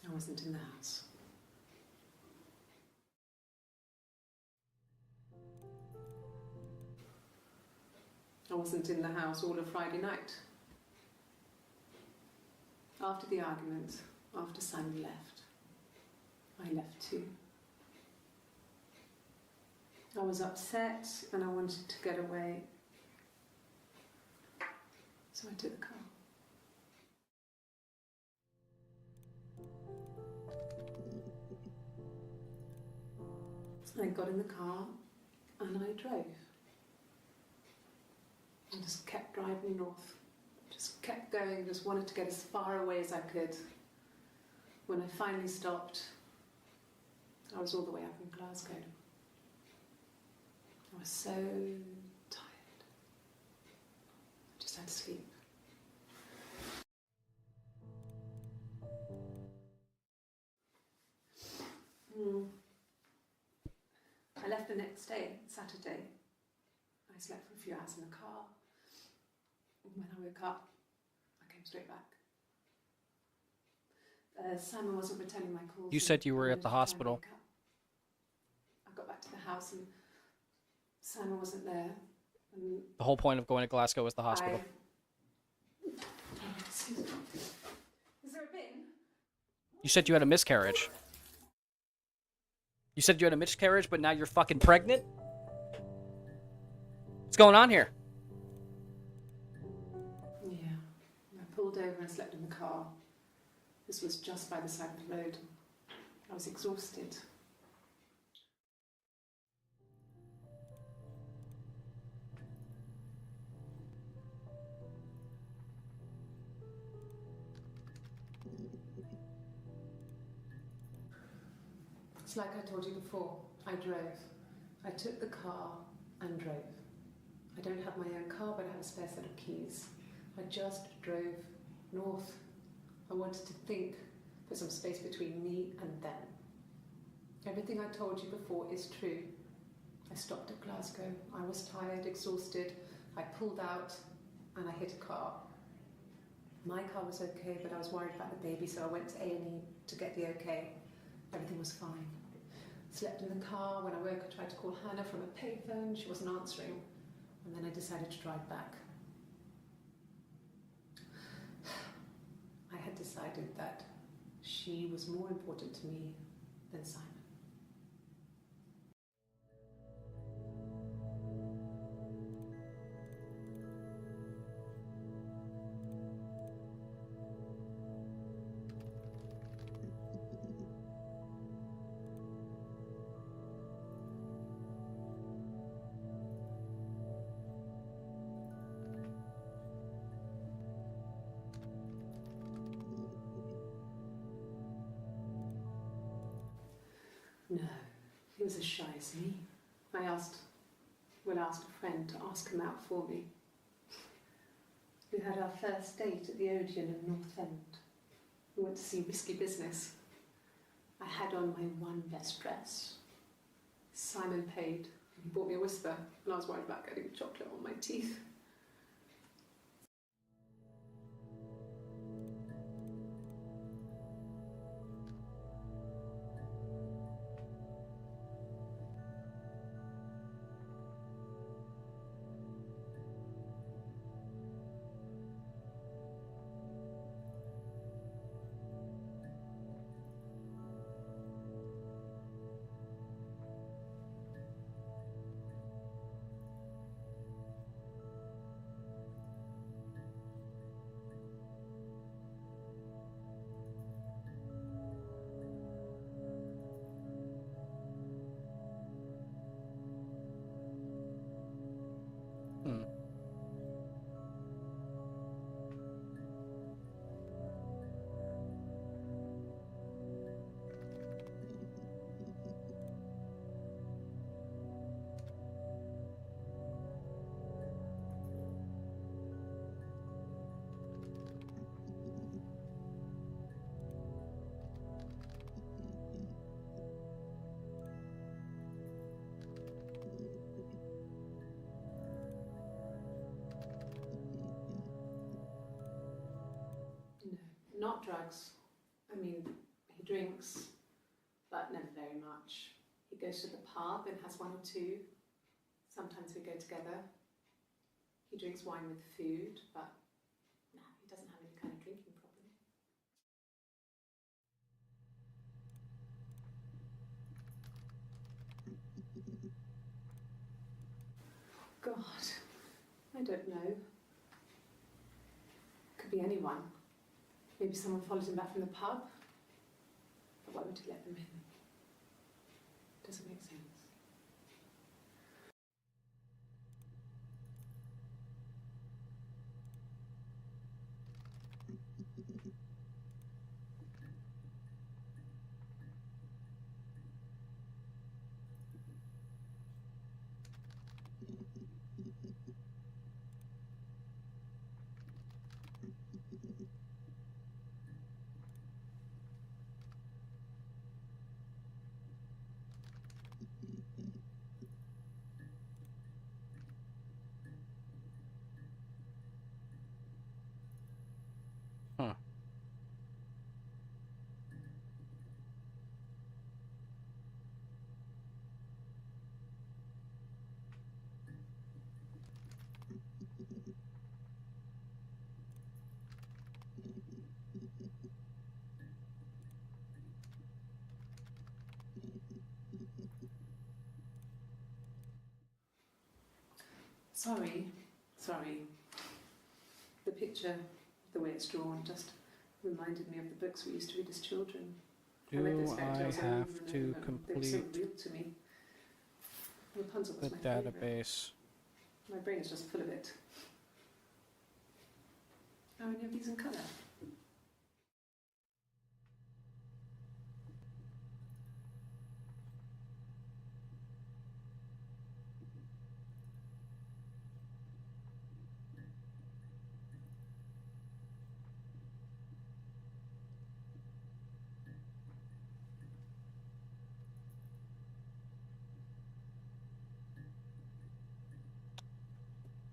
Speaker 1: I wasn't in the house. I wasn't in the house all of Friday night. After the argument, after Simon left, I left too. I was upset and I wanted to get away, so I took the car. I got in the car and I drove. I just kept driving north. Just kept going, just wanted to get as far away as I could. When I finally stopped, I was all the way up in Glasgow. I was so tired. I just had to sleep. I left the next day, Saturday. I slept for a few hours in the car. When I woke up, I came straight back. Simon wasn't returning my calls. You said you were at the hospital.
Speaker 2: I got back to the house and Simon wasn't there. And
Speaker 1: The whole point of going to Glasgow was the hospital.
Speaker 2: Excuse me. Is there a bin?
Speaker 1: You said you had a miscarriage. You said you had a miscarriage, but now you're fucking pregnant? What's going on here?
Speaker 2: Yeah. I pulled over and slept in the car. This was just by the side of the road. I was exhausted. It's like I told you before, I drove. I took the car and drove. I don't have my own car, but I have a spare set of keys. I just drove north. I wanted to think, put some space between me and them. Everything I told you before is true. I stopped at Glasgow. I was tired, exhausted. I pulled out and I hit a car. My car was okay, but I was worried about the baby, so I went to A&E to get the okay. Everything was fine. Slept in the car. When I woke, I tried to call Hannah from a payphone. She wasn't answering. And then I decided to drive back. I had decided that she was more important to me than Simon. No, he was as shy as me. I asked a friend to ask him out for me. We had our first date at the Odeon in North End. We went to see Risky Business. I had on my one best dress. Simon paid. He bought me a Whisper, and I was worried about getting chocolate on my teeth.
Speaker 1: Hmm. No, not drugs. I mean, he drinks, but never very much. He goes to the pub and has one or two. Sometimes we go together. He drinks wine with food, but no, he doesn't have any kind of drinking problem. God, I don't know. Could be anyone. Maybe someone followed him back from the pub. But why would he let them in? Doesn't make sense. Huh.
Speaker 2: Sorry. The picture, the way it's drawn, just reminded me of the books we used to read as children. I read those
Speaker 1: Do
Speaker 2: fairy
Speaker 1: I
Speaker 2: tales over
Speaker 1: have
Speaker 2: and over,
Speaker 1: to
Speaker 2: and they were so
Speaker 1: complete
Speaker 2: real to me. Rapunzel was
Speaker 1: the
Speaker 2: my favourite.
Speaker 1: database?
Speaker 2: My brain is just full of it. Are any of these in colour?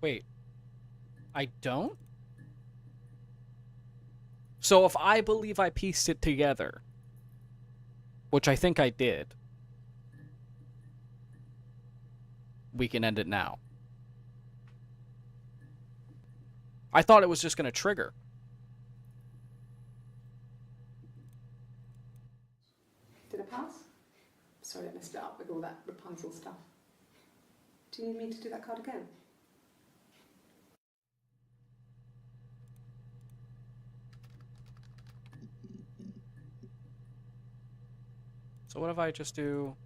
Speaker 1: Wait, I don't? So if I believe I pieced it together, which I think I did, we can end it now. I thought it was just going to trigger.
Speaker 2: Did I pass? Sorry, I messed it up with all that Rapunzel stuff. Do you need me to do that card again?
Speaker 1: So what if I just do...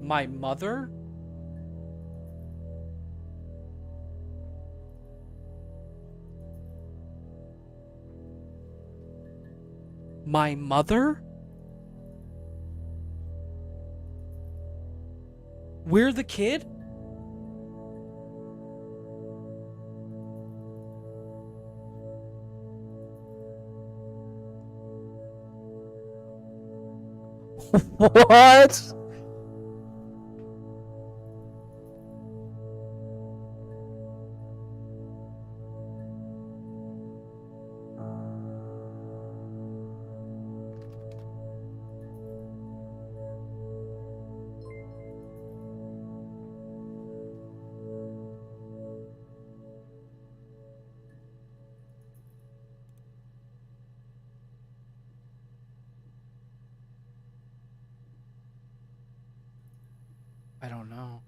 Speaker 1: My mother? My mother? We're the kid? What? I don't know.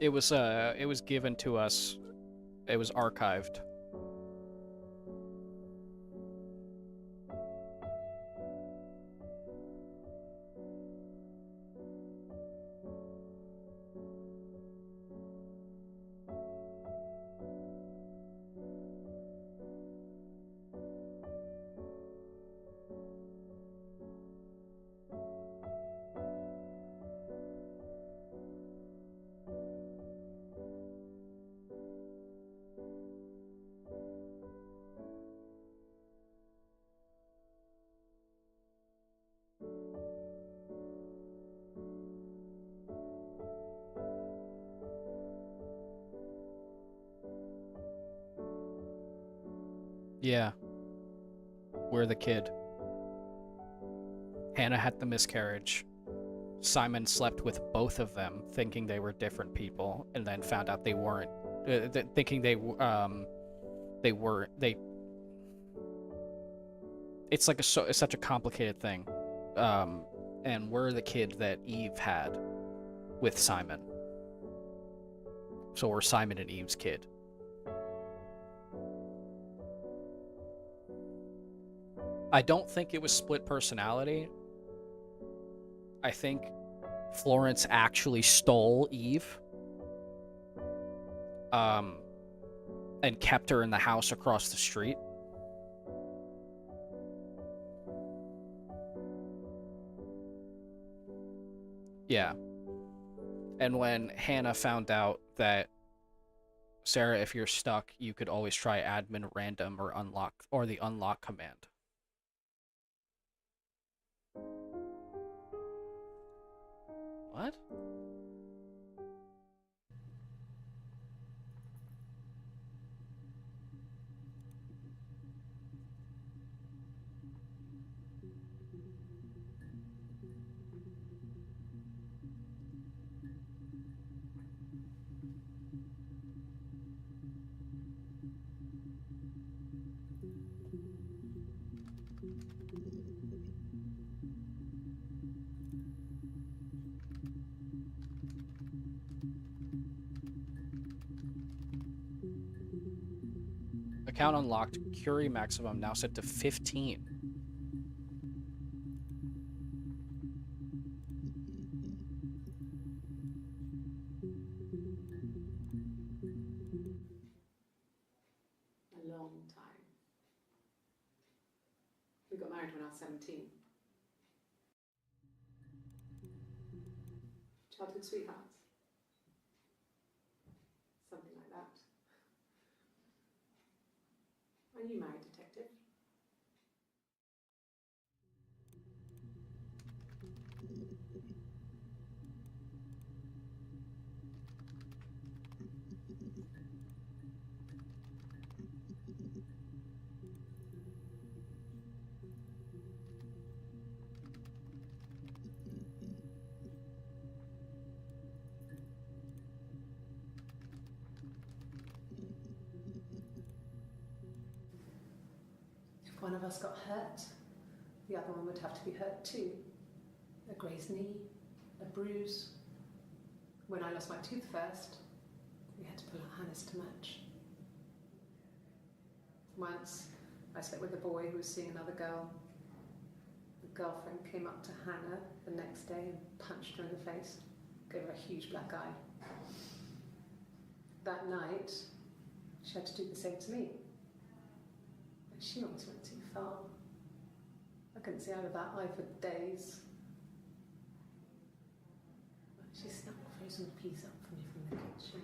Speaker 1: It was given to us. It was archived. Yeah, we're the kid. Hannah had the miscarriage. Simon slept with both of them, thinking they were different people, and then found out they weren't. Thinking they were they. It's like it's such a complicated thing, and we're the kid that Eve had with Simon. So we're Simon and Eve's kid. I don't think it was split personality. I think Florence actually stole Eve, and kept her in the house across the street. Yeah. And when Hannah found out that, Sarah, if you're stuck, you could always try admin random or unlock or the unlock command. What? Account unlocked. Curie maximum now set to 15.
Speaker 2: A long time. We got married when I was 17. Childhood sweethearts. Something like that. Are you married, detective? If one of us got hurt, the other one would have to be hurt too. A grazed knee, a bruise. When I lost my tooth first, we had to pull out Hannah's to match. Once, I slept with a boy who was seeing another girl. The girlfriend came up to Hannah the next day and punched her in the face, gave her a huge black eye. That night, she had to do the same to me. But she almost went too far. I couldn't see out of that eye for days. But she snapped a frozen piece up for me from the kitchen.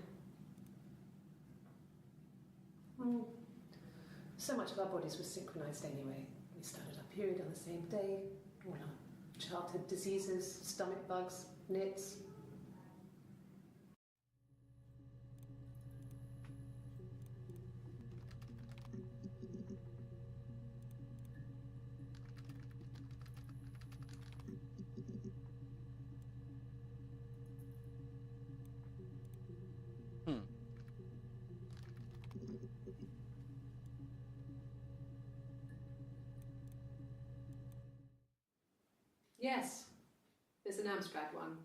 Speaker 2: So much of our bodies was synchronised anyway. We started our period on the same day. All our childhood diseases, stomach bugs, nits. Yes, there's an Amstrad one.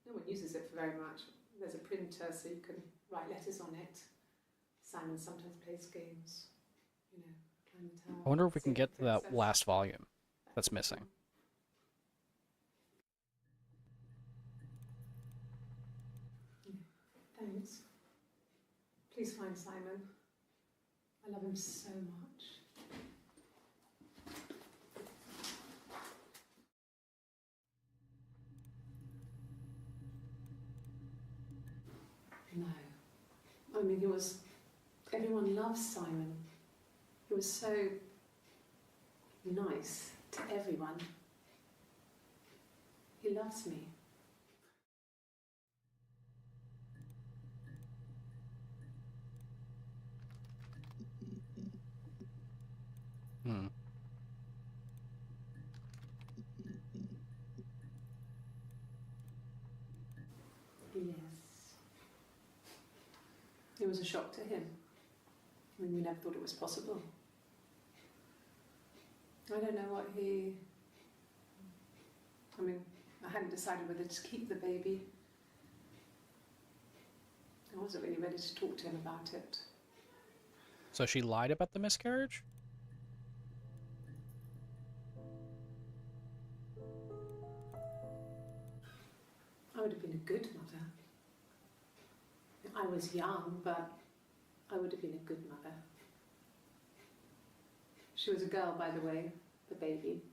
Speaker 2: No one uses it for very much. There's a printer so you can write letters on it. Simon sometimes plays games, you know, climb the tower.
Speaker 1: I wonder if we can get to that last volume that's missing.
Speaker 2: Thanks. Please find Simon. I love him so much. No. I mean, everyone loves Simon. He was so nice to everyone. He loves me.
Speaker 1: Hmm.
Speaker 2: Yes. It was a shock to him. I mean, we never thought it was possible. I don't know what I hadn't decided whether to keep the baby. I wasn't really ready to talk to him about it.
Speaker 1: So she lied about the miscarriage?
Speaker 2: I would have been a good mother. I was young, but I would have been a good mother. She was a girl, by the way, the baby.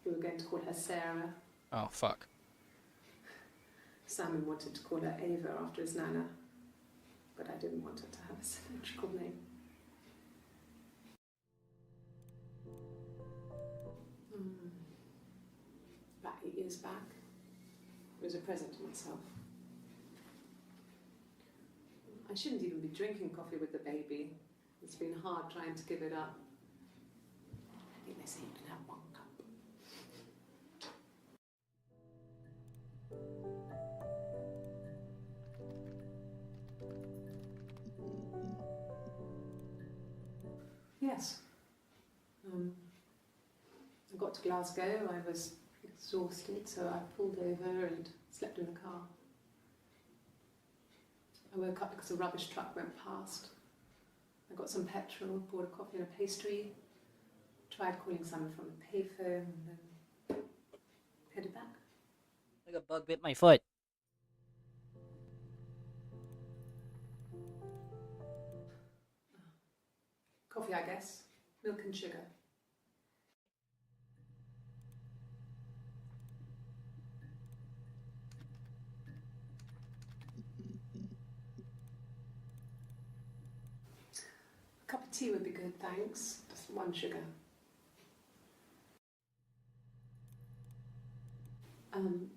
Speaker 2: We were going to call her Sarah.
Speaker 1: Oh, fuck.
Speaker 2: Simon wanted to call her Ava after his nana, but I didn't want her to have a symmetrical name. About 8 years back, it was a present to myself. I shouldn't even be drinking coffee with the baby. It's been hard trying to give it up. I think they say you can have 1 cup. Yes. I got to Glasgow, I was exhausted, so I pulled over and slept in the car. I woke up because a rubbish truck went past. I got some petrol, bought a coffee and a pastry, tried calling Simon from the payphone, and then headed back.
Speaker 1: Like a bug bit my foot.
Speaker 2: Coffee, I guess. Milk and sugar. A cup of tea would be good, thanks. Just 1 sugar.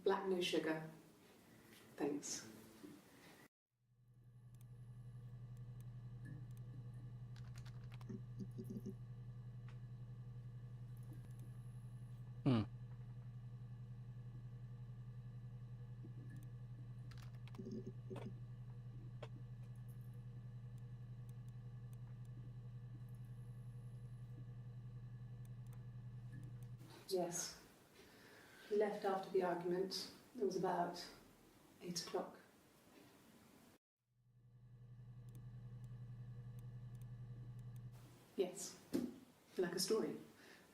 Speaker 2: Black, no sugar. Thanks. Yes. He left after the argument. It was about 8 o'clock. Yes. Like a story.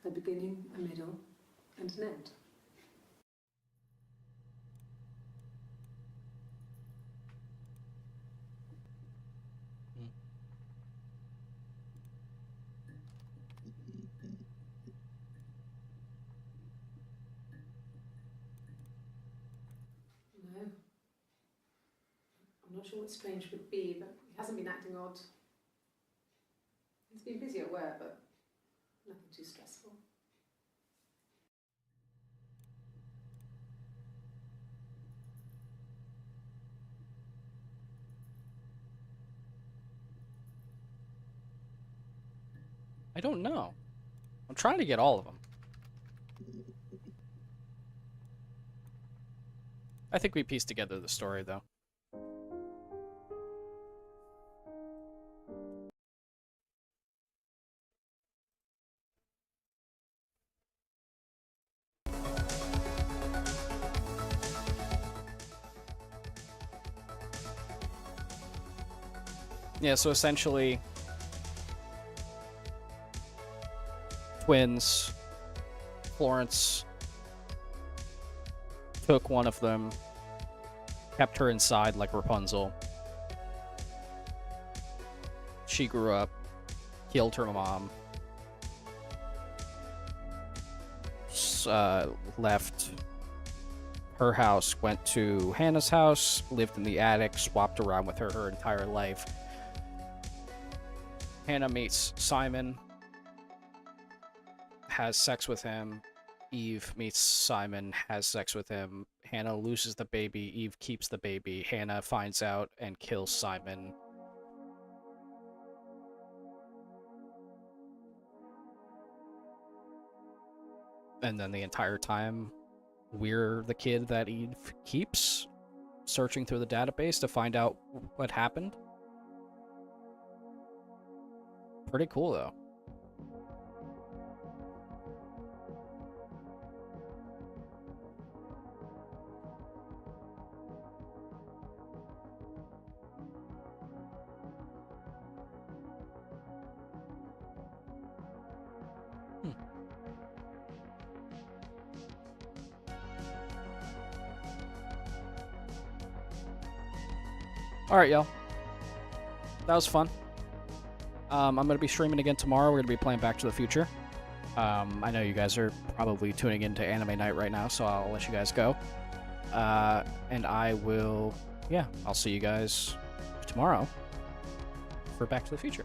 Speaker 2: A beginning, a middle, and an end. No. I'm not sure what strange would be, but he hasn't been acting odd. He's been busy at work, but nothing too stressful.
Speaker 1: I don't know. I'm trying to get all of them. I think we pieced together the story, though. Yeah, so essentially, twins, Florence took one of them, kept her inside like Rapunzel. She grew up, killed her mom, left her house, went to Hannah's house, lived in the attic, swapped around with her entire life. Hannah meets Simon, has sex with him. Eve meets Simon, has sex with him. Hannah loses the baby. Eve keeps the baby. Hannah finds out and kills Simon. And then the entire time, we're the kid that Eve keeps, searching through the database to find out what happened. Pretty cool, though. Alright, y'all. That was fun. I'm going to be streaming again tomorrow. We're going to be playing Back to the Future. I know you guys are probably tuning into Anime Night right now, so I'll let you guys go. And I will, I'll see you guys tomorrow for Back to the Future.